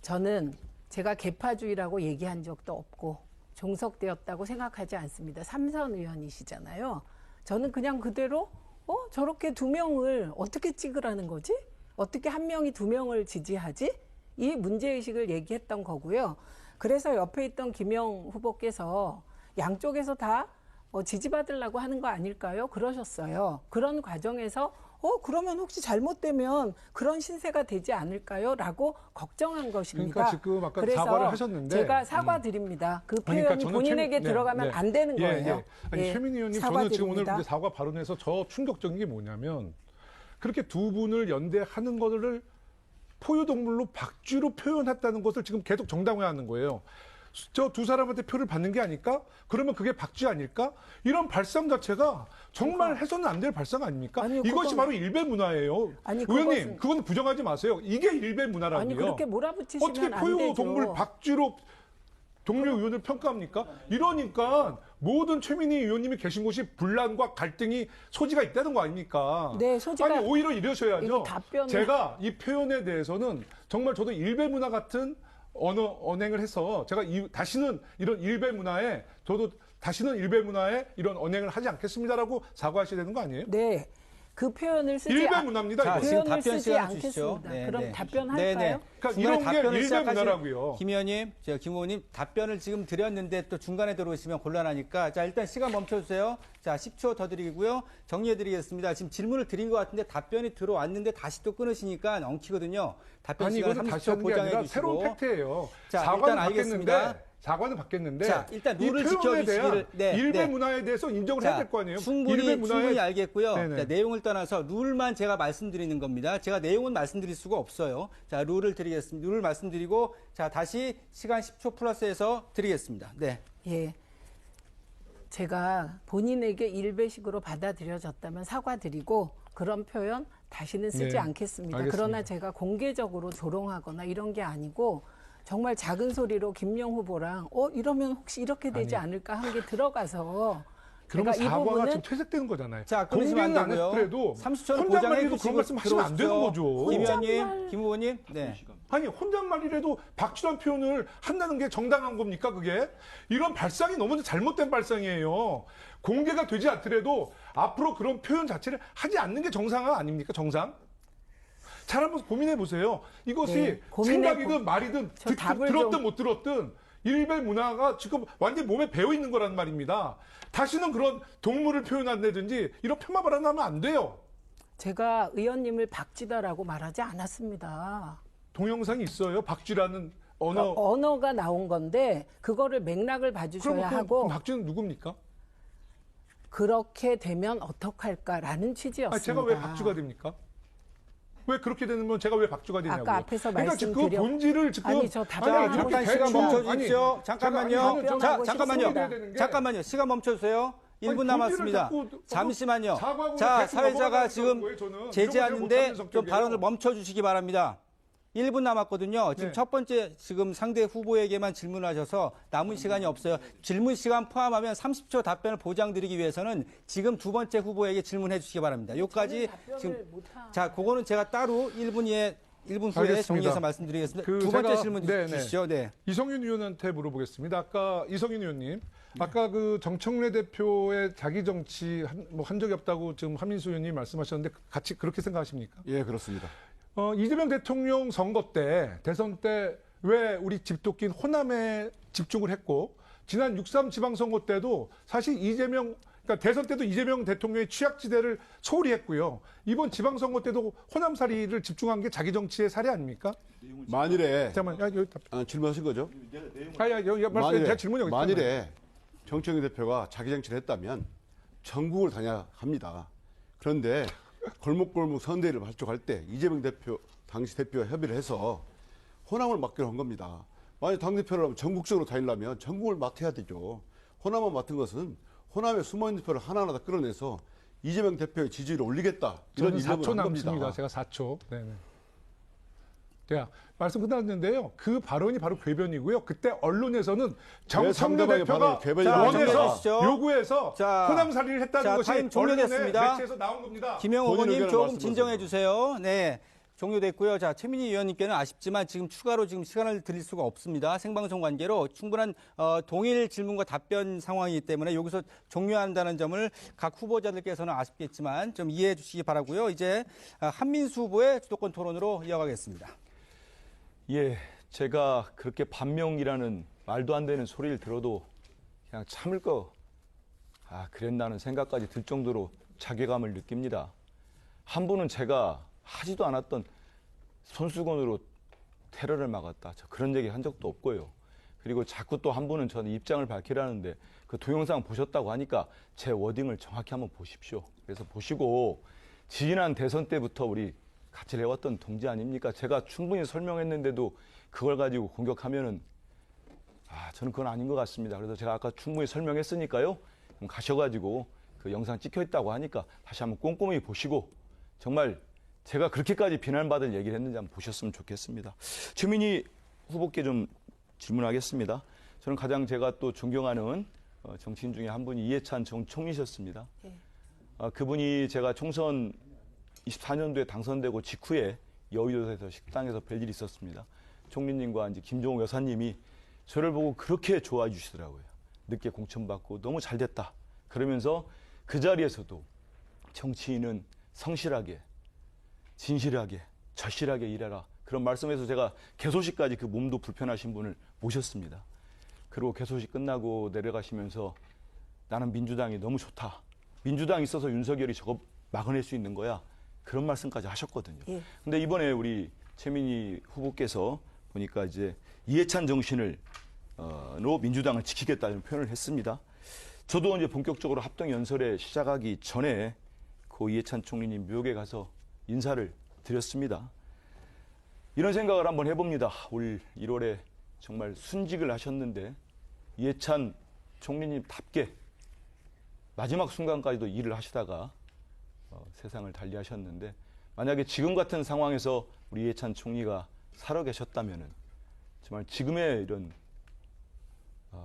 저는 제가 개파주의라고 얘기한 적도 없고 종속되었다고 생각하지 않습니다. 삼선 의원이시잖아요. 저는 그냥 그대로 저렇게 두 명을 어떻게 찍으라는 거지? 어떻게 한 명이 두 명을 지지하지? 이 문제의식을 얘기했던 거고요. 그래서 옆에 있던 김영 후보께서 양쪽에서 다 지지받으려고 하는 거 아닐까요? 그러셨어요. 그런 과정에서 그러면 혹시 잘못되면 그런 신세가 되지 않을까요? 라고 걱정한 것입니다. 그러니까 지금 아까 그래서 사과를 하셨는데 제가 사과드립니다. 그 그러니까 표현이 저는 본인에게 들어가면 안 되는 거예요. 아니, 예, 최민희 의원님, 저는 지금 오늘 사과드립니다. 이제 사과 발언에서 저 충격적인 게 뭐냐면 그렇게 두 분을 연대하는 거를 포유동물로 박쥐로 표현했다는 것을 지금 계속 정당화하는 거예요. 저 두 사람한테 표를 받는 게 아닐까? 그러면 그게 박쥐 아닐까? 이런 발상 자체가 정말 해서는 안 될 발상 아닙니까? 아니요, 이것이 그건- 바로 일베 문화예요. 아니, 의원님, 그것은- 그건 부정하지 마세요. 이게 일베 문화라고요. 아니 그렇게 몰아붙이시면 어떻게 안 포유 되죠. 동물 박쥐로 동료 의원을 평가합니까? 이러니까 모든 최민희 의원님이 계신 곳이 분란과 갈등이 소지가 있다는 거 아닙니까? 네, 소지가- 아니 오히려 이러셔야죠. 이거 답변을- 제가 이 표현에 대해서는 정말 저도 일베 문화 같은 언행을 해서 제가 다시는 이런 일베 문화에 저도 다시는 일베 문화에 이런 언행을 하지 않겠습니다라고 사과하셔야 되는 거 아니에요? 네. 그 표현을 쓰지 일베 않- 문화입니다. 자, 이거. 지금 표현을 답변 쓰지 시간 주시죠. 않겠습니다. 그럼 답변할까요? 네네. 그러니까 중간에 이런 게 답변을 일베 시작하신 문화라고요. 김 의원님, 김 의원님 답변을 지금 드렸는데 또 중간에 들어오시면 곤란하니까 자 일단 시간 멈춰주세요. 자 10초 더 드리고요. 정리해드리겠습니다. 지금 질문을 드린 것 같은데 답변이 들어왔는데 다시 또 끊으시니까 엉키거든요. 답변 아니 시간 이거는 다시 30초 하는 게 아니라 보장해 새로운 주시고. 팩트예요. 자, 사과는 일단 알겠습니다. 받겠는데 사과는 받겠는데 자, 일단 이 룰을 표현에 대한 지켜주시기를- 네, 일베 네. 문화에 대해서 인정을 해야 될 거 아니에요. 충분히 일베 문화의- 충분히 알겠고요. 네네. 자, 내용을 떠나서 룰만 제가 말씀드리는 겁니다. 제가 내용은 말씀드릴 수가 없어요. 자, 룰을 드리겠습니다. 룰을 말씀드리고 자, 다시 시간 10초 플러스해서 드리겠습니다. 네. 예. 제가 본인에게 일배식으로 받아들여졌다면 사과드리고 그런 표현 다시는 쓰지 네, 않겠습니다. 알겠습니다. 그러나 제가 공개적으로 조롱하거나 이런 게 아니고 정말 작은 소리로 김영 후보랑 이러면 혹시 이렇게 되지 않을까 한 게 들어가서 그러면 제가 이 사과가 부분은 지금 퇴색되는 거잖아요. 자, 끊으시면 공개는 안 안 되고요. 했더라도 30초는 보장해 혼잣말이라도 주시고 그런 말씀 하시면 안 되는 거죠. 김 의원님, 김 의원님. 네. 아니 혼잣말이라도 박쥐란 표현을 한다는 게 정당한 겁니까 그게? 이런 발상이 너무 잘못된 발상이에요. 공개가 되지 않더라도 앞으로 그런 표현 자체를 하지 않는 게 정상 아닙니까? 정상? 잘 한번 고민해 보세요. 이것이 네, 생각이든 말이든 저 답을 들었든 좀- 못 들었든 일베 문화가 지금 완전히 몸에 배어 있는 거란 말입니다. 다시는 그런 동물을 표현한다든지 이런 폄하 발언을 하면 안 돼요. 제가 의원님을 박쥐다라고 말하지 않았습니다. 동영상이 있어요. 박쥐라는 언어. 언어가 나온 건데 그거를 맥락을 봐주셔야 그럼 하고 박쥐는 누굽니까? 그렇게 되면 어떡할까라는 아니, 취지였습니다. 제가 왜 박쥐가 됩니까? 왜 그렇게 되면 제가 왜 박쥐가 되냐고요? 아까 앞에서 그러니까 지금 그 말씀드려- 본질을 지금 아니, 저 답변하고 그렇게 잠깐 시간 대충- 멈춰 아니, 주십시오. 잠깐만요. 답변하고 자, 싶습니다. 잠깐만요. 잠깐만요. 시간 멈춰 주세요. 1분 본질을 남았습니다. 자꾸 잠시만요. 사과하고 자, 대충 사회자가 넘어가는 지금 거예요, 저는. 이런 제지하는데 거 잘 못하는 좀 성격이에요. 발언을 멈춰 주시기 바랍니다. 1분 남았거든요. 지금 네. 첫 번째 지금 상대 후보에게만 질문하셔서 남은 시간이 없어요. 질문 시간 포함하면 30초 답변을 보장드리기 위해서는 지금 두 번째 후보에게 질문해 주시기 바랍니다. 요까지 지금 자, 그거는 제가 따로 1분 후에 알겠습니다. 정리해서 말씀드리겠습니다. 그 두 번째 제가- 질문 네네. 주시죠. 네. 이성윤 의원한테 물어보겠습니다. 아까 이성윤 의원님, 아까 그 정청래 대표의 자기 정치 한 적이 없다고 지금 한민수 의원님 말씀하셨는데 같이 그렇게 생각하십니까? 예, 그렇습니다. 이재명 대통령 선거 때 대선 때 왜 우리 집도끼인 호남에 집중을 했고 지난 6.3 지방선거 때도 사실 그러니까 대선 때도 이재명 대통령의 취약지대를 소홀히 했고요. 이번 지방선거 때도 호남살이를 집중한 게 자기 정치의 사례 아닙니까? 만일에 잠깐만, 여기 질문하신 거죠? 여기 말씀 제가 질문이 여기 있잖아요. 만일에 정청래 대표가 자기 정치를 했다면 전국을 다녀야 합니다. 그런데 골목골목 선대위를 발족할 때 이재명 대표 당시 대표와 협의를 해서 호남을 맡기로 한 겁니다. 만약 당대표를 하면 전국적으로 다니려면 전국을 맡아야 되죠. 호남만 맡은 것은 호남의 숨어있는 표를 하나하나 다 끌어내서 이재명 대표의 지지율을 올리겠다. 이런 저는 일념을 4초 한 남습니다. 겁니다. 제가 4초. 네네. 자, 말씀 끝났는데요. 그 발언이 바로 궤변이고요. 그때 언론에서는 정청래 상대방의 대표가 발언을 궤변이라고 원해서 하시죠? 요구해서 자, 호남살이를 했다는 자, 것이 타임 종료됐습니다. 언론의 매체에서 나온 겁니다. 김영호 본인 의원님 의견을 조금 말씀하세요. 진정해 주세요. 네. 종료됐고요. 자, 최민희 의원님께는 아쉽지만 지금 추가로 지금 시간을 드릴 수가 없습니다. 생방송 관계로 충분한 동일 질문과 답변 상황이기 때문에 여기서 종료한다는 점을 각 후보자들께서는 아쉽겠지만 좀 이해해 주시기 바라고요. 이제 한민수 후보의 주도권 토론으로 이어가겠습니다. 예, 제가 그렇게 반명이라는 말도 안 되는 소리를 들어도 그냥 참을 그랬나는 생각까지 들 정도로 자괴감을 느낍니다. 한 분은 제가 하지도 않았던 손수건으로 테러를 막았다. 저 그런 얘기 한 적도 없고요. 그리고 자꾸 또 한 분은 저는 입장을 밝히라는데 그 동영상 보셨다고 하니까 제 워딩을 정확히 한번 보십시오. 그래서 보시고 지난 대선 때부터 우리 같이 해왔던 동지 아닙니까? 제가 충분히 설명했는데도 그걸 가지고 공격하면은 저는 그건 아닌 것 같습니다. 그래서 제가 아까 충분히 설명했으니까요. 그럼 가셔가지고 그 영상 찍혀 있다고 하니까 다시 한번 꼼꼼히 보시고 정말 제가 그렇게까지 비난받을 얘기를 했는지 한번 보셨으면 좋겠습니다. 최민희 후보께 좀 질문하겠습니다. 저는 가장 제가 또 존경하는 정치인 중에 한 분이 이해찬 전 총리셨습니다. 그분이 제가 총선 24년도에 당선되고 직후에 여의도에서 식당에서 뵐 일이 있었습니다. 총리님과 이제 김종욱 여사님이 저를 보고 그렇게 좋아해 주시더라고요. 늦게 공천받고 너무 잘 됐다. 그러면서 그 자리에서도 정치인은 성실하게, 진실하게, 절실하게 일해라. 그런 말씀에서 제가 개소식까지 그 몸도 불편하신 분을 모셨습니다. 그리고 개소식 끝나고 내려가시면서 나는 민주당이 너무 좋다. 민주당이 있어서 윤석열이 저거 막아낼 수 있는 거야. 그런 말씀까지 하셨거든요. 근데 이번에 우리 최민희 후보께서 보니까 이제 이해찬 정신으로 민주당을 지키겠다는 표현을 했습니다. 저도 이제 본격적으로 합동 연설에 시작하기 전에 고 이해찬 총리님 묘역에 가서 인사를 드렸습니다. 이런 생각을 한번 해봅니다. 올 1월에 정말 순직을 하셨는데 이해찬 총리님답게 마지막 순간까지도 일을 하시다가 세상을 달리하셨는데 만약에 지금 같은 상황에서 우리 이해찬 총리가 살아 계셨다면은 정말 지금의 이런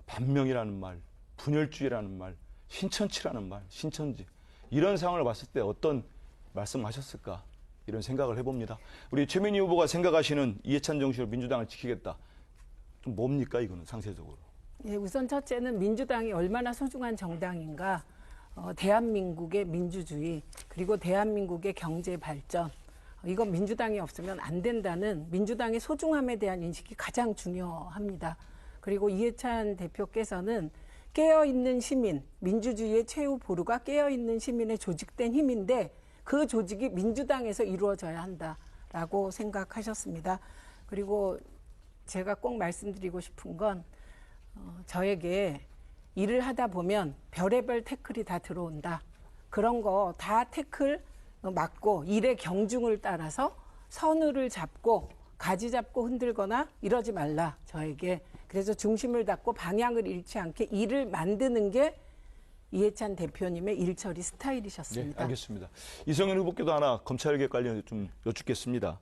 반명이라는 말, 분열주의라는 말, 신천지라는 말, 신천지 이런 상황을 봤을 때 어떤 말씀하셨을까 이런 생각을 해봅니다. 우리 최민희 후보가 생각하시는 이해찬 정신으로 민주당을 지키겠다. 좀 뭡니까 이거는 상세적으로? 예, 우선 첫째는 민주당이 얼마나 소중한 정당인가. 대한민국의 민주주의 그리고 대한민국의 경제 발전 이건 민주당이 없으면 안 된다는 민주당의 소중함에 대한 인식이 가장 중요합니다. 그리고 이해찬 대표께서는 깨어있는 시민, 민주주의의 최후 보루가 깨어있는 시민의 조직된 힘인데 그 조직이 민주당에서 이루어져야 한다라고 생각하셨습니다. 그리고 제가 꼭 말씀드리고 싶은 건 저에게 일을 하다 보면 별의별 태클이 다 들어온다. 그런 거 다 태클 맞고 일의 경중을 따라서 선을 잡고 가지 잡고 흔들거나 이러지 말라 저에게. 그래서 중심을 잡고 방향을 잃지 않게 일을 만드는 게 이해찬 대표님의 일처리 스타일이셨습니다. 네, 알겠습니다. 이성윤 후보께도 하나 검찰개혁 관련 좀 여쭙겠습니다.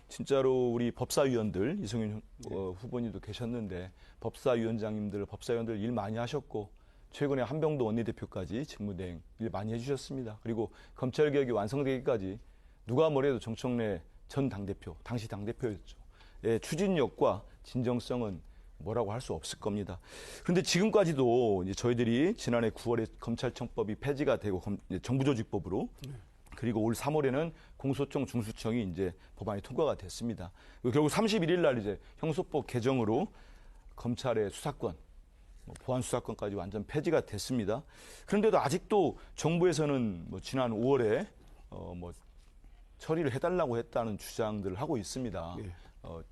진짜로 우리 법사위원들 이성윤 후보님도 계셨는데 법사위원장님들, 법사위원들 일 많이 하셨고 최근에 한병도 원내대표까지 직무대행 일 많이 해주셨습니다. 그리고 검찰개혁이 완성되기까지 누가 뭐래도 정청래 전 당대표, 당시 당대표였죠. 추진력과 진정성은 뭐라고 할 수 없을 겁니다. 그런데 지금까지도 이제 저희들이 지난해 9월에 검찰청법이 폐지가 되고 정부조직법으로 그리고 올 3월에는 공소청 중수청이 이제 법안이 통과가 됐습니다. 결국 31일 날 이제 형소법 개정으로 검찰의 수사권, 보안 수사권까지 완전 폐지가 됐습니다. 그런데도 아직도 정부에서는 지난 5월에 처리를 해달라고 했다는 주장들을 하고 있습니다.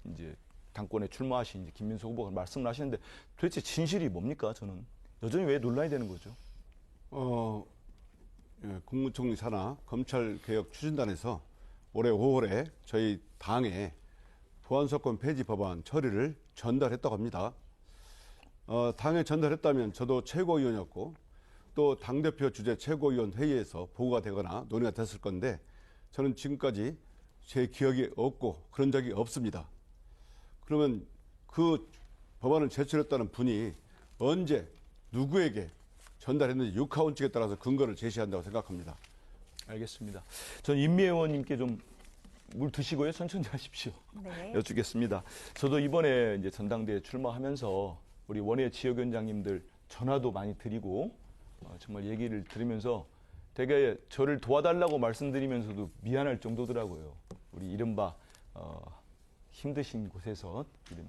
이제 당권에 출마하신 이제 김민수 후보가 말씀을 하시는데 도대체 진실이 뭡니까? 저는 여전히 왜 논란이 되는 거죠? 국무총리 산하 검찰개혁 추진단에서 올해 5월에 저희 당에 보안수사권 폐지 법안 처리를 전달했다고 합니다. 당에 전달했다면 저도 최고위원이었고 또 당대표 주재 최고위원 회의에서 보고가 되거나 논의가 됐을 건데 저는 지금까지 제 기억이 없고 그런 적이 없습니다. 그러면 그 법안을 제출했다는 분이 언제 누구에게 전달했는지 육하원칙에 따라서 근거를 제시한다고 생각합니다. 알겠습니다. 전 임미애 의원님께 좀 물 드시고요. 천천히 하십시오. 네. 여쭙겠습니다. 저도 이번에 이제 전당대회 출마하면서 우리 원외 지역위원장님들 전화도 많이 드리고 정말 얘기를 들으면서 되게 저를 도와달라고 말씀드리면서도 미안할 정도더라고요. 우리 이른바 힘드신 곳에서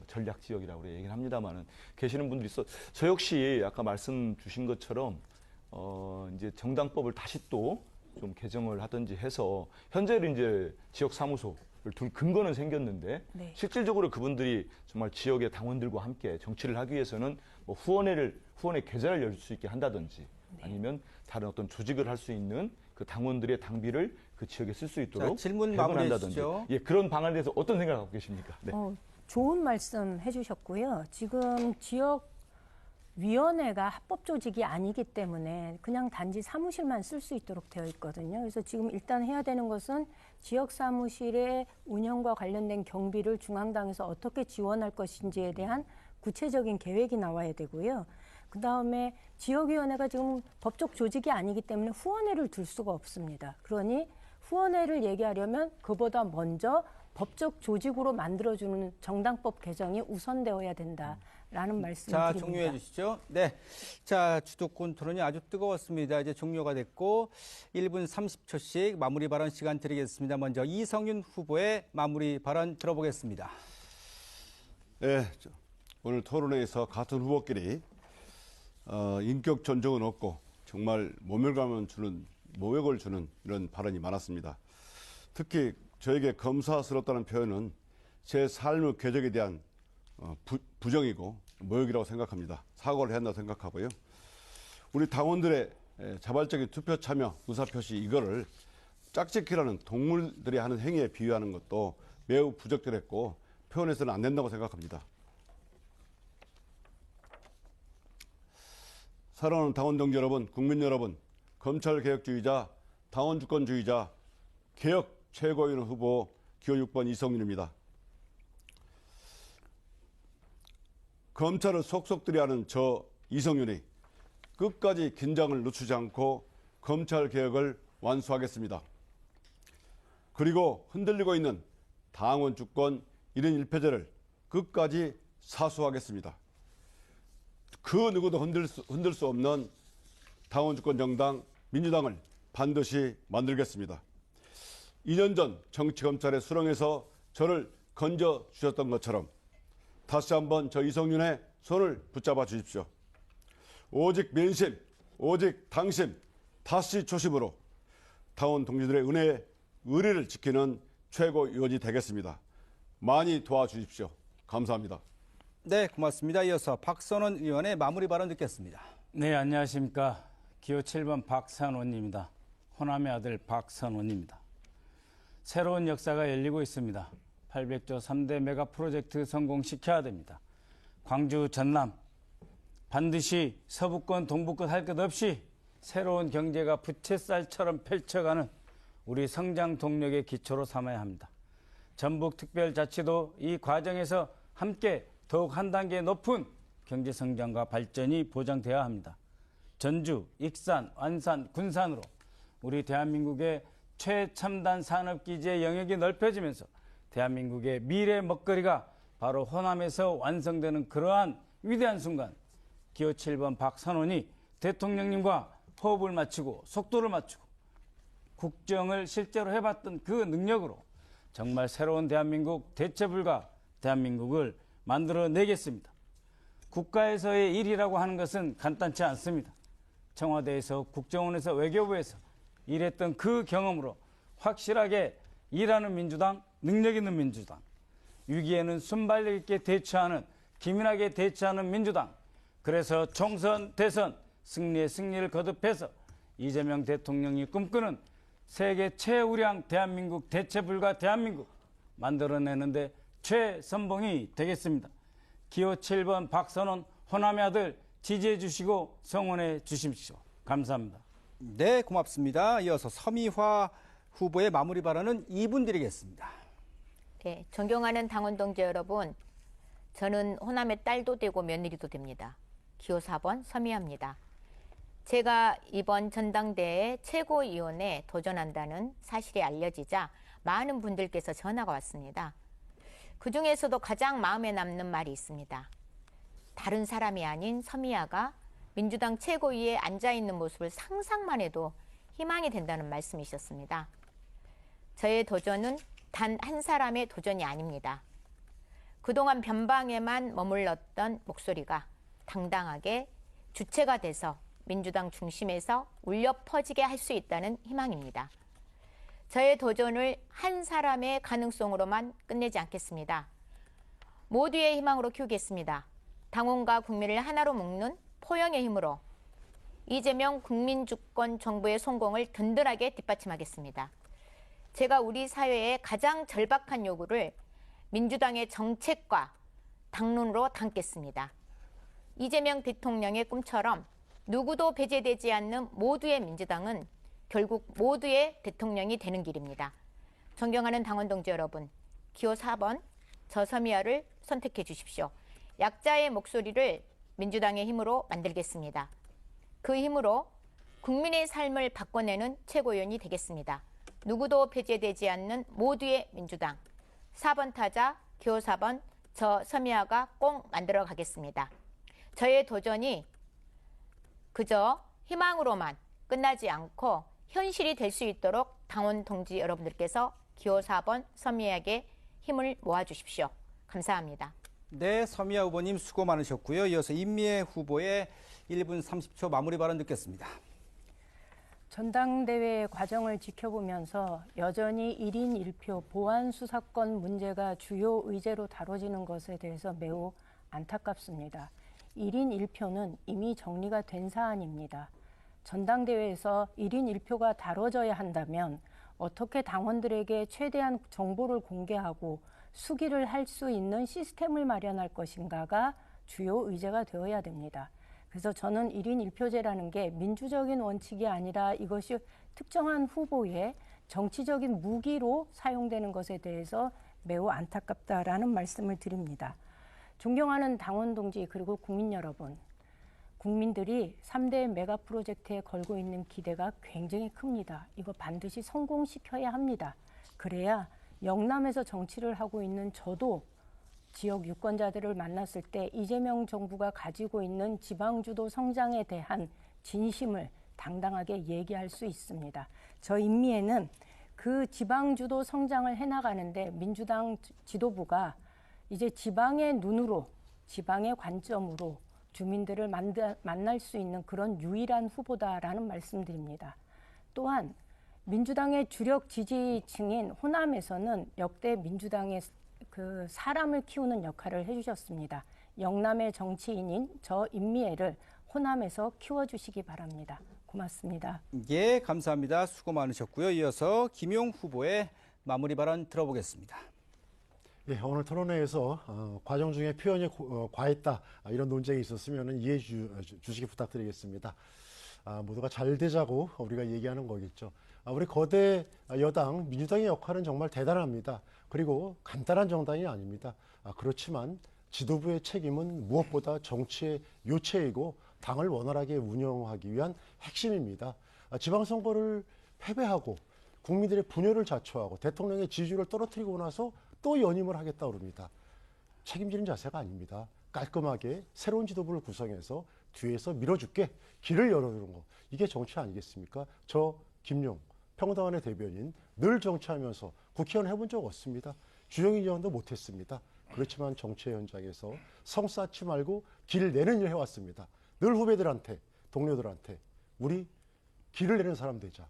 전략 지역이라고 얘기를 합니다만은 계시는 분들이 있어. 저 역시 아까 말씀 주신 것처럼 이제 정당법을 다시 또 좀 개정을 하든지 해서 현재는 이제 지역 사무소를 둘 근거는 생겼는데 네. 실질적으로 그분들이 정말 지역의 당원들과 함께 정치를 하기 위해서는 뭐 후원회 계좌를 열 수 있게 한다든지 아니면 다른 어떤 조직을 할 수 있는 그 당원들의 당비를 그 지역에 쓸 수 있도록 자, 질문 배분한다든지. 마무리해주시죠. 예, 그런 방안에 대해서 어떤 생각을 갖고 계십니까? 네. 좋은 말씀 해주셨고요. 지금 지역위원회가 합법 조직이 아니기 때문에 그냥 단지 사무실만 쓸 수 있도록 되어 있거든요. 그래서 지금 일단 해야 되는 것은 지역 사무실의 운영과 관련된 경비를 중앙당에서 어떻게 지원할 것인지에 대한 구체적인 계획이 나와야 되고요. 그다음에 지역위원회가 지금 법적 조직이 아니기 때문에 후원회를 둘 수가 없습니다. 그러니 후원회를 얘기하려면 그보다 먼저 법적 조직으로 만들어주는 정당법 개정이 우선되어야 된다라는 말씀을 자, 드립니다. 종료해 주시죠. 네. 자, 주도권 토론이 아주 뜨거웠습니다. 이제 종료가 됐고 1분 30초씩 마무리 발언 시간 드리겠습니다. 먼저 이성윤 후보의 마무리 발언 들어보겠습니다. 네, 오늘 토론회에서 같은 후보끼리 인격 존중은 없고 정말 모멸감을 주는 모욕을 주는 이런 발언이 많았습니다. 특히 저에게 검사스럽다는 표현은 제 삶의 궤적에 대한 부정이고 모욕이라고 생각합니다. 사과를 해야 한다고 생각하고요. 우리 당원들의 자발적인 투표 참여, 의사표시 이거를 짝짓기라는 동물들이 하는 행위에 비유하는 것도 매우 부적절했고 표현해서는 안 된다고 생각합니다. 사랑하는 당원 동지 여러분, 국민 여러분, 검찰개혁주의자, 당원주권주의자, 개혁 최고위원 후보 기호 6번 이성윤입니다. 검찰을 속속들이 하는 저 이성윤이 끝까지 긴장을 늦추지 않고 검찰개혁을 완수하겠습니다. 그리고 흔들리고 있는 당원 주권 1인 1패제를 끝까지 사수하겠습니다. 그 누구도 흔들 수 없는 당원 주권 정당 민주당을 반드시 만들겠습니다. 2년 전 정치검찰의 수렁에서 저를 건져 주셨던 것처럼 다시 한번 저 이성윤의 손을 붙잡아 주십시오. 오직 민심, 오직 당심, 다시 초심으로 당원 동지들의 은혜의 의리를 지키는 최고위원이 되겠습니다. 많이 도와주십시오. 감사합니다. 네, 고맙습니다. 이어서 박선원 의원의 마무리 발언 듣겠습니다. 네, 안녕하십니까. 기호 7번 박선원입니다. 호남의 아들 박선원입니다. 새로운 역사가 열리고 있습니다. 800조 3대 메가 프로젝트 성공시켜야 됩니다. 광주, 전남 반드시 서부권, 동부권 할 것 없이 새로운 경제가 부채살처럼 펼쳐가는 우리 성장 동력의 기초로 삼아야 합니다. 전북특별자치도 이 과정에서 함께 더욱 한 단계 높은 경제 성장과 발전이 보장돼야 합니다. 전주, 익산, 완산, 군산으로 우리 대한민국의 최첨단 산업기지의 영역이 넓혀지면서 대한민국의 미래 먹거리가 바로 호남에서 완성되는 그러한 위대한 순간, 기호 7번 박선원이 대통령님과 호흡을 맞추고 속도를 맞추고 국정을 실제로 해봤던 그 능력으로 정말 새로운 대한민국, 대체불가 대한민국을 만들어내겠습니다. 국가에서의 일이라고 하는 것은 간단치 않습니다. 청와대에서, 국정원에서, 외교부에서 일했던 그 경험으로 확실하게 일하는 민주당, 능력 있는 민주당, 위기에는 순발력 있게 대처하는, 기민하게 대처하는 민주당, 그래서 총선, 대선, 승리의 승리를 거듭해서 이재명 대통령이 꿈꾸는 세계 최우량 대한민국, 대체불가 대한민국 만들어내는데 최선봉이 되겠습니다. 기호 7번 박선원 호남의 아들 지지해 주시고 성원해 주십시오. 감사합니다. 네, 고맙습니다. 이어서 서미화 후보의 마무리 발언은 2분 드리겠습니다. 네, 존경하는 당원 동지 여러분, 저는 호남의 딸도 되고 며느리도 됩니다. 기호 4번 서미아입니다. 제가 이번 전당대회 최고위원에 도전한다는 사실이 알려지자 많은 분들께서 전화가 왔습니다. 그중에서도 가장 마음에 남는 말이 있습니다. 다른 사람이 아닌 서미아가 민주당 최고위에 앉아있는 모습을 상상만 해도 희망이 된다는 말씀이셨습니다. 저의 도전은 단 한 사람의 도전이 아닙니다. 그동안 변방에만 머물렀던 목소리가 당당하게 주체가 돼서 민주당 중심에서 울려 퍼지게 할 수 있다는 희망입니다. 저의 도전을 한 사람의 가능성으로만 끝내지 않겠습니다. 모두의 희망으로 키우겠습니다. 당원과 국민을 하나로 묶는 포용의 힘으로 이재명 국민주권 정부의 성공을 든든하게 뒷받침하겠습니다. 제가 우리 사회의 가장 절박한 요구를 민주당의 정책과 당론으로 담겠습니다. 이재명 대통령의 꿈처럼 누구도 배제되지 않는 모두의 민주당은 결국 모두의 대통령이 되는 길입니다. 존경하는 당원 동지 여러분, 기호 4번 저 서미아를 선택해 주십시오. 약자의 목소리를 민주당의 힘으로 만들겠습니다. 그 힘으로 국민의 삶을 바꿔내는 최고위원이 되겠습니다. 누구도 배제되지 않는 모두의 민주당. 4번 타자 기호 4번 저 서미아가 꼭 만들어 가겠습니다. 저의 도전이 그저 희망으로만 끝나지 않고 현실이 될 수 있도록 당원 동지 여러분들께서 기호 4번 서미아에게 힘을 모아주십시오. 감사합니다. 네, 서미아 후보님 수고 많으셨고요. 이어서 임미애 후보의 1분 30초 마무리 발언 듣겠습니다. 전당대회 과정을 지켜보면서 여전히 1인 1표 보안 수사권 문제가 주요 의제로 다뤄지는 것에 대해서 매우 안타깝습니다. 1인 1표는 이미 정리가 된 사안입니다. 전당대회에서 1인 1표가 다뤄져야 한다면 어떻게 당원들에게 최대한 정보를 공개하고 수기를 할 수 있는 시스템을 마련할 것인가가 주요 의제가 되어야 됩니다. 그래서 저는 1인 1표제라는 게 민주적인 원칙이 아니라 이것이 특정한 후보의 정치적인 무기로 사용되는 것에 대해서 매우 안타깝다라는 말씀을 드립니다. 존경하는 당원 동지 그리고 국민 여러분, 국민들이 3대 메가 프로젝트에 걸고 있는 기대가 굉장히 큽니다. 이거 반드시 성공시켜야 합니다. 그래야 영남에서 정치를 하고 있는 저도 지역 유권자들을 만났을 때 이재명 정부가 가지고 있는 지방주도 성장에 대한 진심을 당당하게 얘기할 수 있습니다. 저 임미애는 그 지방주도 성장을 해나가는데 민주당 지도부가 이제 지방의 눈으로, 지방의 관점으로 주민들을 만날 수 있는 그런 유일한 후보다라는 말씀드립니다. 또한 민주당의 주력 지지층인 호남에서는 역대 민주당의 그 사람을 키우는 역할을 해주셨습니다. 영남의 정치인인 저 임미애를 호남에서 키워주시기 바랍니다. 고맙습니다. 예, 감사합니다. 수고 많으셨고요. 이어서 김용 후보의 마무리 발언 들어보겠습니다. 예, 오늘 토론회에서 과정 중에 표현이 과했다 이런 논쟁이 있었으면 이해해 주시기 부탁드리겠습니다. 모두가 잘 되자고 우리가 얘기하는 거겠죠. 우리 거대 여당 민주당의 역할은 정말 대단합니다. 그리고 간단한 정당이 아닙니다. 그렇지만 지도부의 책임은 무엇보다 정치의 요체이고 당을 원활하게 운영하기 위한 핵심입니다. 지방선거를 패배하고 국민들의 분열을 자초하고 대통령의 지지율을 떨어뜨리고 나서 또 연임을 하겠다 그럽니다. 책임지는 자세가 아닙니다. 깔끔하게 새로운 지도부를 구성해서 뒤에서 밀어줄게, 길을 열어주는 거. 이게 정치 아니겠습니까? 저 김용 평당원의 대변인 늘 정치하면서 국회의원 해본 적 없습니다. 주영인 의원도 못했습니다. 그렇지만 정치의 현장에서 성 쌓지 말고 길 내는 일 해왔습니다. 늘 후배들한테, 동료들한테 우리 길을 내는 사람 되자.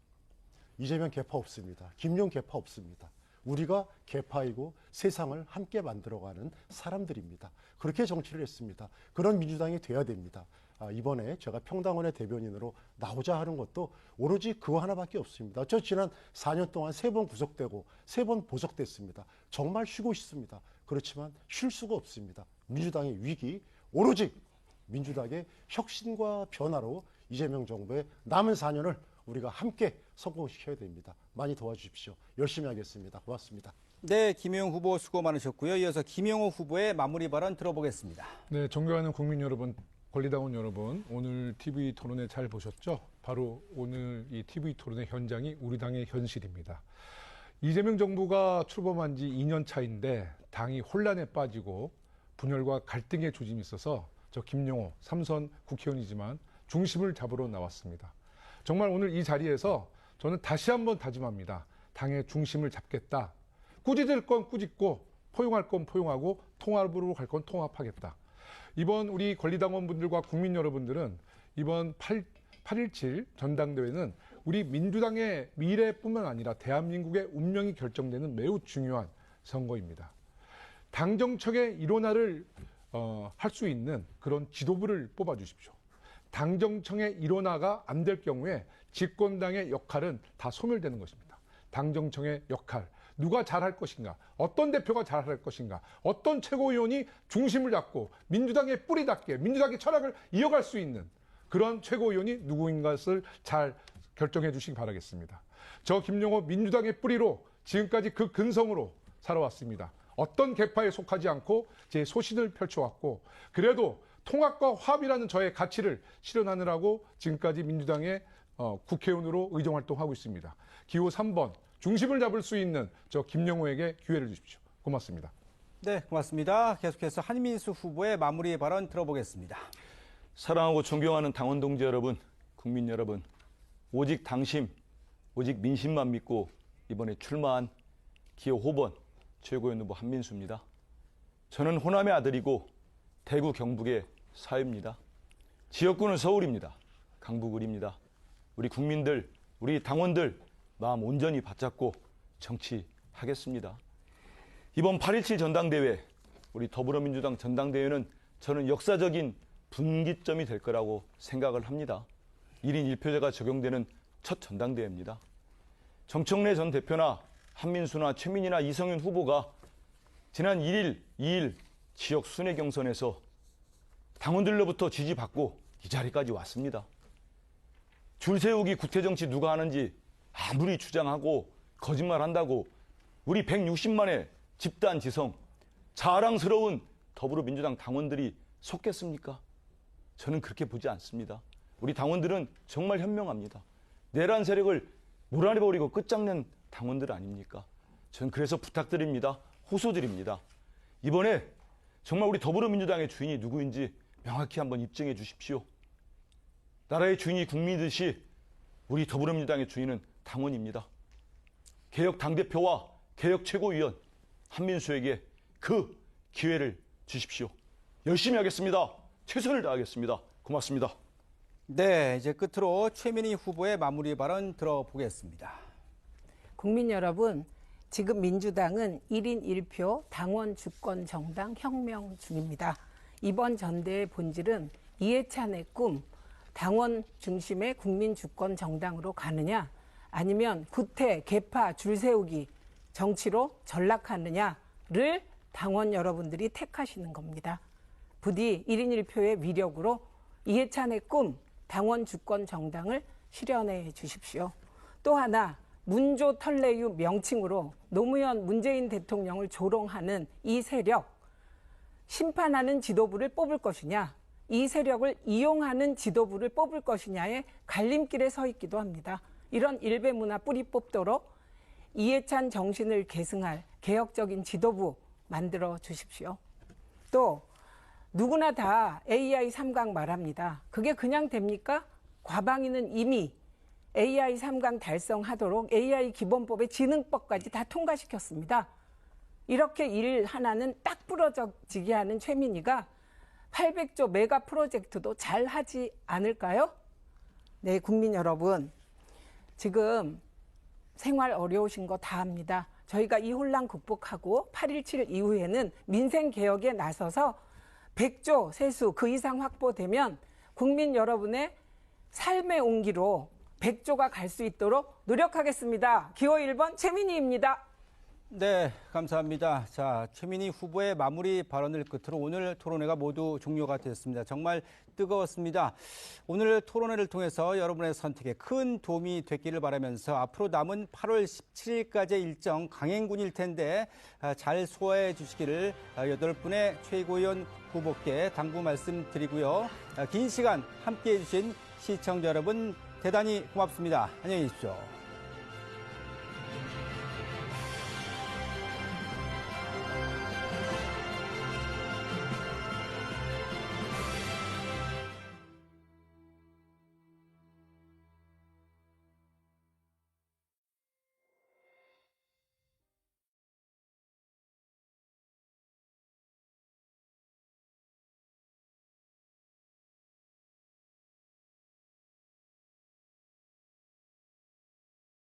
이재명 개파 없습니다. 김용 개파 없습니다. 우리가 개파이고 세상을 함께 만들어가는 사람들입니다. 그렇게 정치를 했습니다. 그런 민주당이 돼야 됩니다. 이번에 제가 평당원의 대변인으로 나오자 하는 것도 오로지 그거 하나밖에 없습니다. 저 지난 4년 동안 3번 구속되고 3번 보석됐습니다. 정말 쉬고 싶습니다. 그렇지만 쉴 수가 없습니다. 민주당의 위기, 오로지 민주당의 혁신과 변화로 이재명 정부의 남은 4년을 우리가 함께 성공시켜야 됩니다. 많이 도와주십시오. 열심히 하겠습니다. 고맙습니다. 네, 김용 후보 수고 많으셨고요. 이어서 김용호 후보의 마무리 발언 들어보겠습니다. 네, 존경하는 국민 여러분, 권리당원 여러분, 오늘 TV 토론회 잘 보셨죠? 바로 오늘 이 TV 토론회 현장이 우리 당의 현실입니다. 이재명 정부가 출범한 지 2년 차인데 당이 혼란에 빠지고 분열과 갈등의 조짐이 있어서 저 김용호 삼선 국회의원이지만 중심을 잡으러 나왔습니다. 정말 오늘 이 자리에서 저는 다시 한번 다짐합니다. 당의 중심을 잡겠다. 꾸짖을 건 꾸짖고 포용할 건 포용하고 통합으로 갈 건 통합하겠다. 이번 우리 권리당원분들과 국민 여러분들은 이번 8.17 전당대회는 우리 민주당의 미래뿐만 아니라 대한민국의 운명이 결정되는 매우 중요한 선거입니다. 당 정책의 일원화를 할 수 있는 그런 지도부를 뽑아주십시오. 당 정청의 일원화가 안 될 경우에 집권당의 역할은 다 소멸되는 것입니다. 당 정청의 역할, 누가 잘할 것인가, 어떤 대표가 잘할 것인가, 어떤 최고위원이 중심을 잡고 민주당의 뿌리답게 민주당의 철학을 이어갈 수 있는 그런 최고위원이 누구인 것을 잘 결정해 주시기 바라겠습니다. 저 김용호 민주당의 뿌리로 지금까지 그 근성으로 살아왔습니다. 어떤 계파에 속하지 않고 제 소신을 펼쳐왔고 그래도 통합과 화합이라는 저의 가치를 실현하느라고 지금까지 민주당의 국회의원으로 의정활동하고 있습니다. 기호 3번 중심을 잡을 수 있는 저 김용호에게 기회를 주십시오. 고맙습니다. 네, 고맙습니다. 계속해서 한민수 후보의 마무리 발언 들어보겠습니다. 사랑하고 존경하는 당원 동지 여러분, 국민 여러분, 오직 당심, 오직 민심만 믿고 이번에 출마한 기호 5번 최고위원 후보 한민수입니다. 저는 호남의 아들이고 대구 경북의 사위입니다. 지역구는 서울입니다. 강북을입니다. 우리 국민들, 우리 당원들 마음 온전히 바짝고 정치하겠습니다. 이번 8.17 전당대회, 우리 더불어민주당 전당대회는 저는 역사적인 분기점이 될 거라고 생각을 합니다. 1인 1표제가 적용되는 첫 전당대회입니다. 정청래 전 대표나 한민수나 최민희나 이성윤 후보가 지난 1일, 2일 지역 순회 경선에서 당원들로부터 지지받고 이 자리까지 왔습니다. 줄 세우기 구태정치 누가 하는지 아무리 주장하고 거짓말한다고 우리 160만의 집단 지성, 자랑스러운 더불어민주당 당원들이 속겠습니까? 저는 그렇게 보지 않습니다. 우리 당원들은 정말 현명합니다. 내란 세력을 몰아내버리고 끝장낸 당원들 아닙니까? 저는 그래서 부탁드립니다. 호소드립니다. 이번에 정말 우리 더불어민주당의 주인이 누구인지 명확히 한번 입증해 주십시오. 나라의 주인이 국민이듯이 우리 더불어민주당의 주인은 당원입니다. 개혁 당대표와 개혁 최고위원 한민수에게 그 기회를 주십시오. 열심히 하겠습니다. 최선을 다하겠습니다. 고맙습니다. 네, 이제 끝으로 최민희 후보의 마무리 발언 들어보겠습니다. 국민 여러분, 지금 민주당은 1인 1표 당원 주권 정당 혁명 중입니다. 이번 전대의 본질은 이해찬의 꿈, 당원 중심의 국민 주권 정당으로 가느냐, 아니면 구태, 개파, 줄 세우기 정치로 전락하느냐를 당원 여러분들이 택하시는 겁니다. 부디 1인 1표의 위력으로 이해찬의 꿈, 당원 주권 정당을 실현해 주십시오. 또 하나, 문조 털레유 명칭으로 노무현 문재인 대통령을 조롱하는 이 세력, 심판하는 지도부를 뽑을 것이냐, 이 세력을 이용하는 지도부를 뽑을 것이냐의 갈림길에 서 있기도 합니다. 이런 일베 문화 뿌리 뽑도록 이해찬 정신을 계승할 개혁적인 지도부 만들어 주십시오. 또 누구나 다 AI 3강 말합니다. 그게 그냥 됩니까? 과방위는 이미 AI 3강 달성하도록 AI 기본법의 지능법까지 다 통과시켰습니다. 이렇게 일 하나는 딱 부러지게 하는 최민희가 800조 메가 프로젝트도 잘 하지 않을까요? 네, 국민 여러분. 지금 생활 어려우신 거 다 압니다. 저희가 이 혼란 극복하고 8.17 이후에는 민생 개혁에 나서서 100조 세수 그 이상 확보되면 국민 여러분의 삶의 온기로 100조가 갈 수 있도록 노력하겠습니다. 기호 1번 최민희입니다. 네, 감사합니다. 자, 최민희 후보의 마무리 발언을 끝으로 오늘 토론회가 모두 종료가 됐습니다. 정말 뜨거웠습니다. 오늘 토론회를 통해서 여러분의 선택에 큰 도움이 됐기를 바라면서 앞으로 남은 8월 17일까지의 일정 강행군일 텐데 잘 소화해 주시기를 8분의 최고위원 후보께 당부 말씀드리고요. 긴 시간 함께해 주신 시청자 여러분 대단히 고맙습니다. 안녕히 계십시오.